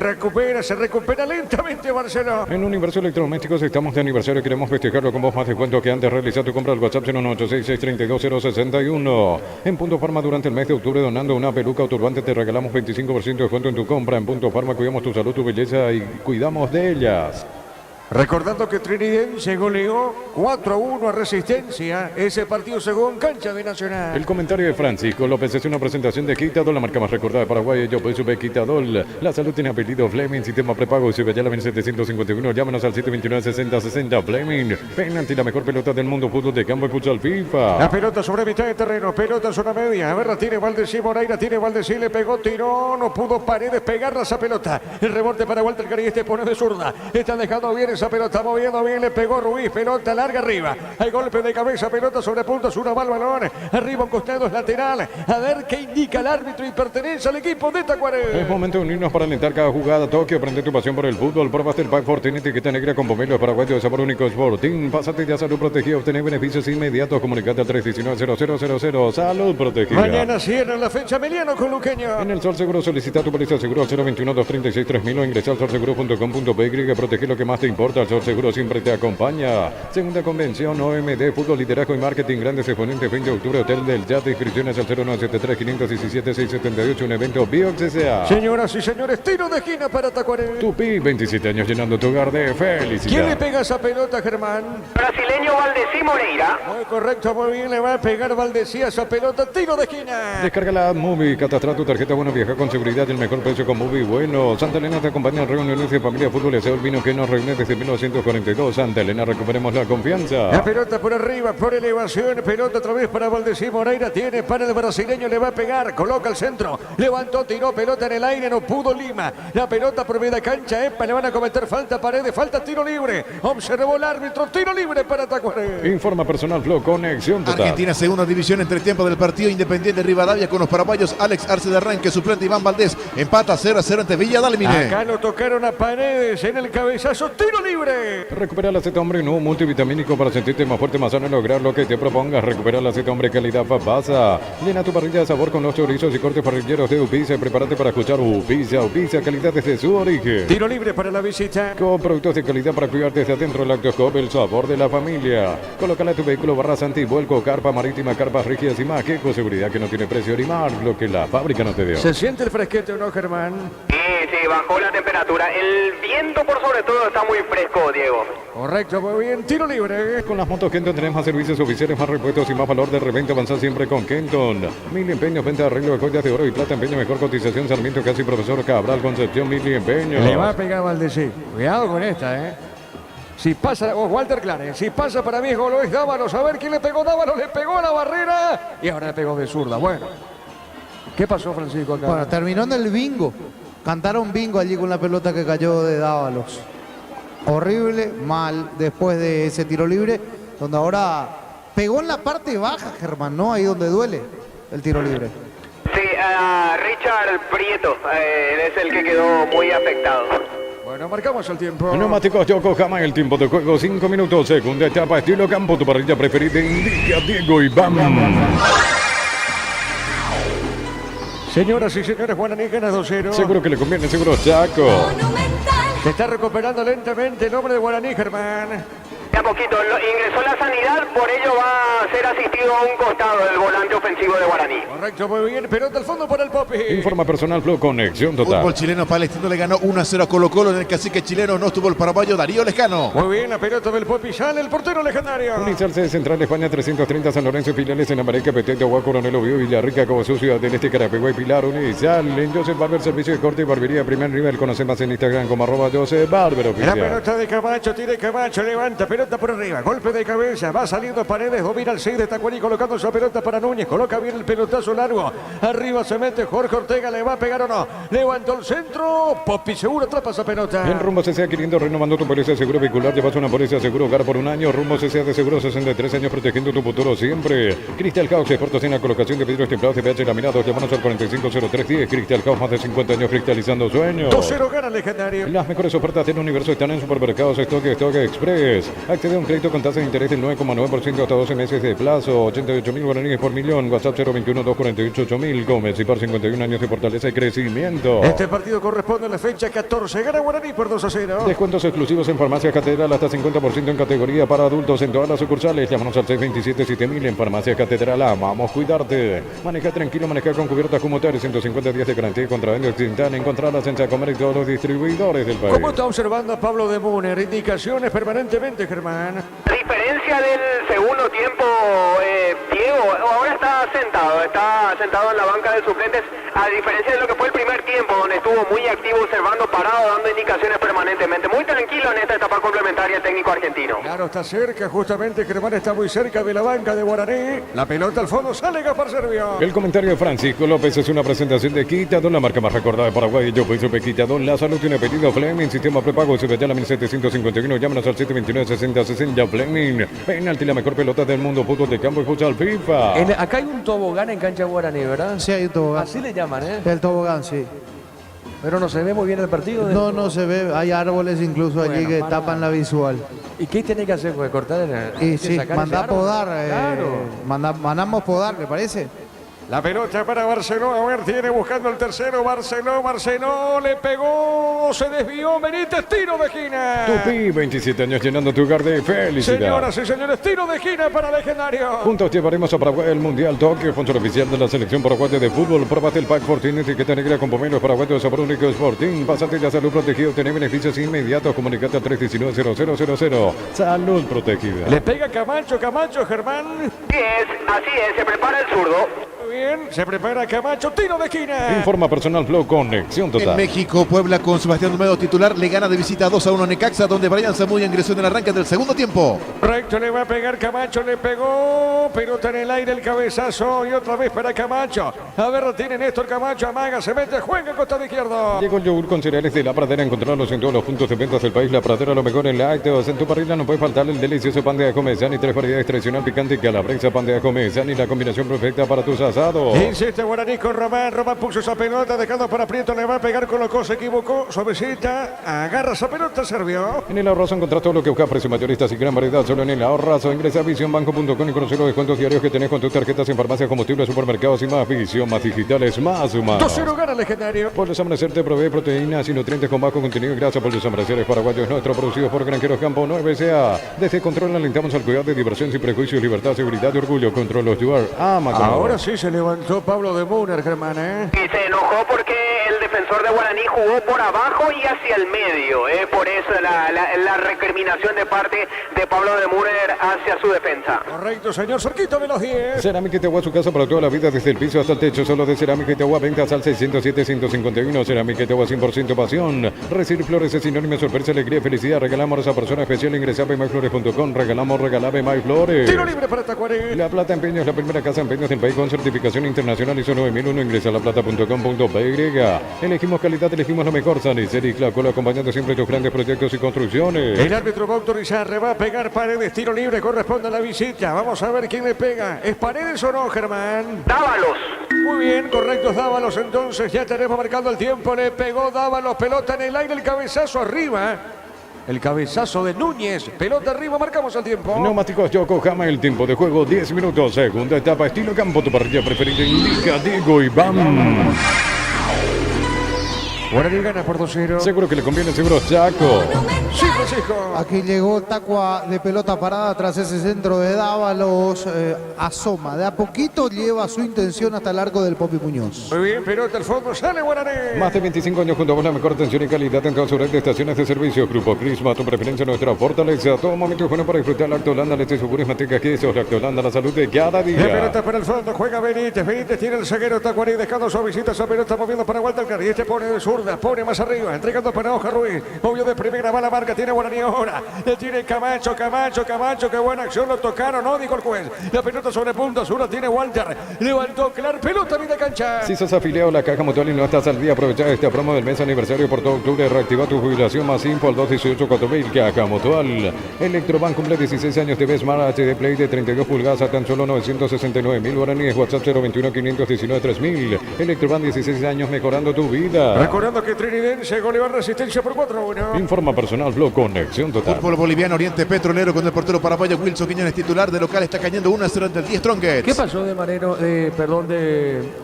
se recupera lentamente Barceló. En Universo Electrodomésticos estamos de aniversario y queremos festejarlo con vos más descuento que antes. Realiza tu compra al WhatsApp 01866320061. En Punto Farma durante el mes de octubre donando una peluca o turbante te regalamos 25% de descuento en tu compra. En Punto Farma cuidamos tu salud, tu belleza y cuidamos de ellas. Recordando que Trinidense goleó 4-1 a Resistencia. Ese partido se jugó en cancha de Nacional. El comentario de Francisco López es una presentación de Quitadol, la marca más recordada de Paraguay. Yo pues sube Quitadol. La salud tiene apellido Fleming, sistema prepago. Sube ya la 1751. Llámanos al 729-6060. Fleming, penalti, la mejor pelota del mundo. Fútbol de campo y futsal FIFA. La pelota sobre mitad de terreno. Pelota zona media. A ver, la tiene Valdesí. Moreira tiene Valdesí. Le pegó, tiró. No pudo Paredes pegarla esa pelota. El rebote para Walter Cari. Este pone de zurda. Está dejando bien esa pelota, moviendo bien, le pegó Ruiz, pelota larga arriba, hay golpe de cabeza, pelota sobre puntos, una va al balón, arriba un costado es lateral, a ver qué indica el árbitro y pertenece al equipo de Tacuarembó. Es momento de unirnos para alentar cada jugada. Tokio, aprende tu pasión por el fútbol, probaste el Pack Fortin, etiqueta negra con pomelo paraguayo de sabor único Sporting, pásate ya Salud Protegida, obtener beneficios inmediatos, comunicate al 319-0000, Salud Protegida. Mañana cierra la fecha Meliano con Luqueño. En el Sol Seguro solicita tu póliza seguro al 021-236-3000 o ingresa al solseguro.com.py, protege lo que más te importa. El Sol Seguro siempre te acompaña. Segunda convención OMD, Fútbol, Liderazgo y Marketing, grandes exponentes, 20 de octubre, Hotel del Yate, inscripciones al 0973-517-678, un evento Biox S.A. Señoras y señores, tiro de esquina para Tacuarembó. Tupi, 27 años llenando tu hogar de felicidad. ¿Quién le pega esa pelota, Germán? Brasileño Valdesí Moreira. Muy correcto, muy bien, le va a pegar Valdesí a esa pelota, tiro de esquina. Descarga la Movie, catastra tu tarjeta Bueno, viaja con seguridad y el mejor precio con Movie Bueno. Santa Elena te acompaña en reuniones de familia, fútbol y aseo, el vino que nos reúne desde 1942. Santa Elena, recuperemos la confianza. La pelota por arriba, por elevación, pelota otra vez para Valdesí Moreira, tiene para el brasileño, le va a pegar, coloca al centro, levantó, tiró, pelota en el aire, no pudo Lima, la pelota por media cancha, le van a cometer falta, Paredes, falta, tiro libre, observó el árbitro, tiro libre para Tacuarembó. Informa Personal Flow, conexión total. Argentina, segunda división, entre tiempo del partido, Independiente Rivadavia con los paraguayos, Alex Arce de Arranque, suplente Iván Valdés, empata 0-0 ante Villa Dálmine. Acá lo tocaron a Paredes en el cabezazo, tiro libre. Recupera el aceite hombre nuevo multivitamínico para sentirte más fuerte, más sano y lograr lo que te propongas. Recupera el aceite hombre calidad Fabasa. Llena tu parrilla de sabor con los chorizos y cortes parrilleros de Upiza. Prepárate para escuchar Upiza, calidad desde su origen. Tiro libre para la visita. Con productos de calidad para cuidar desde adentro. Lactoscope, el sabor de la familia. Colócala a tu vehículo, barras antivuelco, carpa marítima, carpas rígidas y más. Que con seguridad que no tiene precio ni más lo que la fábrica no te dio. ¿Se siente el fresquete o no, Germán? Sí, bajó la temperatura. El viento por sobre todo está muy fresco, Diego. Correcto, muy bien, tiro libre. Con las motos Kenton tenés más servicios oficiales, más repuestos y más valor de reventa. Avanza siempre con Kenton. 1000 empeños, venta de arreglo de joyas de oro y plata, empeño, mejor cotización. Sarmiento, casi profesor Cabral, Concepción, 1000 empeños. Le va a pegar Valdesí. Cuidado con esta, Si pasa, Walter Clarence, si pasa para mí es Golois Dávalos. A ver quién le pegó, Dávalos le pegó a la barrera y ahora le pegó de zurda. Bueno, ¿qué pasó, Francisco, acá? Bueno, terminó en el bingo. Cantaron bingo allí con la pelota que cayó de Dávalos. Horrible, mal, después de ese tiro libre, donde ahora pegó en la parte baja, Germán, ¿no? Ahí donde duele el tiro libre. Sí, Richard Prieto es el que quedó muy afectado. Bueno, marcamos el tiempo. Neumáticos Yokohama, el tiempo de juego 5 minutos, segunda etapa, estilo campo, tu parrilla preferida, indica Diego Iván. Señoras y señores, Guaraní gana 2-0. Seguro que le conviene, seguro Chaco. Se está recuperando lentamente el hombre de Guaraní, Germán. De a poquito, ingresó la sanidad, por ello va a ser asistido a un costado del volante ofensivo de Guaraní. Correcto, muy bien, pelota al fondo para el Popi. Informa Personal Flow, conexión total. Fútbol chileno, Palestino le ganó 1-0 a Colo Colo. En el cacique chileno no estuvo el paraguayo Darío Lescano. Muy bien, la pelota del Popi, sale el portero legendario. Unizarse de Central España 330, San Lorenzo, filiales en América, Petete, Agua, Coronel Oviedo, Villarrica, Cabo Ciudad del Este, Carapeguay, Pilar, Unizal, en Joseph Barber, servicio de corte y barbería, primer nivel. Conoce más en Instagram como @Joseph Barber La oficial. pelota de Camacho, tiene Camacho, levanta, pelota por arriba, golpe de cabeza, va saliendo Paredes, domina el 6 de Tacuarí, colocando su pelota para Núñez, coloca bien el pelotazo largo, arriba se mete Jorge Ortega, ¿le va a pegar o no? Levantó el centro, Popi seguro atrapa esa pelota. En Rumbo CCA queriendo renovando tu póliza de seguro vehicular, llevas una póliza de seguro hogar por un año. Rumbo CCA de seguro 63 años protegiendo tu futuro siempre. Crystal House, expertos en la colocación de vidrios templados de pH laminados, llámanos al 450310. Crystal House, más de 50 años cristalizando sueños. 2-0 gana el legendario. Las mejores ofertas del universo están en Supermercados Stock Express. Accede Accede a un crédito con tasa de interés del 9,9% hasta 12 meses de plazo. 88.000 guaraníes por millón. WhatsApp 021-248-8000. Gómez y por 51 años de fortaleza y crecimiento. Este partido corresponde a la fecha 14. Gana Guaraní por 2-0. Descuentos exclusivos en Farmacia Catedral hasta 50% en categoría para adultos en todas las sucursales. Llámanos al 627-7000 en Farmacia Catedral. Amamos cuidarte. Maneja tranquilo, maneja con cubiertas conmutables, 150 días de garantía y contrabando occidental. Encontrarlas en Chacomer y todos los distribuidores del país. ¿Cómo está observando Pablo de Muner? Indicaciones permanentemente, Germán. A diferencia del segundo tiempo, Diego ahora está sentado en la banca de suplentes, a diferencia de lo que fue el primer tiempo, donde estuvo muy activo, observando, parado, dando indicaciones permanentemente. Muy tranquilo en esta etapa complementaria el técnico argentino. Claro, está cerca, justamente Germán está muy cerca de la banca de Guaraní. La pelota al fondo, sale Gaspar Servio. El comentario de Francisco López es una presentación de Quitadón, la marca más recordada de Paraguay. Yo soy Quitadón, la salud tiene pedido Fleming, sistema prepago, se vete a la 1751, llámanos al 729-6060 Fleming. Penalti, la mejor pelota del mundo, fútbol de campo y futsal FIFA. Acá hay un tobogán en cancha Guaraní, ¿verdad? Sí, hay un tobogán. Así le llaman, ¿eh? El tobogán, sí. Pero no se ve muy bien el partido. No se ve. Hay árboles incluso allí Bueno, que para- tapan la visual. ¿Y qué tiene que hacer? Pues cortar Y hay que sí, sacar mandar ese árbol. podar. Claro. Mandamos podar, ¿le parece? La pelota para Barceló, a ver, tiene buscando el tercero, Barceló, le pegó, se desvió, Benítez, tiro de esquina. Tupi, 27 años llenando tu hogar de felicidad. Señoras y señores, tiro de esquina para Legendario. Juntos llevaremos a Paraguay el Mundial Tokio, sponsor oficial de la selección paraguaya de fútbol. Probate el Pack Fortín, etiqueta negra con pomeros paraguayos, sabor único Sporting. Pásate la salud protegido, tener beneficios inmediatos. Comunicate al 319-0000. Salud protegida. Le pega Camacho, Germán. Así es, se prepara el zurdo. Muy bien, se prepara Camacho, tiro de esquina. Informa Personal Flow, conexión En total. México, Puebla con Sebastián Olmedo titular le gana de visita 2-1 a Necaxa, donde Brian Zamudio ingresó en el arranque del segundo tiempo. Recto le va a pegar Camacho, le pegó, pelota en el aire, el cabezazo y otra vez para Camacho. A ver, tiene Néstor Camacho, amaga, se mete, juega en costado izquierdo. Llegó el yogur con cereales de La Pradera, encontrarlos en todos los puntos de ventas del país. La Pradera, lo mejor en lácteos. En tu parrilla no puede faltar el delicioso pan de ajo Mesani, 3 variedades tradicional, picante y calabresa, pan de ajo Mesani, la combinación perfecta para tus asados. Insiste Guaraní con Román puso esa pelota, dejando para Prieto, le va a pegar, colocó, se equivocó, suavecita, agarra esa pelota, servió. En el Ahorrazo encontrás todo lo que buscas, precios mayoristas y gran variedad solo en el Ahorrazo. Ingresa a visionbanco.com y conocer los descuentos diarios que tenés con tus tarjetas en farmacias, combustibles, supermercados y más. Visión, más digitales, más humanos. 2-0 gana Legendario. Pollos Amanecer te provee proteínas y nutrientes con bajo contenido y grasa. Pollos Amaneceres paraguayos nuestro, producidos por Granjeros Campo 9SA. Desde Control alentamos al cuidado de diversión sin prejuicios, libertad, seguridad y orgullo. Control los Yuar. Ama con Ahora amor. sí se levantó Pablo de Muner, Germán, Y se enojó porque el defensor de Guaraní jugó por abajo y hacia el medio. Por eso la recriminación de parte de Pablo de Murer hacia su defensa. Correcto, señor, cerquita de los 10. Cerámica Itagua, su casa para toda la vida, desde el piso hasta el techo. Solo de Cerámica Itagua, ventas al 607-151. Cerámica Itagua, 100% pasión. Recibir flores es sinónimo de sorpresa, alegría y felicidad. Regalamos a esa persona especial. Ingresa a myflores.com. Regalame MyFlores. Tiro libre para Tacuarí. La Plata Empeño es la primera casa de empeños del país con certificación internacional ISO 9001. Ingresa a laplata.com.py. Elegimos calidad, elegimos lo mejor. Sanicel y Clacola, acompañando siempre tus grandes proyectos y construcciones. El árbitro va a autorizar, le va a pegar Paredes, tiro libre, corresponde a la visita. Vamos a ver quién le pega. ¿Es Paredes o no, Germán? Dávalos. Muy bien, correctos Dávalos, entonces ya tenemos marcado el tiempo. Le pegó Dávalos, pelota en el aire, el cabezazo arriba. El cabezazo de Núñez, pelota arriba, marcamos el tiempo. Neumáticos Yokohama, el tiempo de juego 10 minutos. Segunda etapa, estilo campo, tu parrilla preferida indica Diego Iván. Guaraní gana por 2-0. Seguro que le conviene, seguro Chaco. Sí, Francisco. Aquí llegó Tacua de pelota parada tras ese centro de Dávalos. Asoma, de a poquito lleva su intención hasta el arco del Popi Muñoz. Muy bien, pelota al fondo, sale Guaraní. Más de 25 años junto a vos, la mejor atención y calidad en toda su red de estaciones de servicio. Grupo Crisma, tu preferencia, nuestra fortaleza. Todo momento es bueno para disfrutar Lactolanda, leche, yogures, manteca, quesos. Lactolanda, la salud de cada La día. pelota para el fondo, juega Benítez. Benítez tiene el zaguero Tacuarí, dejando su visita. Esa pelota moviendo para Walter Cari. Este pone de zurda, pone más arriba, entregando para Oja Ruiz. Movió de primera, va la marca, tiene Guaraní ahora. Le tiene Camacho, qué buena acción, lo tocaron, no, dijo el juez. La pelota sobre punta, sur la tiene Walter. Levantó Clar, pelota vida cancha. Si sos afiliado a la Caja Mutual y no estás al día, aprovecha esta promo del mes aniversario por todo octubre. Reactiva tu jubilación, más info al 218-4000. Caja Mutual. Electroban cumple 16 años de Smart HD Play de 32 pulgadas a tan solo 969.000 guaraníes. WhatsApp 021-519-3000. Electroban 16 años mejorando tu vida. Recordando que Trinidense goleó en Resistencia por 4-1. Informa Personal Flow con Conexión Total. Fútbol boliviano, Oriente Petrolero con el portero paraguayo Wilson Quiñones titular de local. Está cayendo 1-0 ante el 10 Strongets. ¿Qué pasó de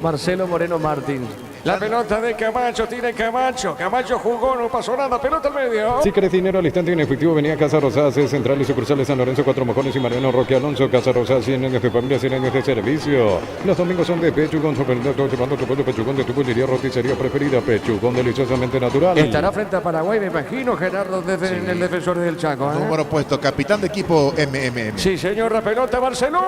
Marcelo Moreno Martín? La pelota de Camacho, tiene Camacho. Camacho jugó, no pasó nada, pelota al medio. Si querés dinero al instante en efectivo, venía a Casa Rosada, centrales sucursales San Lorenzo, Cuatro Mojones y Mariano Roque Alonso. Casa Rosada, 100 años de familia, 100 años de servicio. Los domingos son de Pechugón, sorprendiendo, llevando tu pollo Pechugón de tu pollería roticería preferida. Pechugón, deliciosamente natural. Estará frente a Paraguay, me imagino, Gerardo, desde en el defensor del Chaco. Número puesto, capitán de equipo MMM. Sí, señor, la pelota Barcelona.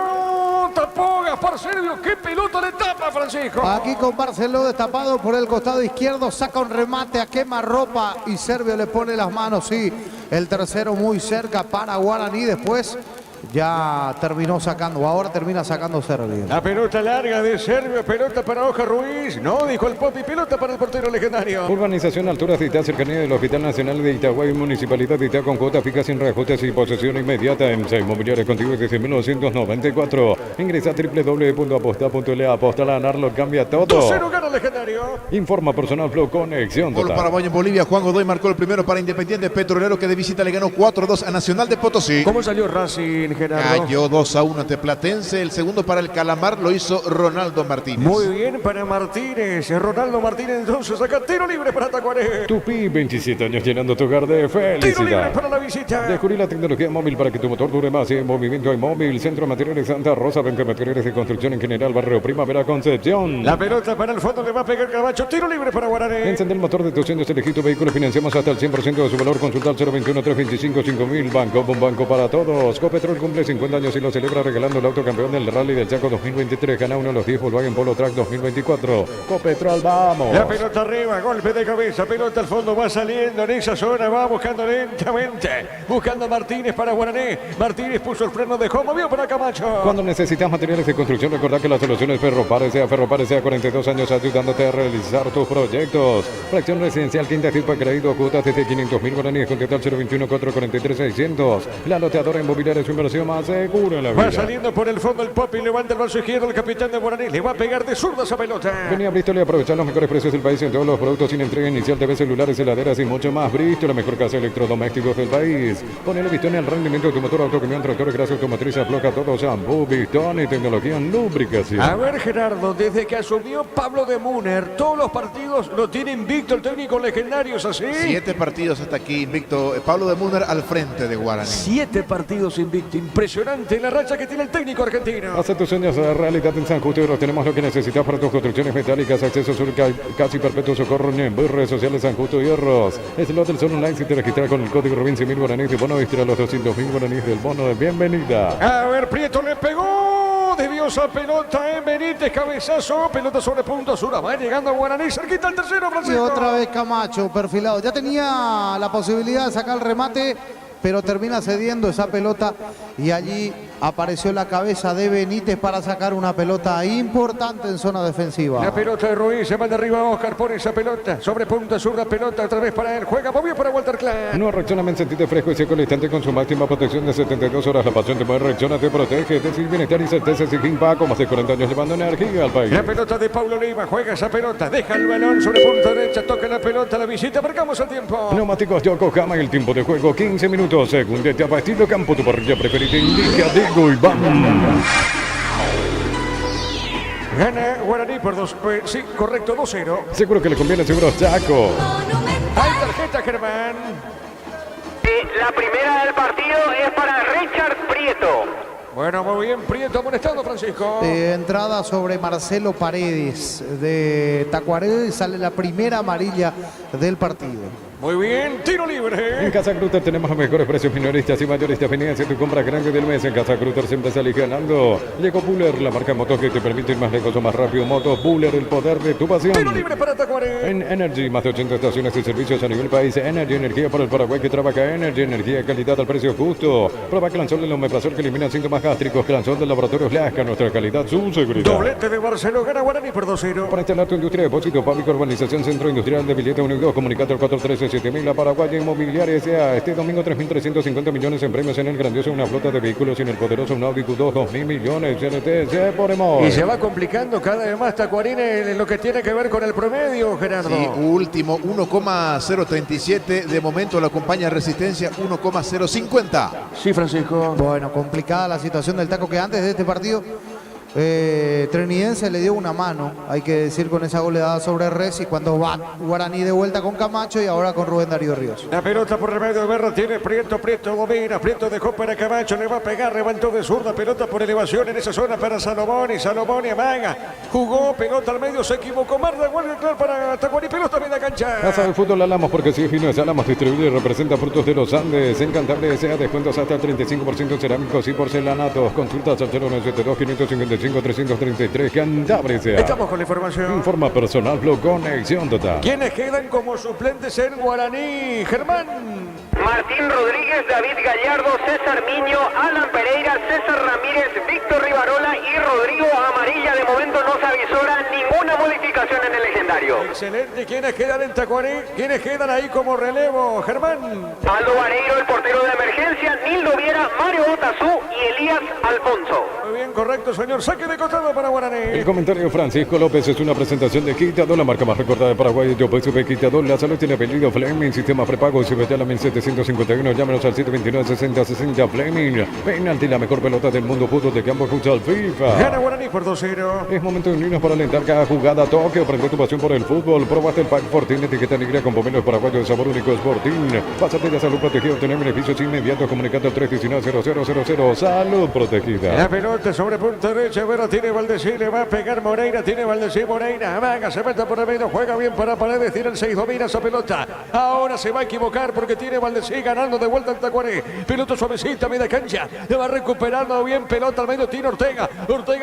Tapó Gaspar Servio. ¿Qué pelota le tapa, Francisco? Aquí con Barceló destapado por el costado izquierdo, saca un remate a quemarropa y Servio le pone las manos, sí, el tercero muy cerca para Guaraní, después ya terminó sacando, ahora termina sacando Servio. La pelota larga de Servio, pelota para Oscar Ruiz. No, dijo el Popi, pelota para el portero legendario. Urbanización Alturas de Itá, cercanía del Hospital Nacional de Itagüí, Municipalidad de Itá, con cuota fija sin reajustes y posesión inmediata. En Inmobiliaria contigo desde 1994. Ingresa a www.aposta.la. Aposta a ganar lo cambia todo. 2-0 gana legendario. Informa Personal Flow, Conexión Gol Total. paraguayo en Bolivia. Juan Godoy marcó el primero para Independiente Petrolero, que de visita le ganó 4-2 a Nacional de Potosí. ¿Cómo salió Racing, Gerardo? Cayó 2-1 ante Platense. El segundo para el Calamar lo hizo Ronaldo Martínez. Muy bien para Martínez. Ronaldo Martínez entonces saca tiro libre para Tacuaré. Tupi, 27 años llenando tu hogar de Tiro libre felicidad. para la visita. Descubrí la tecnología móvil para que tu motor dure más. En movimiento hay móvil. Centro de Materiales Santa Rosa. Venta materiales de construcción en general. Barrio Primavera Concepción. La pelota para el fondo le va a pegar Camacho. Tiro libre para Guaraní. Encender el motor de tus sueños, elegí tu vehículo, financiamos hasta el 100% de su valor. Consulta al 021-325-5000. Banco, un banco para todos. Copetrol cumple 50 años y lo celebra regalando el auto campeón del Rally del Chaco 2023. Gana uno de los 10 Volkswagen Polo Track 2024. Copetrol, vamos. La pelota arriba, golpe de cabeza, pelota al fondo, va saliendo en esa zona, va buscando lentamente, buscando a Martínez para Guaraní. Martínez puso el freno, dejó, movió para Camacho. Cuando necesitas materiales de construcción, recordá que la solución es Ferropare, sea 42 años ayudándote a realizar tus proyectos. Fracción residencial, quinta tipo creído, cuotas desde 500.000 guaraníes, contacta al 021-443-600. La loteadora inmobiliaria es su inversión más segura en la vida. Va saliendo por el fondo el Popi, levanta el brazo izquierdo, el capitán de Guaraní, le va a pegar de zurda esa pelota. Venía a Bristol y aprovechar los mejores precios del país en todos los productos sin entrega inicial, TV, celulares, heladeras y mucho más. Bristol, la mejor casa de electrodomésticos del país. Ponele Bistoni al rendimiento de tu motor, autocamión, tractores, grasa automotriz, afloja todo, shampoo, Bistoni, tecnología en lubricación. A ver, Gerardo, desde que asumió Pablo de Muner, todos los partidos lo tiene invicto el técnico legendario, ¿es así? 7 partidos hasta aquí invicto. Pablo de Muner al frente de Guaraní. 7 partidos invicto, impresionante la racha que tiene el técnico argentino. Hace tus sueños a realidad en San Justo y tenemos lo que necesitas para tus construcciones metálicas, acceso sur casi perpetuo, socorro en redes sociales San Justo Hierros. Es el Hotel Sol Online. Si te registras con el código Robin 100.000 guaraníes de bono, extra los 200.000 guaraníes del bono de bienvenida. A ver, Prieto le pegó, desvió esa pelota en Benítez, cabezazo, pelota sobre punto sur, va llegando a Guaraní, cerquita al tercero, Y Francisco. otra vez Camacho perfilado, ya tenía la posibilidad de sacar el remate, pero termina cediendo esa pelota y allí apareció la cabeza de Benítez para sacar una pelota importante en zona defensiva. La pelota de Ruiz, se manda arriba Oscar, pone esa pelota, sobre punta sur, la pelota otra vez para él, juega, movió para Walter Klein. No reaccioname, sentite fresco y seco al instante con su máxima protección de 72 horas. La pasión te mueve, reacciona, te protege, te sirve bienestar y certeza sin Paco, más de 40 años llevando energía al país. La pelota de Paulo Lima, juega esa pelota, deja el balón sobre punta derecha, toca la pelota, la visita, marcamos el tiempo. Neumáticos Yokohama, el tiempo de juego 15 minutos, segunda etapa, estilo campo, tu parrilla preferida, indica, digo y vamos. Gana Guaraní por 2, sí, correcto, 2-0. Seguro que le conviene, seguro Chaco. Hay tarjeta, Germán. La primera del partido es para Richard Prieto. Bueno, muy bien, Prieto amonestado, Francisco. Entrada sobre Marcelo Paredes de Tacuaré, sale la primera amarilla del partido. Muy bien, tiro En libre. Casa Grutter tenemos los mejores precios minoristas y mayoristas. Vení a hacer tu compra grande del mes. En Casa Grutter siempre salís ganando. Lego Buller, la marca de motos que te permite ir más lejos o más rápido. Motos Buller, el poder de tu pasión. Tiro libre para Tacuaré. En Energy, más de 80 estaciones de servicios a nivel país. Energy, energía para el Paraguay que trabaja. Energy, energía, calidad al precio justo. Prueba Clanzol del omeprazol que elimina síntomas gástricos. Clanzol del laboratorio Lasca, nuestra calidad, su seguridad. Doblete de Barcelona, gana Guaraní por 2-0. Para instalar tu industria, depósito, fábrica, urbanización, centro industrial de billete 1 y 2, comunicate al 413 7000. La Paraguaya Inmobiliaria S.A. Este domingo 3.350 millones en premios en el grandioso una flota de vehículos y en el poderoso un Audi Q2 2.000 millones. CNT por Emor. Y se va complicando cada vez más Tacuarín en lo que tiene que ver con el promedio, Gerardo. Sí, último 1,037. De momento lo acompaña Resistencia 1,050. Sí, Francisco. Bueno, complicada la situación del Taco, que antes de este partido Trinidense le dio una mano, hay que decir, con esa goleada sobre Resi, cuando va Guaraní de vuelta con Camacho y ahora con Rubén Darío Ríos. La pelota por el medio de Berra, tiene Prieto domina, Prieto dejó para Camacho, le va a pegar, levantó de zurda, pelota por elevación en esa zona para Salomón y amaga, jugó, pelota al medio, se equivocó, Marda, vuelve claro para Tacuarí, pelota media cancha. Casa del Fútbol Alamos, porque si es fino es Alamos, distribuye y representa frutos de los Andes, en Cantabria sea descuentos hasta el 35% en cerámicos y porcelanatos, consultas al 0972 555 333, Cantabria sea. Estamos con la información. Informa Personal Blog, conexión total. ¿Quiénes quedan como suplentes en Guaraní, Germán? Martín Rodríguez, David Gallardo, César Miño, Alan Pereira, César Ramírez, Víctor Rivarola y Rodrigo Amarilla. De momento no se avisora ninguna modificación en el legendario. Excelente. ¿Quiénes quedan en Tacuarí? ¿Quiénes quedan ahí como relevo, Germán? Aldo Vareiro, el portero de emergencia, Nildo Viera, Mario Otazú y Elías Alfonso. Muy bien, correcto, señor. Saque de costado para Guaraní. El comentario de Francisco López es una presentación de Quitador, la marca más recordada de Paraguay. Yo pues supe Quitador, la salud tiene apellido Fleming, sistema prepago, CBT a la 1751, llámenos al 729-6060 Fleming. Penalti, la mejor pelota del mundo, fútbol de campo, futsal FIFA. Gana Guaraní por 2-0. Es momento de unirnos para alentar cada jugada, toque, aprende tu pasión por el fútbol. Probaste el Pack Fortín, etiqueta negra con pomelos paraguayos de sabor único Sportín. Pásate de salud protegida, obtener beneficios inmediatos comunicando al 319-0000. Salud protegida. La pelota sobre punta derecha, Vera tiene Valdesí, le va a pegar Moreira, tiene Valdesí, Moreira, amaga, se mete por el medio, juega bien para Paredes, tira el 6, domina esa pelota. Ahora se va a equivocar porque tiene Valdesí ganando de vuelta el Tacuarí. Pelota suavecita, media cancha, le va recuperando bien, pelota al medio, tiene Ortega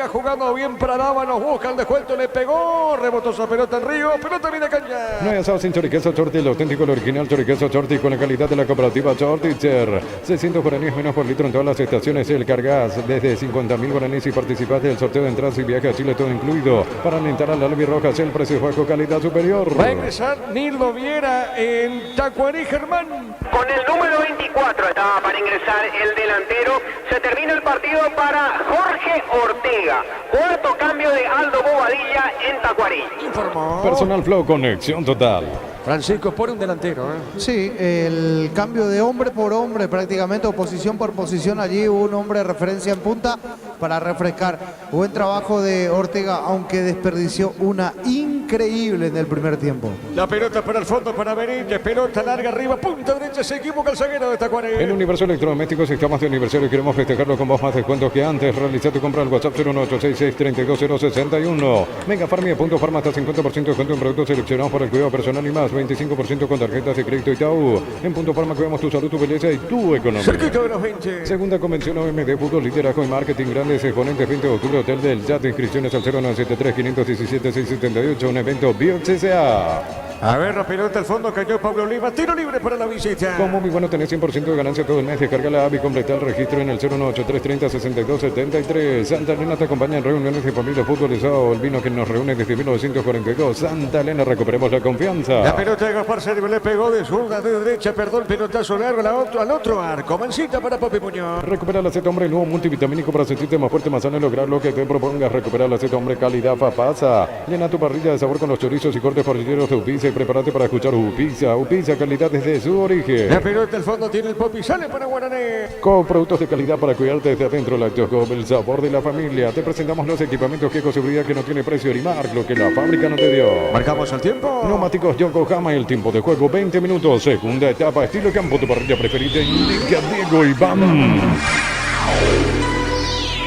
jugando bien para Dávalos, busca el descuento, le pegó, rebotó esa pelota en Río, pelota media cancha. No hay asado sin choriqueso Chorti, el auténtico, el original choriqueso Chorti con la calidad de la cooperativa Chorticher. 600 guaraníes menos por litro en todas las estaciones, el Cargas, desde 50.000 guaraníes y participas del sorteo de entradas y viaje a Chile, todo incluido. Para alentar a la albirroja, el precio bajo, calidad superior. Va a ingresar Nildo Viera en Tacuarí, Germán. Con el número 24 estaba para ingresar el delantero. Se termina el partido para Jorge Ortega. Cuarto cambio de Aldo Bobadilla en Tacuarí. Informó Personal Flow, conexión total. Francisco, pone un delantero. Sí, el cambio de hombre por hombre prácticamente, o posición por posición. Allí hubo un hombre de referencia en punta para refrescar. Buen trabajo de Ortega, aunque desperdició una increíble en el primer tiempo. La pelota para el fondo para Benítez, pelota larga arriba, punta derecha, se equivoca el zaguero de Tacuarí. En Universo Electrodomésticos estamos de aniversario y queremos festejarlo con vos más descuentos que antes. Realiza tu compra al WhatsApp 01866-32061. Mega Farmia, punto Farma, hasta 50% de descuento en productos seleccionados para el cuidado personal y más. 25% con tarjetas de crédito Itaú. En Punto Farma cuidamos tu salud, tu belleza y tu economía. Cerquito de los 20. Segunda convención OMD Fútbol, liderazgo y marketing, grandes exponentes, 20 de octubre, Hotel del Chat, inscripciones al 0973-517-678, un evento BioXSA. A ver, la pelota al fondo, cayó Pablo Oliva, tiro libre para la visita. Como muy bueno, tenés 100% de ganancia todo el mes. Descarga la app y completa el registro en el 018-330-6273. Santa Elena te acompaña en reuniones de familia, fútbol y sábado. El vino que nos reúne desde 1942. Santa Elena, recuperemos la confianza. La pelota de Gaspar Sergio le pegó de zurda, de derecha, perdón, pelotazo largo al otro arco. Mancita para Papi Muñoz. Recupera la Z Hombre, el nuevo multivitamínico para sentirte más fuerte, más sano y lograr lo que te propongas. Recupera la Z Hombre, calidad Fapasa. Llena tu parrilla de sabor con los chorizos y cortes parrilleros de Upiza y prepárate para escuchar Upiza. Upiza, calidad desde su origen. La pelota al fondo tiene el Popi, sale para Guaraní. Con productos de calidad para cuidarte desde adentro, Lactoscope, el sabor de la familia. Te presentamos los equipamientos que con seguridad que no tiene precio ni marca, lo que la fábrica no te dio. Marcamos el tiempo. Neumáticos Yokohama, el tiempo de juego 20 minutos. Segunda etapa, estilo campo, tu parrilla preferida. Indica Diego Iván.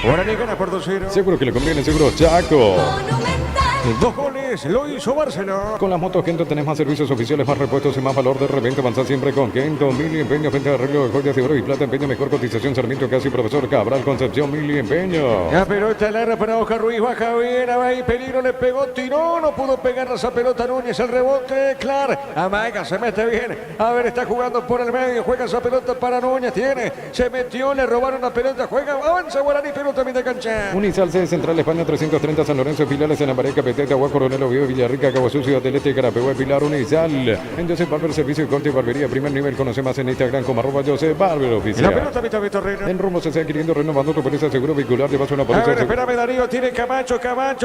Guaraní gana por 2-0. Seguro que le conviene, seguro Chaco. 2 goles lo hizo Barcelona. Con las motos Kento tenés más servicios oficiales, más repuestos y más valor de reventa. Avanzar siempre con Kento. Mili Empeño, venta de arreglo de joyas de oro y plata. Empeño, mejor cotización. Sarmiento Casi, Profesor Cabral, Concepción, Mili Empeño. La pelota larga para Oscar Ruiz, baja bien, ahí peligro, le pegó, tiró, no pudo pegar esa pelota Núñez, el rebote, Clark, amaga, se mete bien, a ver, está jugando por el medio, juega esa pelota para Núñez, se metió, le robaron la pelota, juega, avanza Guaraní, pelota media cancha. Unisal C, Central España 330, San Lorenzo, filiales en la Pareca, Petete, Agua Coronel, Lo Vio, Villarrica, Cabo Sucio, del Este, Carapehue, Pilar, Unizal. En Joseph Barber, servicio de corte y barbería, primer nivel. Conoce más en Instagram como @Joseph Barber La Oficial. pelota, Víctor Reina. En rumbo se está adquiriendo, renovando tu póliza seguro vehicular. Llevas una A póliza ver, seguro. espérame, Darío. Tiene Camacho,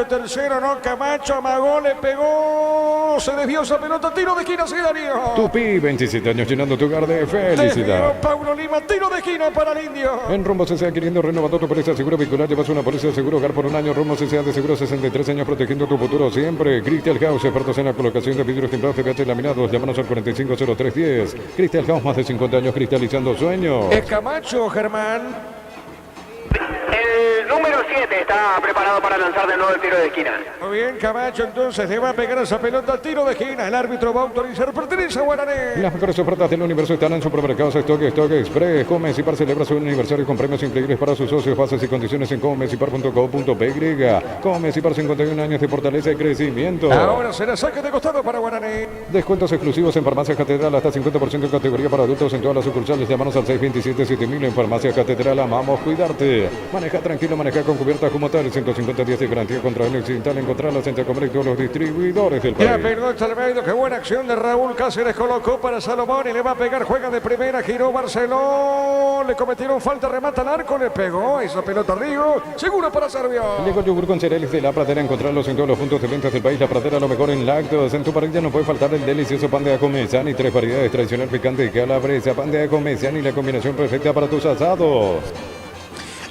tercero, no. Camacho amagó, le pegó. Se desvió esa pelota. Tiro de esquina, sí, Darío. Tupi, 27 años llenando tu hogar de felicidad. Desvió Paulo Lima. Tiro de esquina para el Indio. En Rumbo se está adquiriendo, renovando tu póliza seguro vehicular. Llevas una póliza seguro hogar por un año. Rumbo se sea de seguro 63 años protegiendo tu futuro siempre. Crystal House, expertos en la colocación de vidrios templados, PVC laminados. Llámanos al 450310. Crystal House, más de 50 años cristalizando sueños. Es Camacho, Germán. El número 7 está preparado para lanzar de nuevo el tiro de esquina. Muy bien, Camacho, entonces le va a pegar esa pelota al tiro de esquina. El árbitro va a autorizar. Pertenece a Guaraní. Las mejores ofertas del universo están en supermercados Stock Express. Comecipar celebra su aniversario con premios increíbles para sus socios. Bases y condiciones en comecipar.co.py. Comecipar, 51 años de fortaleza y crecimiento. Ahora será saque de costado para Guaraní. Descuentos exclusivos en Farmacia Catedral, hasta 50% en categoría para adultos en todas las sucursales. Llámanos al 627-7000 en Farmacia Catedral. Amamos cuidarte. Maneja tranquilo, maneja con cubiertas como tal. 150 días de garantía contra el accidental. Encontrarlas en Comer y todos los distribuidores del país. Ya pelota al medio, qué buena acción de Raúl Cáceres, colocó para Salomón y le va a pegar, juega de primera, giró Barceló, le cometieron falta, remata al arco, le pegó esa pelota Río, seguro para Servio. Llegó el yogur con cereales de La Pradera, encontrarlos en todos los puntos de ventas del país. La Pradera, lo mejor en lácteos. En tu parrilla no puede faltar el delicioso pan de ajo mezani, 3 variedades tradicional picante y calabresa, pan de ajo mezani, la combinación perfecta para tus asados.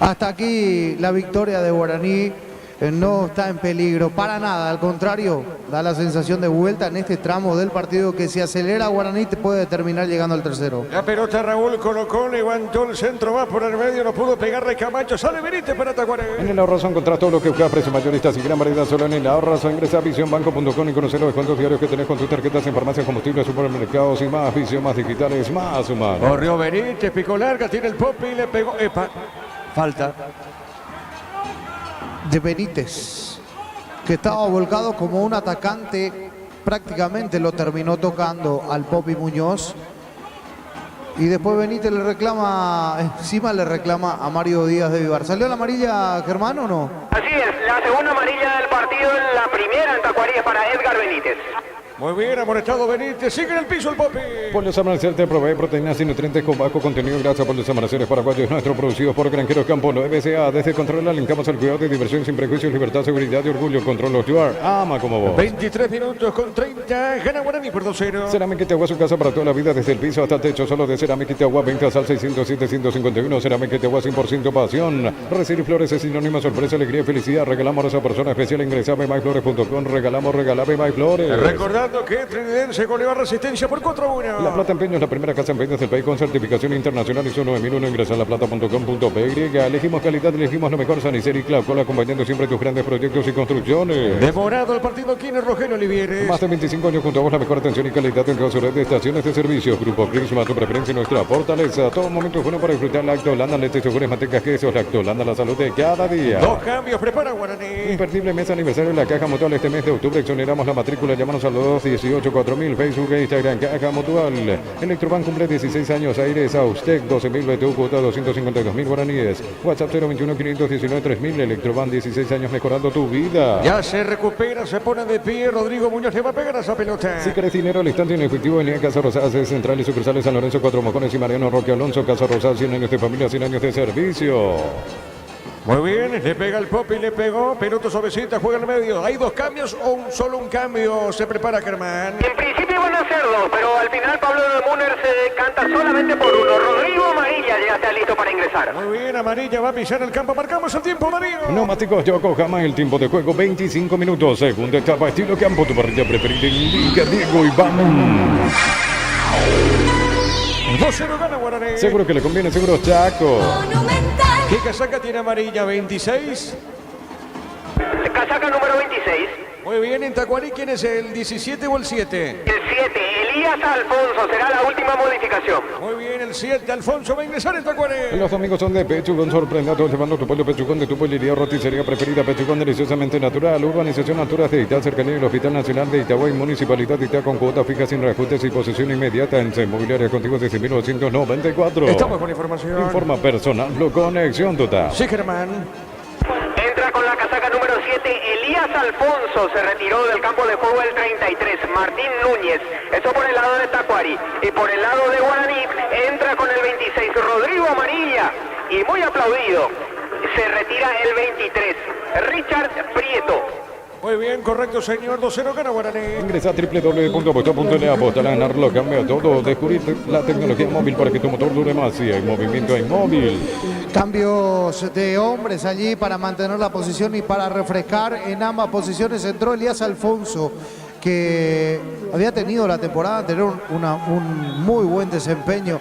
Hasta aquí la victoria de Guaraní. No está en peligro para nada, al contrario, da la sensación de vuelta en este tramo del partido que si acelera Guaraní te puede terminar llegando al tercero. La pelota Raúl colocó, levantó el centro, va por el medio, no pudo pegarle Camacho, sale Benítez para Tacuaré. En el Ahorrazo encontrás todo lo que buscas, precios mayoristas y gran variedad solo en el Ahorrazo. Ingresa a visionbanco.com y conocer los descuentos diarios que tenés con tus tarjetas en farmacias, combustibles, supermercados y más. Visión, más digitales, más humanos. Corrió Benítez, picó larga, tiene el pop y le pegó. Epa, falta. De Benítez, que estaba volcado como un atacante, prácticamente lo terminó tocando al Popi Muñoz. Y después Benítez le reclama, encima le reclama a Mario Díaz de Vivar. ¿Salió la amarilla, Germán, o no? Así es, la segunda amarilla del partido, la primera en Tacuarí es para Edgar Benítez. Muy bien, amonestado Benítez, sigue en el piso el Popi. Pollos Amanecer te provee proteínas y nutrientes con bajo contenido en grasa. Pollos Amaneceres paraguayos, nuestro producidos por Granjeros Campo, lo FSA. Desde Controlar, linkamos al cuidado de diversión sin prejuicios, libertad, seguridad y orgullo. Control los Yuar, ama como vos. 23 minutos con 30, gana Guaraní por 2-0. Cerámica Itagua, su casa para toda la vida, desde el piso hasta el techo. Solo de Cerámica Itagua, 20 al 607-151. Cerámica Itagua, 100% pasión. Recibir flores es sinónimo, sorpresa, alegría y felicidad. Regalamos a esa persona especial. Ingresa a bemyflores.com. Regalamos, Bemyflores. Recordando que Trinidad se goleó a Resistencia por 4-1. La Plata Empeño es la primera casa en ventas del país con certificación internacional ISO 9001. Ingresa a laplata.com.py. Elegimos calidad, elegimos lo mejor. Sanicel y Claucola, acompañando siempre tus grandes proyectos y construcciones. Demorado el partido aquí en el Rogelio Olivieres. Más de 25 años junto a vos, la mejor atención y calidad en toda su red de estaciones de servicios. Grupo Crisma, tu preferencia y nuestra fortaleza. Todo momento es bueno para disfrutar Lacto Holanda, leche, yogures, mantecas, quesos. Lacto Holanda, la salud de cada día. 2 cambios, prepara Guaraní. Imperdible mes aniversario de la Caja Mutual este mes de octubre. Exoneramos la matrícula. Llámanos al 218-4000, Facebook e Instagram. Caja Mutual. Electrobank cumple 16 años. Aires Austec 12.000 BTU, cuota 252.000 guaraníes. WhatsApp 021-519-3000. Electrobank, 16 años mejorando tu vida. Ya se recupera, se pone de pie. Rodrigo Muñoz le va a pegar a esa pelota. Si querés dinero al instante en efectivo, en Casa Rosada, central y sucursales San Lorenzo, Cuatro Mojones y Mariano Roque Alonso. Casa Rosada, 100 años de familia, 100 años de servicio. Muy bien, le pega el Popi, le pegó, pelota suavecita, juega en el medio. ¿Hay 2 cambios o solo un cambio? Se prepara Germán. En principio van a ser 2, pero al final Pablo de Muner se canta solamente por uno. Rodrigo Amarilla ya está listo para ingresar. Muy bien, Amarilla va a pisar el campo, marcamos el tiempo, Darío. Neumáticos Yokohama, el tiempo de juego 25 minutos. Segunda etapa, estilo campo, tu parrilla preferida. Indica Diego y vamos. 2-0 gana Guaraní. Seguro que le conviene, seguro Chaco. ¿Qué casaca tiene Amarilla? 26. Casaca número 26. Muy bien, en Tacuarí, ¿quién es el 17 o el 7? El 7, Elías Alfonso, será la última modificación. Muy bien, el 7, Alfonso va a ingresar en Tacuarí. Los amigos son de Pechugón, sorprende a todos llevando tu pollo Pechugón de tu pollería roticería preferida. Pechugón, deliciosamente natural. Urbanización Alturas de Itá, cercanía del Hospital Nacional de Itagüí, Municipalidad de Itá, con cuota fija sin reajustes y posesión inmediata en Inmobiliaria Contigo desde 1994. Estamos con información. Informa personal, Blue Conexión total. Sí, Germán. Entra con la casaca número 7 Elías Alfonso se retiró del campo de juego el 33. Martín Núñez, eso por el lado de Tacuari. Y por el lado de Guaraní entra con el 26 Rodrigo Amarilla. Y muy aplaudido, se retira el 23 Richard Prieto. Muy bien, correcto, señor. 2-0 gana Guaraní. Ingresa a www.apuesta.le, apostar a ganar lo cambia todo. Descubrir la tecnología móvil para que tu motor dure más. Y hay movimiento en móvil. Cambios de hombres allí para mantener la posición y para refrescar en ambas posiciones. Entró Elías Alfonso, que había tenido la temporada anterior un muy buen desempeño,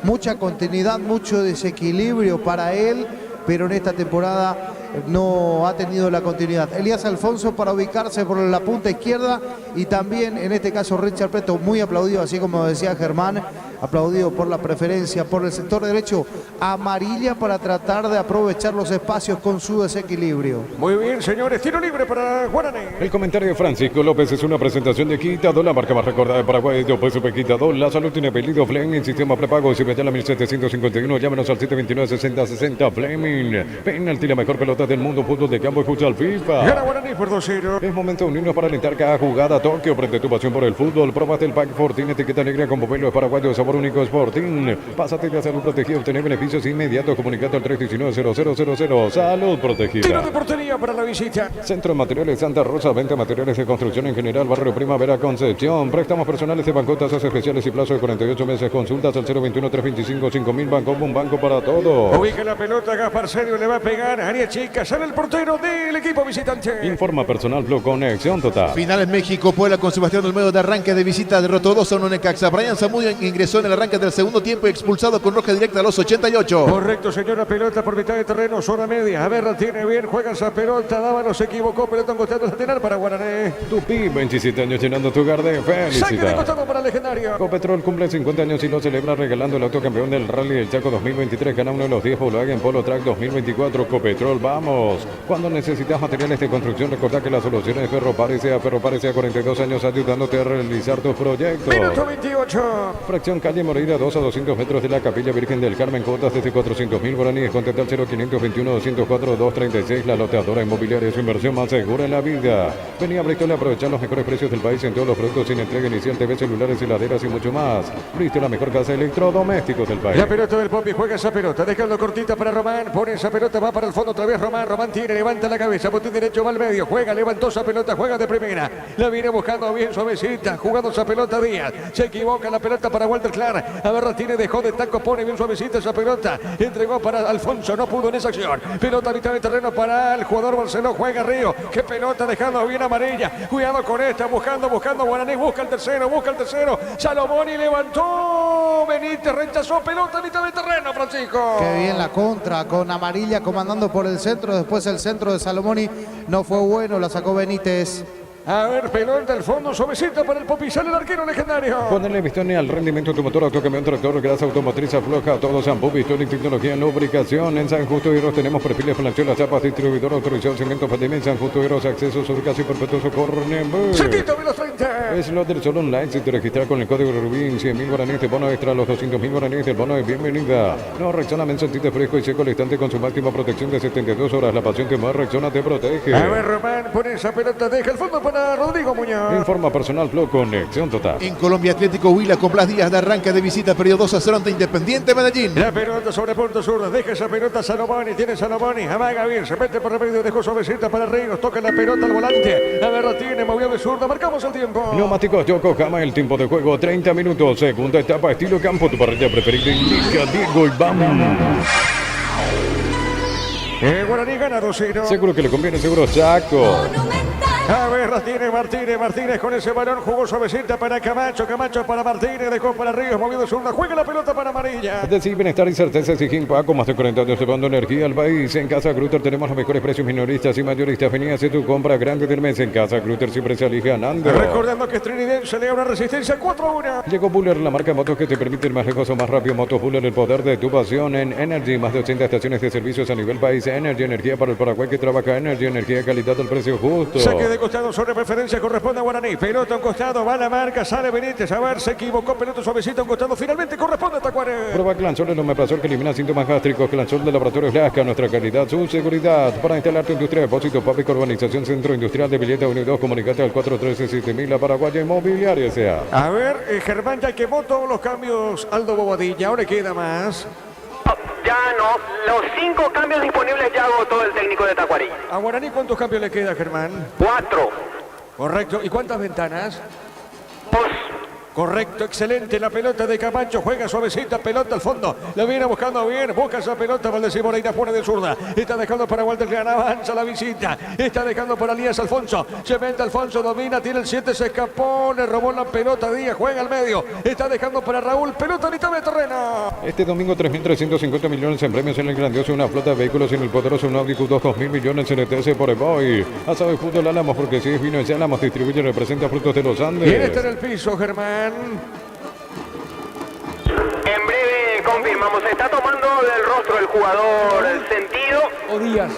mucha continuidad, mucho desequilibrio para él, pero en esta temporada no ha tenido la continuidad. Elías Alfonso para ubicarse por la punta izquierda, y también en este caso Richard Preto, muy aplaudido, así como decía Germán, aplaudido por la preferencia por el sector derecho. Amarilla para tratar de aprovechar los espacios con su desequilibrio. Muy bien, señores, tiro libre para Guaraní. El comentario de Francisco López es una presentación de Quitado, la marca más recordada de Paraguay. Yo pues supe Quitado, la salud tiene apellido Fleming, el sistema prepago, si la 1751, llámenos al 729-6060 Fleming. Penalti, la mejor pelota del mundo, fútbol de campo, escucha al FIFA. Gana Guaraní por 2-0. Es momento de unirnos para alentar cada jugada. Tokio, prende tu pasión por el fútbol. Probaste el pack Fortín, etiqueta negra con pomelo paraguayo de sabor único Sporting. Pásate de salud protegida, obtener beneficios inmediatos. Comunicate al 319-0000. Salud protegida. Tiro de portería para la visita. Centro de Materiales Santa Rosa, venta de materiales de construcción en general, Barrio Primavera, Concepción. Préstamos personales de banco, tasas especiales y plazo de 48 meses. Consultas al 021-325-5000. Banco, un banco para todo. Ubica la pelota, Gaspar Sergio le va a pegar. Área chica, sale el portero del equipo visitante. Informa Personal Blue, conexión total. Final en México, Puebla con Sebastián Olmedo de arranque de visita, derrotó 2-1 Necaxa. Brian Zamudio ingresó en el arranque del segundo tiempo y expulsado con roja directa a los 88. Correcto, señora, pelota por mitad de terreno, zona media. A ver, la tiene bien, juega esa pelota, Dávalos se equivocó, pelota en costado lateral para Guaraní. Tupi, 27 años llenando tu hogar de Saque de felicidad. costado para Legendario. Copetrol cumple 50 años y lo celebra regalando el autocampeón del Rally del Chaco 2023. Gana uno de los 10 Volkswagen Polo Track 2024. Copetrol, vamos. Cuando necesitas materiales de construcción, recordá que la solución es Ferropare sea 42 años ayudándote a realizar tus proyectos. Minuto 28. Fracción calle Moreira 2 a 200 metros de la Capilla Virgen del Carmen. Cuotas desde 400.000 guaraníes. Contacta al 0521-204-236. La loteadora inmobiliaria es su inversión más segura en la vida. Vení a Bristol a aprovechar los mejores precios del país en todos los productos sin entrega inicial, TV, celulares, heladeras y mucho más. Bristol, la mejor casa de electrodomésticos del país. La pelota del Popi, juega esa pelota, dejando cortita para Román, pone esa pelota, va para el fondo otra vez Román, Román tiene, levanta la cabeza, botín derecho va al medio, juega, levantó esa pelota, juega de primera, la viene buscando bien suavecita, jugando esa pelota Díaz, se equivoca la pelota para Walter Clark, a ver, tiene, dejó de taco, pone bien suavecita esa pelota, entregó para Alfonso, no pudo en esa acción, pelota a mitad de terreno para el jugador Barceló, juega Río, qué pelota dejando bien amarilla, cuidado con esta, buscando, Guaraní, busca el tercero, Salomoni levantó, Benítez rechazó, pelota a mitad de terreno, Francisco. Qué bien la contra con Amarilla comandando por el centro, después el centro de Salomoni no fue bueno, la sacó Benítez. A ver, pelota al fondo, suavecita para el Popi, sale el arquero Legendario. Ponerle vistones al rendimiento de tu motor, autocamión, tractor, grasa automotriz, afloja, todo Shampoo, Vistones, tecnología en lubricación. En San Justo Hieros tenemos perfiles las chapas, distribuidor, autorización, cemento, pandemia. En San Justo Hieros, acceso sobre casi perpetuo socorro. Cerquita de los 30. Es lo del solo online. Si te registras con el código Rubín, 100.000 guaraníes de bono extra, los 200.000 guaraníes del bono de bienvenida. No, Rexona Mensantite fresco y seco al instante con su máxima protección de 72 horas. La pasión que más Rexona te protege. A ver, Román, pone esa pelota, deja el fondo para Rodrigo Muñoz. Informa Personal Flow, conexión total. En Colombia, Atlético Huila con Blas Díaz de arranque de visita, periodo 2-0 ante Independiente Medellín. La pelota sobre punto sur, deja esa pelota Salomoni, tiene Salomoni, amaga bien, se mete por el medio, dejó suavecita para Ríos, toca la pelota al volante, a ver, la tiene, movió de zurda, marcamos el tiempo. Neumáticos Yokohama, el tiempo de juego 30 minutos, segunda etapa estilo campo, tu parrilla preferida indica Diego y vamos. Guaraní gana 2-0. Seguro que le conviene, seguro Chaco. A ver, la tiene Martínez con ese balón, jugó suavecita para Camacho para Martínez, dejó para Ríos, movió de zurda, juega la pelota para Amarilla. Decir bienestar y certeza exigir Paco, más de 40 años llevando energía al país. En Casa Grutter tenemos los mejores precios minoristas y mayoristas. Vení a hacer tu compra grande del mes. En Casa Grutter siempre se elige ganando. Recordando que Trinidad le da una resistencia 4-1. Llegó Buller, la marca de motos que te permite ir más lejos o más rápido. Motos Buller, el poder de tu pasión. En Energy, más de 80 estaciones de servicios a nivel país. Energy, energía para el Paraguay que trabaja. Energy, energía de calidad al precio justo. Saque de costado sobre preferencia, corresponde a Guaraní. Pelota a un costado, va a la marca, sale Benítez. A ver, se equivocó. Pelota suavecita a un costado. Finalmente corresponde a Tacuarembó. Prueba Clansol, el omeprazol que elimina síntomas gástricos. Clansol de Laboratorios Lasca, nuestra calidad, su seguridad. Para instalar tu industria, depósito público, urbanización, centro industrial de Villeta 1 y 2, comunicate al 413-7000, la Paraguaya Inmobiliaria S.A. A ver, Germán ya quemó todos los cambios. Aldo Bobadilla, ahora queda más. Ya no, los 5 cambios disponibles ya agotó el técnico de Tacuarí. A Guaraní, ¿cuántos cambios le queda, Germán? 4. Correcto. ¿Y cuántas ventanas? 2. Correcto, excelente. La pelota de Camacho juega suavecita, pelota al fondo. La viene buscando bien, busca esa pelota. Valdecís Moreira fuera de zurda. Está dejando para Walter León, avanza la visita. Está dejando para Díaz Alfonso. Se mete Alfonso, domina, tiene el 7, se escapó, le robó la pelota. Díaz juega al medio. Está dejando para Raúl, pelota a mitad de terreno. Este domingo 3.350 millones en premios en el grandioso, una flota de vehículos en el poderoso Audi Q2, 2.000 millones en ETS por Evoy. Asado de fútbol Álamos, porque si es vino es Álamos, distribuye y representa Frutos de los Andes. Bien, está en el piso, Germán. En breve confirmamos, está tomando del rostro el jugador sentido. O Díaz.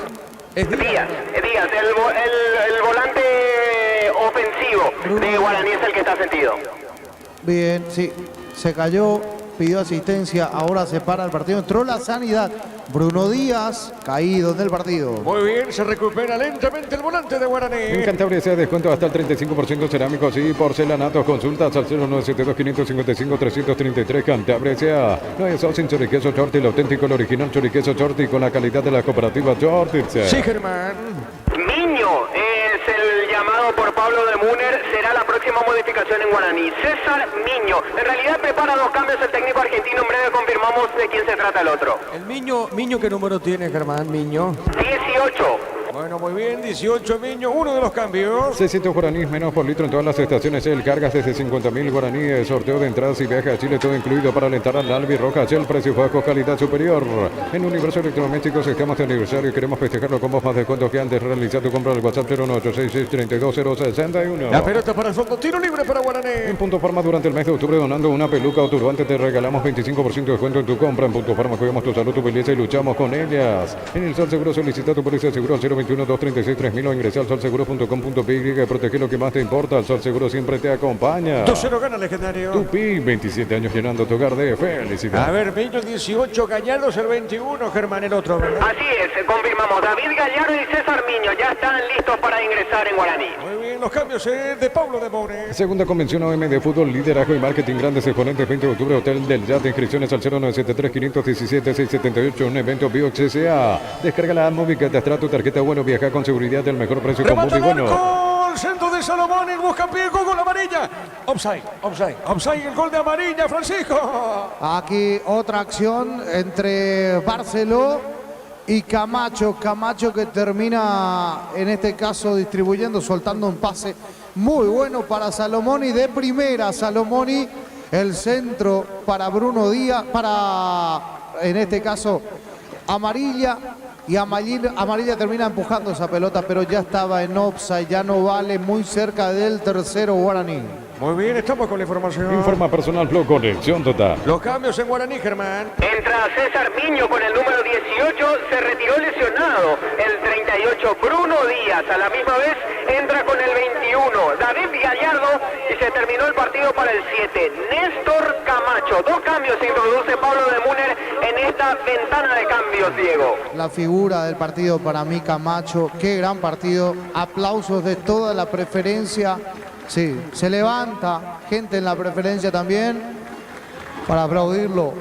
Es Díaz, el volante ofensivo de Guaraní es el que está sentido. Bien, sí, se cayó, pidió asistencia, ahora se para el partido, entró la sanidad. Bruno Díaz, caído del partido. Muy bien, se recupera lentamente el volante de Guaraní. En Cantabria se descuento hasta el 35% cerámicos y porcelanatos. Consultas al 0972-555-333. Cantabria S.A. No hay sin choriqueso Chorti, el auténtico, el original choriqueso Chorti con la calidad de la cooperativa Chorti. Sí, Germán. Miño es el llamado por Pablo de Muner, será la próxima modificación en Guaraní. César Miño, en realidad prepara 2 cambios el técnico argentino, en breve confirmamos de quién se trata el otro. El Miño, ¿qué número tiene, Germán? Miño. 18. Bueno, muy bien, 18 Miño, uno de los cambios. 600 guaraníes menos por litro en todas las estaciones. El cargas desde 50.000 guaraníes. Sorteo de entradas y viajes a Chile, todo incluido para alentar al Albirroja. El precio bajo, calidad superior. En Universo Electrodomésticos estamos de aniversario y queremos festejarlo con más descuentos que antes. Realiza tu compra al WhatsApp 01866-32061. La pelota para el fondo, tiro libre para Guaraní. En Punto Farma durante el mes de octubre, donando una peluca o turbante, te regalamos 25% de descuento en tu compra. En Punto Farma cuidamos tu salud, tu belleza y luchamos con ellas. En el Sol Seguro solicita tu póliza de seguro al 021-236-3000 o ingresa al solseguro.com.py y protege lo que más te importa. El Sol Seguro siempre te acompaña. 2-0 gana Legendario. Tupi, 27 años llenando tu hogar de felicidad. A ver, Miño 18, Gallardos el 21, Germán el otro, ¿verdad? Así es, confirmamos, David Gallardo y César Miño ya están listos para ingresar en Guaraní. Muy bien, los cambios de Pablo de More. Segunda convención OM de fútbol, liderazgo y marketing, grandes exponentes, 20 de octubre, Hotel del Yate, inscripciones al 0973-517-678, un evento Biox S.A. Descarga la móvil que te trae tu tarjeta Bueno, viaja con seguridad del mejor precio con Móvil Bueno. El centro de Salomón, el buscapié con gol amarilla. Offside, el gol de amarilla, Francisco. Aquí otra acción entre Barceló y Camacho. Camacho que termina en este caso distribuyendo, soltando un pase muy bueno para Salomoni de primera. Salomoni, el centro para Bruno Díaz, para en este caso Amarilla. Y Amarilla termina empujando esa pelota, pero ya estaba en offside, ya no vale, muy cerca del tercero Guaraní. Muy bien, estamos con la información. Informa Personal Flow, conexión total. Los cambios en Guaraní, Germán. Entra César Miño con el número 18, se retiró lesionado el 38 Bruno Díaz, a la misma vez entra con el 21 David Gallardo y se terminó el partido para el 7 Néstor Camacho. 2 cambios se introduce Pablo de Muner en esta ventana de cambios, Diego. La figura del partido para mí, Camacho, qué gran partido, aplausos de toda la preferencia. Sí, se levanta gente en la preferencia también para aplaudirlo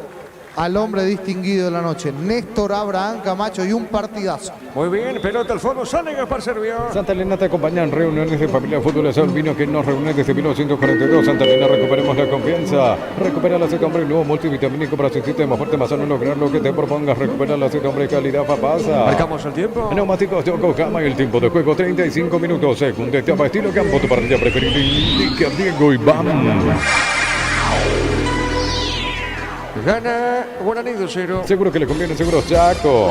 al hombre distinguido de la noche, Néstor Abraham Camacho, y un partidazo. Muy bien, pelota al fondo, sale Gaspar Servio. Santa Elena te acompaña en reuniones de familia fútbol, es el vino que nos reúne desde 1942. Santa Elena, recuperemos la confianza. Recupera la Z Hombre, nuevo multivitamínico para sentirte más fuerte, más sano, lograr lo que te propongas. Recupera la Z Hombre, calidad papasa. Marcamos el tiempo. Neumáticos Yokohama y el tiempo de juego 35 minutos. Segunda etapa, estilo campo, tu parrilla preferida. Indica Diego Iván. Gana Guaraní 2-0. Seguro que le conviene, seguro Chaco.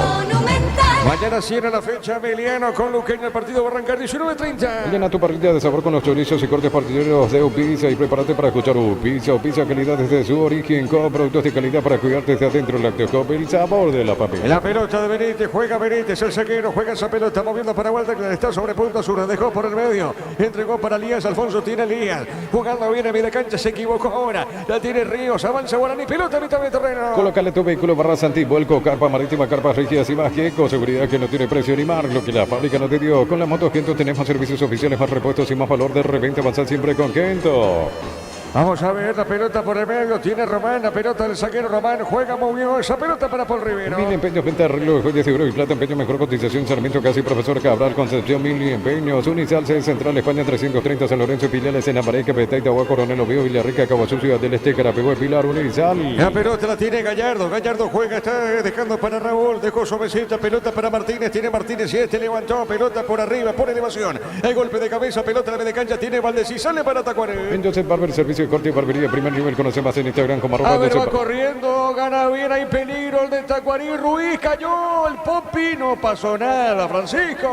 Mañana cierra la fecha Emiliano con Luqueño. El partido va a arrancar 19:30. Llena tu parrilla de sabor con los chorizos y cortes partideros de Upizza y prepárate para escuchar Upizza. Upizza, calidad desde su origen con productos de calidad para cuidarte desde adentro. Lactocop, el sabor de la familia. La pelota de Benítez, juega Benítez, el zaguero, juega esa pelota, moviendo para Walter, que está sobre punta sur, dejó por el medio, entregó para Elías, Alfonso tiene Elías, jugando bien a media cancha, se equivocó ahora, la tiene Ríos, avanza Guaraní, pelota a mitad de terreno. Colócale tu vehículo barras antivuelco, carpa marítima, carpas rígidas y más que con seguridad que no tiene precio ni mar, lo que la fábrica no te dio. Con la moto Kento tenemos servicios oficiales, más repuestos y más valor de reventa. Avanzar siempre con Kento. Vamos a ver la pelota por el medio, tiene Román, la pelota del zaguero Román, juega muy bien esa pelota para Paul Rivero. Mil empeños, venta de reloj, joyas de oro y plata, empeño, mejor cotización, Sarmiento, casi profesor Cabral, Concepción, Mil empeños, Unisal, sede Central, España 330, San Lorenzo, filiales en Ambareca, Petá, Itagua, Coronel Oviedo, Villarrica, Caguazú, Ciudad del Este, Carapeguá, Pilar, Unisal. La pelota la tiene Gallardo, Gallardo juega, está dejando para Raúl, dejó suavecita, pelota para Martínez, tiene Martínez y levantó, pelota por arriba, por elevación, el golpe de cabeza, pelota la media cancha, tiene Valdés y sale para Tacuaré. En Joseph Barber, servicio de corte y barbería, primer nivel, conoce más en Instagram como A ver, va Joseph. corriendo, gana bien, hay peligro el de Tacuarí, Ruiz cayó, el Popi, no pasó nada, Francisco.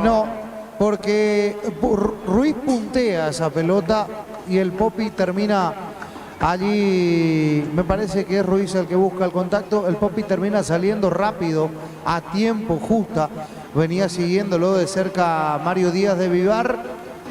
No, porque Ruiz puntea esa pelota y el Popi termina allí. Me parece que es Ruiz el que busca el contacto. El Popi termina saliendo rápido, a tiempo justa. Venía siguiéndolo de cerca Mario Díaz de Vivar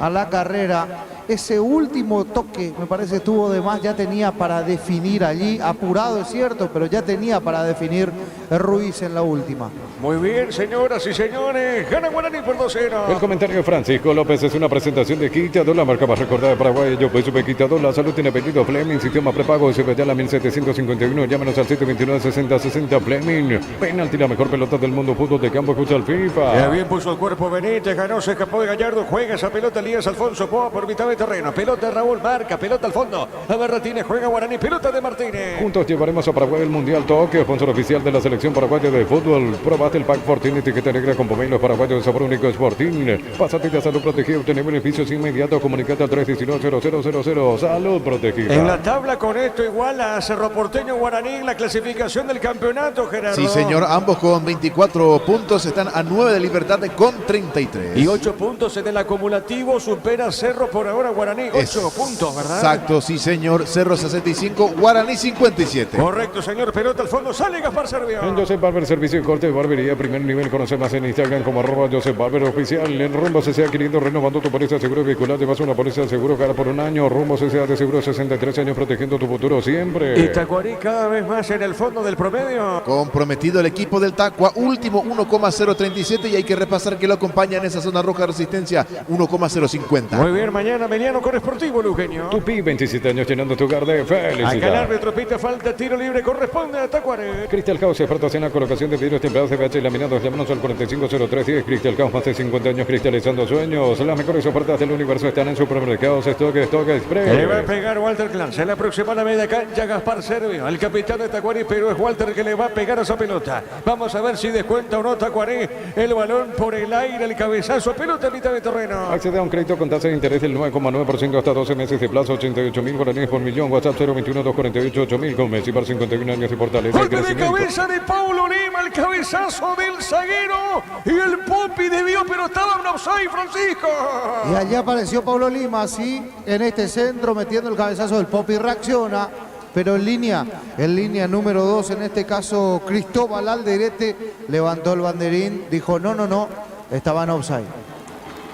a la carrera. Ese último toque me parece estuvo de más, ya tenía para definir allí, apurado es cierto, pero ya tenía para definir Ruiz en la última. Muy bien, señoras y señores, gana Guaraní por 2-0. El comentario de Francisco López es una presentación de Quitador, la marca más recordada de Paraguay. Yo pues supe Quitador, la salud tiene apellido Fleming, sistema prepago de la 1751, llámenos al 729-6060 Fleming. Penalti, la mejor pelota del mundo, fútbol de campo, escucha al FIFA. Ya bien puso el cuerpo Benítez, ganó, se escapó de Gallardo, juega esa pelota Elías Alfonso, Poa por mitad de terreno, pelota de Raúl, marca, pelota al fondo, a ver Martínez, juega Guaraní, pelota de Martínez. Juntos llevaremos a Paraguay el Mundial Toque, sponsor oficial de la selección paraguaya de fútbol. Probaste el Pack Fortín, etiqueta negra con pomelos paraguayos de sabor único Sporting. Pásate de salud protegida, obtener beneficios inmediatos, comunicate al 319-0000, salud protegida. En la tabla con esto igual a Cerro Porteño Guaraní en la clasificación del campeonato, Gerardo. Sí, señor, ambos con 24 puntos, están a 9 de Libertad con 33. Y 8 puntos en el acumulativo, supera Cerro por ahora Guaraní, 8 puntos, ¿verdad? Exacto, sí, señor. Cerro 65, Guaraní 57. Correcto, señor, pelota al fondo, sale Gaspar Servio. En Joseph Barber, servicio de corte de barbería, primer nivel, conoce más en Instagram como @Joseph Barber oficial. En Rumbo CCA adquiriendo, renovando tu póliza de seguro vehicular, llevas una póliza de seguro cada por un año. Rumbo CCA de seguro 63 años, protegiendo tu futuro siempre. Y Tacuarí cada vez más en el fondo del promedio. Comprometido el equipo del Tacua, último 1,037 y hay que repasar que lo acompaña en esa zona roja de resistencia, 1,050. Muy bien, mañana Meliano con Sportivo, Luqueño. Tupi, 27 años llenando tu hogar de Acá el felicidad. árbitro pita falta, tiro libre, corresponde a Tacuarí. Crystal House, expertos en la colocación de vidrios templados, CBH y laminados. Llámanos al 450310. Crystal House, más de 50 años cristalizando sueños. Las mejores ofertas del universo están en supermercados Stock Express. Le va a pegar Walter Clan. Se le aproxima a la media cancha Gaspar Servio, el capitán de Tacuarí, pero es Walter que le va a pegar a esa pelota. Vamos a ver si descuenta o no Tacuarí. El balón por el aire, el cabezazo, pelota a mitad de terreno. Accede a un crédito con tasa de interés del 9,9% hasta 12 meses de plazo, 88.000 guaraníes por millón. WhatsApp 021-248-8000 con Messi por 51 años y portales. Golpe de cabeza de Paulo Lima, el cabezazo del zaguero. Y el Popi debió, pero estaba en offside, Francisco. Y allí apareció Pablo Lima, así en este centro, metiendo el cabezazo del Popi, reacciona, pero en línea número 2, en este caso Cristóbal Alderete, levantó el banderín, dijo no, estaba en offside.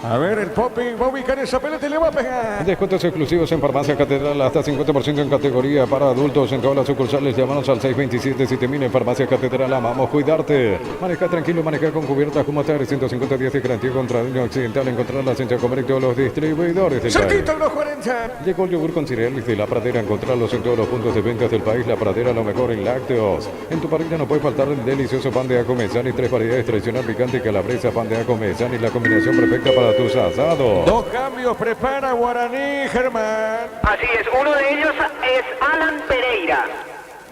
A ver, el Popi va a ubicar esa pelota y le va a pegar. Descuentos exclusivos en Farmacia Catedral, hasta 50% en categoría para adultos en todas las sucursales. Llámanos al 627-7000 en Farmacia Catedral. Amamos cuidarte. Maneja tranquilo, maneja con cubiertas como estar 150 días de garantía contra daño accidental. Encontrarlas en Chacomer y todos los distribuidores del país. Cerquita los 40. Llegó el yogur con cereales de La Pradera. Encontrarlos en todos los puntos de ventas del país. La Pradera, lo mejor en lácteos. En tu parrilla no puede faltar el delicioso pan de ajo Mesani. 3 variedades tradicional, picante y calabresa. Pan de ajo Mesani, la combinación perfecta para tus asados. 2 cambios prepara Guaraní, Germán. Así es, uno de ellos es Alan Pereira.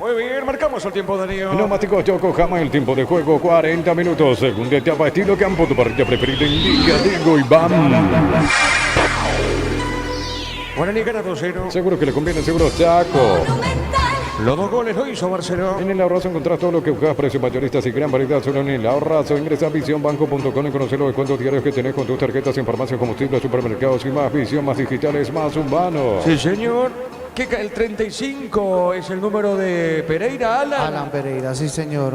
Muy bien, marcamos el tiempo, Darío. Neumáticos Yokohama, el tiempo de juego 40 minutos. Segunda etapa, estilo campo, tu parrilla preferida indica, digo y bam. Guaraní gana 2-0. Seguro que le conviene, seguro Chaco. Los 2 goles lo hizo Barcelona. En el Ahorrazo encontrás todo lo que buscas, precios mayoristas y gran variedad solo en el Ahorrazo. Ingresa a visionbanco.com y conocer los descuentos diarios que tenés con tus tarjetas en farmacias, combustibles, supermercados y más. Visión, más digitales, más humanos. Sí, señor. El 35 es el número de Pereira, Alan. Alan Pereira, sí señor.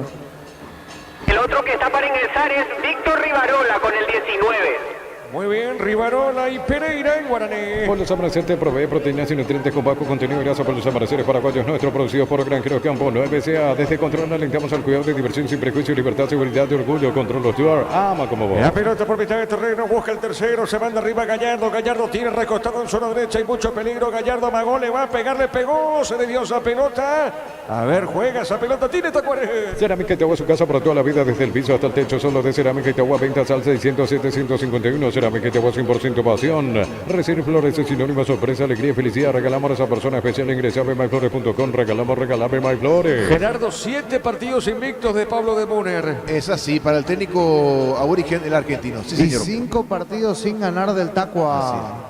El otro que está para ingresar es Víctor Rivarola con el 19. Muy bien, Rivarola y Pereira en Guaraní. Pollos Amanecer te provee proteínas y nutrientes con bajo contenido de grasa. Pollos Amaneceres paraguayos nuestros, producidos por Granjeros Campo 9CA. Desde Control alentamos al cuidado de diversión sin prejuicio, libertad, seguridad y orgullo. Control Stuart, ama como vos. La pelota por mitad de terreno, busca el tercero, se manda arriba Gallardo. Gallardo tiene recostado en zona derecha, hay mucho peligro. Gallardo amagó, le va a pegar, le pegó, se le dio esa pelota. A ver, juega esa pelota, tiene Tacuarembó. Cerámica Itagua, su casa para toda la vida, desde el piso hasta el techo. Solo de Cerámica Itagua, ventas al 600-751. Cerámica Itagua, 100% pasión. Recibir flores es sinónimo, sorpresa, alegría y felicidad. Regalamos a esa persona especial. Ingresa a myflores.com. Regalame MyFlores. Gerardo, 7 partidos invictos de Pablo de Muner. Es así, para el técnico aborigen, el argentino. Sí, Y señor. 5 partidos sin ganar del Tacua.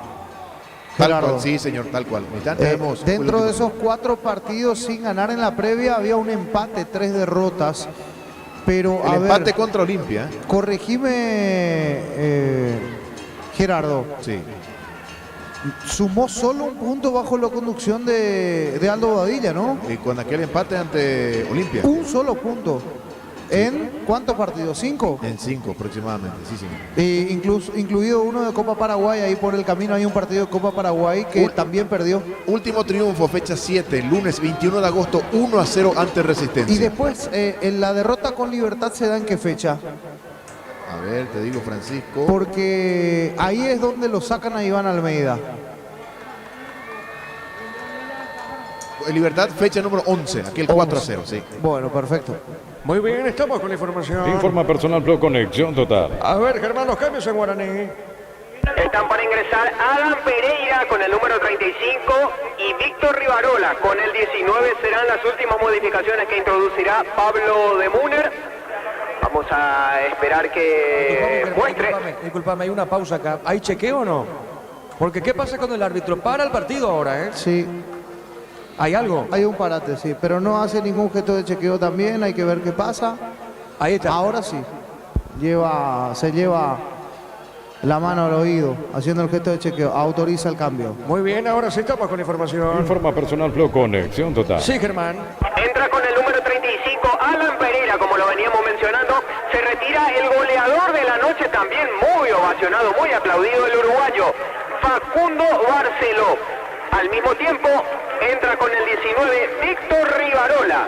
Tal Gerardo. cual, sí, señor, tal cual. Tenemos Dentro el de último. esos 4 partidos sin ganar en la previa había un empate, 3 derrotas. Pero El a empate ver, contra Olimpia. corregime, Gerardo. Sí. Sumó solo un punto bajo la conducción de Aldo Badilla, ¿no? Y con aquel empate ante Olimpia. Un solo punto. ¿En cuántos partidos? 5. En 5 aproximadamente, sí, señor. Incluido uno de Copa Paraguay. Ahí por el camino hay un partido de Copa Paraguay que también perdió. Último triunfo, fecha 7, lunes 21 de agosto, 1-0 ante Resistencia. Y después, en la derrota con Libertad se da en qué fecha. A ver, te digo, Francisco. Porque ahí es donde lo sacan a Iván Almeida. Libertad, fecha número 11, aquel 4-0, sí. Bueno, perfecto. Muy bien, estamos con la información. Informa Personal Pro, conexión total. A ver, Germán, los cambios en Guaraní. Están para ingresar Alan Pereira con el número 35 y Víctor Rivarola con el 19. Serán las últimas modificaciones que introducirá Pablo de Muner. Vamos a esperar que muestre. Disculpame, hay una pausa acá. ¿Hay chequeo o no? Porque ¿qué pasa con el árbitro? Para el partido ahora, ¿eh? Sí, ¿Hay algo? hay un parate, sí. Pero no hace ningún gesto de chequeo también. Hay que ver qué pasa. Ahí está. Ahora sí. Se lleva la mano al oído, haciendo el gesto de chequeo. Autoriza el cambio. Muy bien, ahora sí estamos con la información. Informa Personal Pro, conexión total. Sí, Germán. Entra con el número 35 Alan Pereira, como lo veníamos mencionando. Se retira el goleador de la noche, también muy ovacionado, muy aplaudido, el uruguayo Facundo Barceló. Al mismo tiempo entra con el 19 Víctor Rivarola.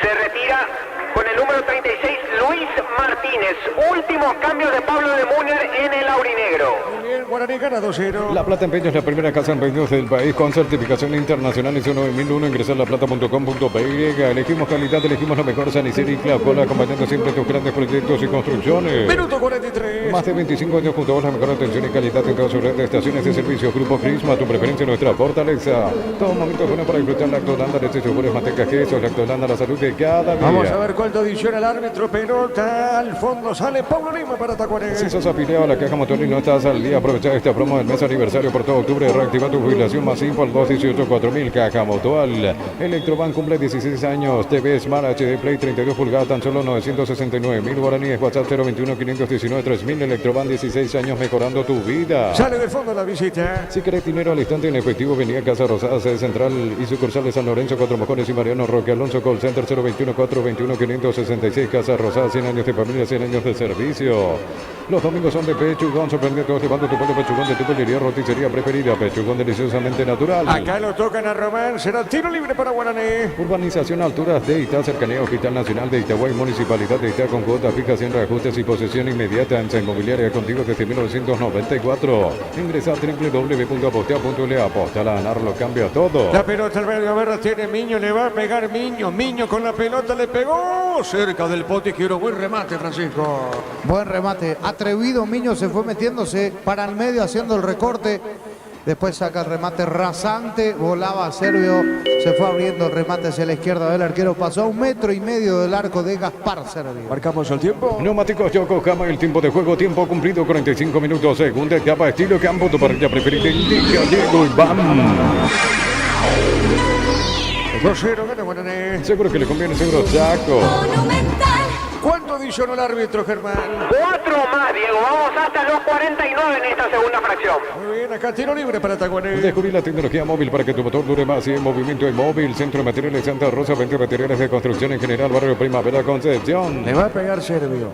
Se retira con el número 36 Luis Martínez. Últimos cambios de Pablo de Muner en el aurinegro. Muy bien, Guaraní gana 2-0. La Plata Empeño es la primera casa en empeños del país con certificación internacional ISO 9001. Ingresar a laplata.com.py. Elegimos calidad, elegimos lo mejor. San Isidro y Claucola, acompañando siempre tus grandes proyectos y construcciones. Minuto 43. Más de 25 años junto a vos, la mejor atención y calidad en toda su red de estaciones de servicio. Grupo Crisma, tu preferencia, nuestra fortaleza. Todo momento es bueno para disfrutar Lactolanda, leches, yogures, mantecas, quesos. Lactolanda, la salud de cada día. Vamos a ver cuánto adiciona el árbitro. Pelota al fondo, sale Pablo Lima para Tacuarembó. Si sos afiliado a la Caja Motor y no estás al día, aprovecha esta promo del mes aniversario por todo octubre. Reactiva tu jubilación más info al 218-4000. Caja Mutual. Electroban cumple 16 años. TV Smart HD Play 32 pulgadas, tan solo 969.000 guaraníes. WhatsApp 021-519-3000. Electroban 16 años mejorando tu vida. Sale del fondo la visita. Si querés dinero al instante en efectivo, venía a Casa Rosada, sede central y sucursales San Lorenzo, Cuatro Mojones y Mariano Roque Alonso. Call Center 021-421-566. Casa Rosada, 100 años de familia, 100 años de servicio. Los domingos son de Pechugón, sorprende a todos llevando tu pollo Pechugón de tu pollería, roticería preferida. Pechugón deliciosamente natural. Acá lo tocan a Román, será tiro libre para Guaraní. Urbanización Alturas de Itá, cercanía Hospital Nacional de Itagüí, Municipalidad de Itá, con cuota fija, sin reajustes y posesión inmediata. En Inmobiliaria contigo desde 1994. Ingresa a www.apostea.le. Aposta, la ganar lo cambia todo. La pelota al medio, a ver, tiene Miño, le va a pegar Miño. Miño con la pelota le pegó cerca del pote. Quiero buen remate, Francisco. Buen remate. Atrevido Miño se fue metiéndose para el medio haciendo el recorte. Después saca el remate rasante, volaba a Servio, se fue abriendo el remate hacia la izquierda del arquero, pasó a 1,5 metros del arco de Gaspar Servio. Marcamos el tiempo. Neumáticos Yokohama, el tiempo de juego, tiempo cumplido, 45 minutos, segunda etapa, estilo campo, tu parrilla preferida, indica Diego Iván. 2-0 gana Guaraní. Seguro que le conviene, seguro Chaco. ¿Cuánto adicionó el árbitro, Germán? 4 más, Diego. Vamos hasta los 49 en esta segunda fracción. Muy bien, acá tiro libre para Tacuané. Descubrí la tecnología móvil para que tu motor dure más y en movimiento móvil. Centro de Materiales Santa Rosa, 20 materiales de construcción en general, barrio Primavera, Concepción. Le va a pegar Servio.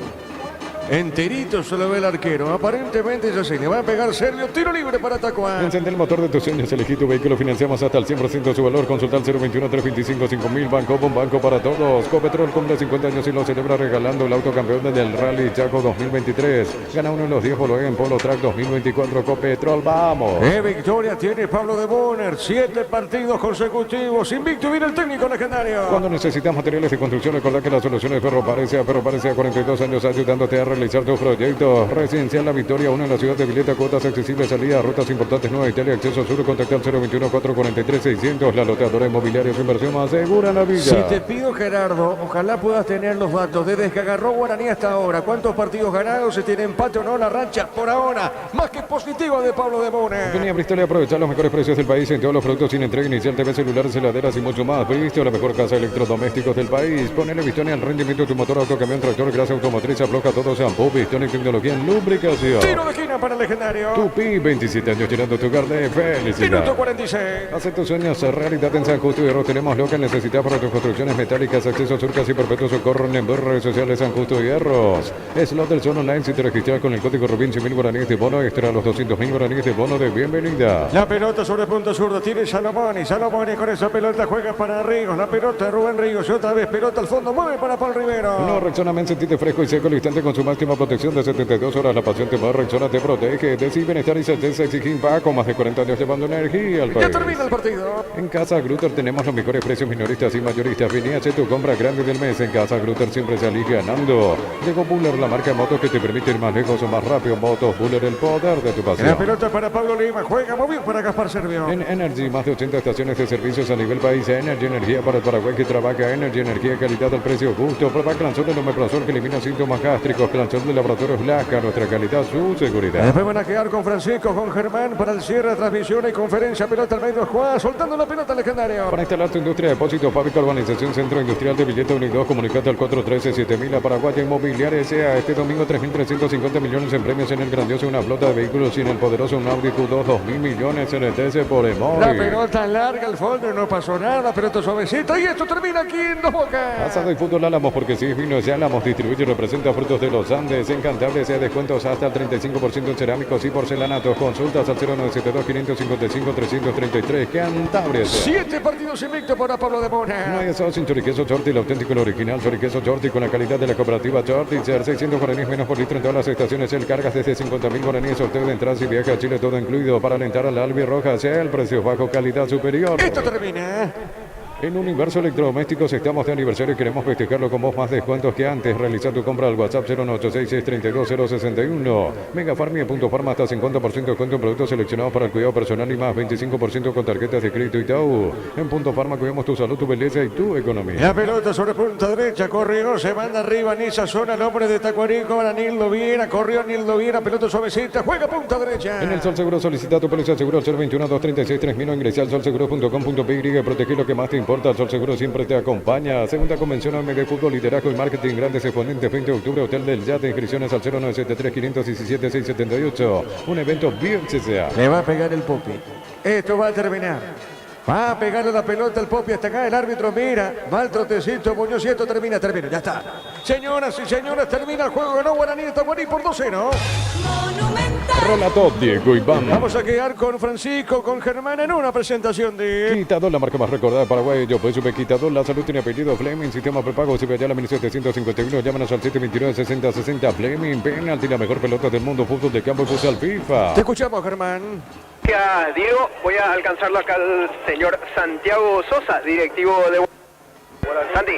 Enterito se lo ve el arquero. Aparentemente es así. Le va a pegar Servio. Tiro libre para Tacuán. Encende el motor de tus sueños, elegí tu vehículo, financiamos hasta el 100% de su valor. Consulta al 021-325-5000. Banco, un banco para todos. Copetrol cumple 50 años y lo celebra regalando el auto campeón del Rally Chaco 2023. Gana uno de los 10 Volkswagen Polo Track 2024. Copetrol, vamos. ¡Qué victoria tiene Pablo de Bonner! 7 partidos consecutivos. Invicto viene el técnico legendario. Cuando necesitas materiales de construcción, recordá que la solución es Ferro Parecia a 42 años ayudándote a realizar tus proyectos. Residencial La Victoria, uno en la ciudad de Vileta, cuotas accesibles, salida, rutas importantes, Nueva Italia, acceso sur, contacta al 021-443-600. La loteadora inmobiliaria, su inversión más segura en la villa. Si te pido, Gerardo, ojalá puedas tener los datos desde que agarró Guaraní hasta ahora. ¿Cuántos partidos ganados? ¿Se tiene empate o no? La racha por ahora, más que positiva de Pablo de Bonner. Venía a Bristol y aprovechar los mejores precios del país en todos los productos sin entrega inicial, TV, celulares, heladeras y mucho más. Bristol, la mejor casa de electrodomésticos del país. Ponele Bistoni al rendimiento de tu motor, auto, camión, tractor, grasa automotriz, afloja todo, shampoo, Bistoni, tecnología en lubricación. Tiro de esquina para el legendario. Tupi, 27 años llenando tu hogar de felicidad. Minuto 46. Hace tus sueños realidad en San Justo y Hierro. Tenemos lo que necesitas para tus construcciones metálicas, acceso surcas y perpetuo socorro en redes sociales San Justo y Hierros. Slot del Sol Online, si te registras con el código Rubin, 100.000 guaraníes de bono extra, los 200.000 guaraníes de bono de bienvenida. La pelota sobre punto zurdo, tiene Salomoni. Salomoni con esa pelota juega para Ríos. La pelota de Rubén Ríos. Y otra vez pelota al fondo, mueve para Paul Rivero. No, Rexona Men, sentite fresco y seco al instante con su máxima protección de 72 horas. La pasión te mueve, Rexona te protege. Decir bienestar y certeza exige con más de 40 años llevando energía al país. Ya termina el partido. En Casa Grutter tenemos los mejores precios minoristas y mayoristas. Vení a hacer tu compra grande del mes. En Casa Grutter siempre salís ganando. Llegó Buller, la marca de motos que te permite ir más lejos o más rápido. Motos Buller, el poder de tu pasión. La pelota para Pablo Lima. Juega móvil para Gaspar Servio. En Energy, más de 80 estaciones de servicios a nivel país. Energy Energía para el Paraguay que trabaja. Energy Energía, calidad al precio justo. Prueba Clanzol de omeprazol que elimina síntomas gástricos. Clanzol de Laboratorios Lasca, nuestra calidad, su seguridad. Después van a quedar con Francisco, con Germán para el cierre de transmisión y conferencia. Pelota al medio, Juan, soltando la pelota legendaria. Para instalar tu industria de depósito, fábrica, urbanización, centro industrial de Villeta Unidos, comunicate al 413-7000 a Paraguaya Inmobiliaria S.A. Este domingo 3.350 millones en premios en el grandioso, una flota de vehículos y en el poderoso un Audi Q2, 2.000 millones en el TC por el móvil. La pelota larga al fondo, no pasó nada, pelota suavecita y esto termina aquí en Dos Bocas. Asado y fútbol Álamos, porque si es vino ya Álamos distribuye y representa frutos de los Andes. En Cantabria sea descuentos hasta el 35% en cerámicos y porcelanatos. Consultas al 0972-555-333. Cantabria. 7 partidos invictos para Pablo de Bonner. No hay asado sin choriqueso Chorti, el auténtico, el original choriqueso Chorti con la calidad de la cooperativa Chorti. 600 guaraníes menos por litro en todas las estaciones. El cargas desde 50.000 guaraníes. Sorteo de entradas y viaje a Chile todo incluido para alentar al albirroja. Sea el precio bajo, calidad superior. Esto termina. En Universo Electrodomésticos estamos de aniversario y queremos festejarlo con vos más descuentos que antes. Realiza tu compra al WhatsApp 01866320061. Megafarmia.farma hasta 50% de descuento en productos seleccionados para el cuidado personal y más 25% con tarjetas de crédito Itaú. En Punto Farma cuidamos tu salud, tu belleza y tu economía. La pelota sobre punta derecha, corrió, se manda arriba en esa zona, el hombre de Tacuarico, para Nildo Viera, corrió Nildo Viera, pelota suavecita, juega punta derecha. En el Sol Seguro solicita tu póliza seguro al 021-236-3000 o ingresa al solseguro.com.py y protege lo que más te importa. El Sol Seguro siempre te acompaña. Segunda convención AM de fútbol, liderazgo y marketing, grandes exponentes, 20 de octubre, Hotel del Yate, inscripciones al 0973-517-678. Un evento bien CCA. Le va a pegar el Popi. Esto va a terminar. Va a pegarle la pelota al Popi hasta acá. El árbitro mira. Va el trotecito. Muñoz y esto termina. Ya está. Señoras y señores, termina el juego. Ganó Guaraní de Tacuarí por 2-0. Relató Diego Iván. Vamos a quedar con Francisco, con Germán en una presentación de Quitador, la marca más recordada de Paraguay. Yo pues supe Quitador. La salud tiene apellido Fleming. Sistema prepago. Si allá la 1751. Llámanos al 729-6060. Fleming. Penalti, la mejor pelota del mundo. Fútbol de campo y futsal FIFA. Te escuchamos, Germán. Gracias, Diego. Voy a alcanzarlo acá al señor Santiago Sosa, directivo de... Santi,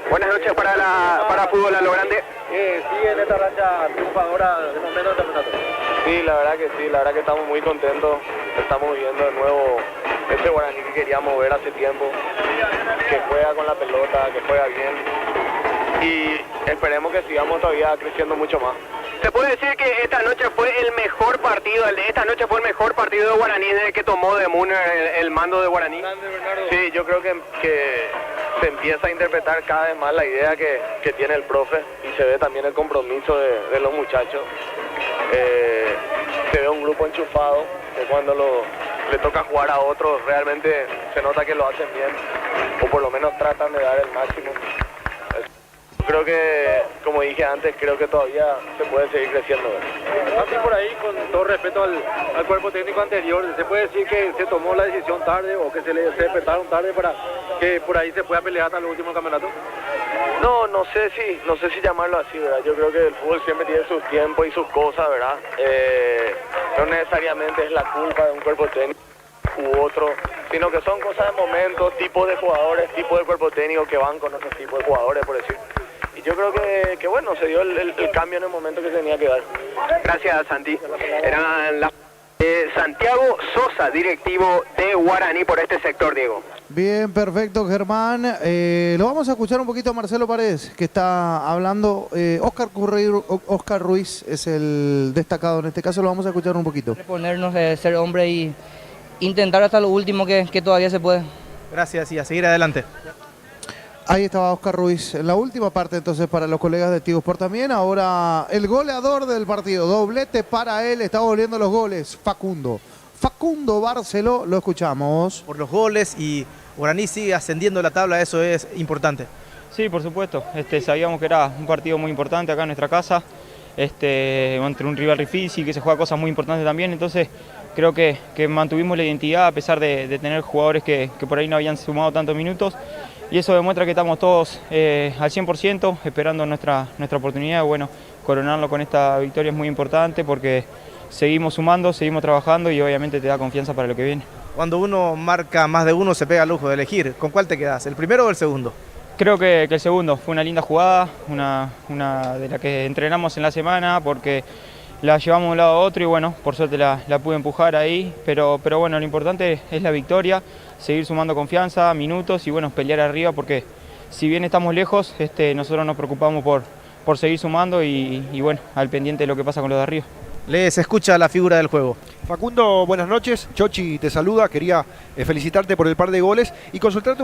buenas noches para Fútbol a lo Grande. Sigue en esta racha triunfadora de momento del campeonato. Sí, la verdad que estamos muy contentos. Estamos viendo de nuevo este Guaraní que queríamos ver hace tiempo, que juega con la pelota, que juega bien y esperemos que sigamos todavía creciendo mucho más. Se puede decir que esta noche fue el mejor partido, el de esta noche fue el mejor partido de Guaraní desde que tomó de Muner el mando de Guaraní. Sí, yo creo que se empieza a interpretar cada vez más la idea que tiene el profe y se ve también el compromiso de los muchachos. Se ve un grupo enchufado, que cuando le toca jugar a otros realmente se nota que lo hacen bien, o por lo menos tratan de dar el máximo. Creo que, como dije antes, creo que todavía se puede seguir creciendo. Así por ahí, con todo respeto al cuerpo técnico anterior, ¿se puede decir que se tomó la decisión tarde o que se despertaron tarde para que por ahí se pueda pelear hasta el último campeonato? No sé si llamarlo así, ¿verdad? Yo creo que el fútbol siempre tiene sus tiempos y sus cosas, ¿verdad? No necesariamente es la culpa de un cuerpo técnico u otro, sino que son cosas de momentos, tipos de jugadores, tipos de cuerpo técnico que van con otros tipos de jugadores, por decir. Y yo creo que bueno, se dio el cambio en el momento que se tenía que dar. Gracias, Santi. Eran las Santiago Sosa, directivo de Guaraní por este sector, Diego. Bien, perfecto, Germán. Lo vamos a escuchar un poquito a Marcelo Paredes, que está hablando. Oscar Ruiz es el destacado en este caso, lo vamos a escuchar un poquito. Ponernos, ser hombre y intentar hasta lo último que todavía se puede. Gracias y a seguir adelante. Ahí estaba Oscar Ruiz. En la última parte entonces para los colegas de Tigo Sport también. Ahora el goleador del partido. Doblete para él. Está volviendo los goles. Facundo Barceló. Lo escuchamos. Por los goles y Guaraní sigue ascendiendo la tabla. Eso es importante. Sí, por supuesto. Sabíamos que era un partido muy importante acá en nuestra casa. Entre un rival difícil que se juega cosas muy importantes también. Entonces creo que mantuvimos la identidad a pesar de tener jugadores que por ahí no habían sumado tantos minutos. Y eso demuestra que estamos todos al 100% esperando nuestra oportunidad. Bueno, coronarlo con esta victoria es muy importante porque seguimos sumando, seguimos trabajando y obviamente te da confianza para lo que viene. Cuando uno marca más de uno se pega al lujo de elegir. ¿Con cuál te quedas? ¿El primero o el segundo? Creo que el segundo. Fue una linda jugada, una de las que entrenamos en la semana porque la llevamos de un lado a otro y bueno, por suerte la pude empujar ahí, pero bueno, lo importante es la victoria, seguir sumando confianza, minutos y bueno, pelear arriba porque si bien estamos lejos, nosotros nos preocupamos por seguir sumando y bueno, al pendiente de lo que pasa con los de arriba. Les escucha la figura del juego. Facundo, buenas noches. Chochi te saluda, quería felicitarte por el par de goles y consultarte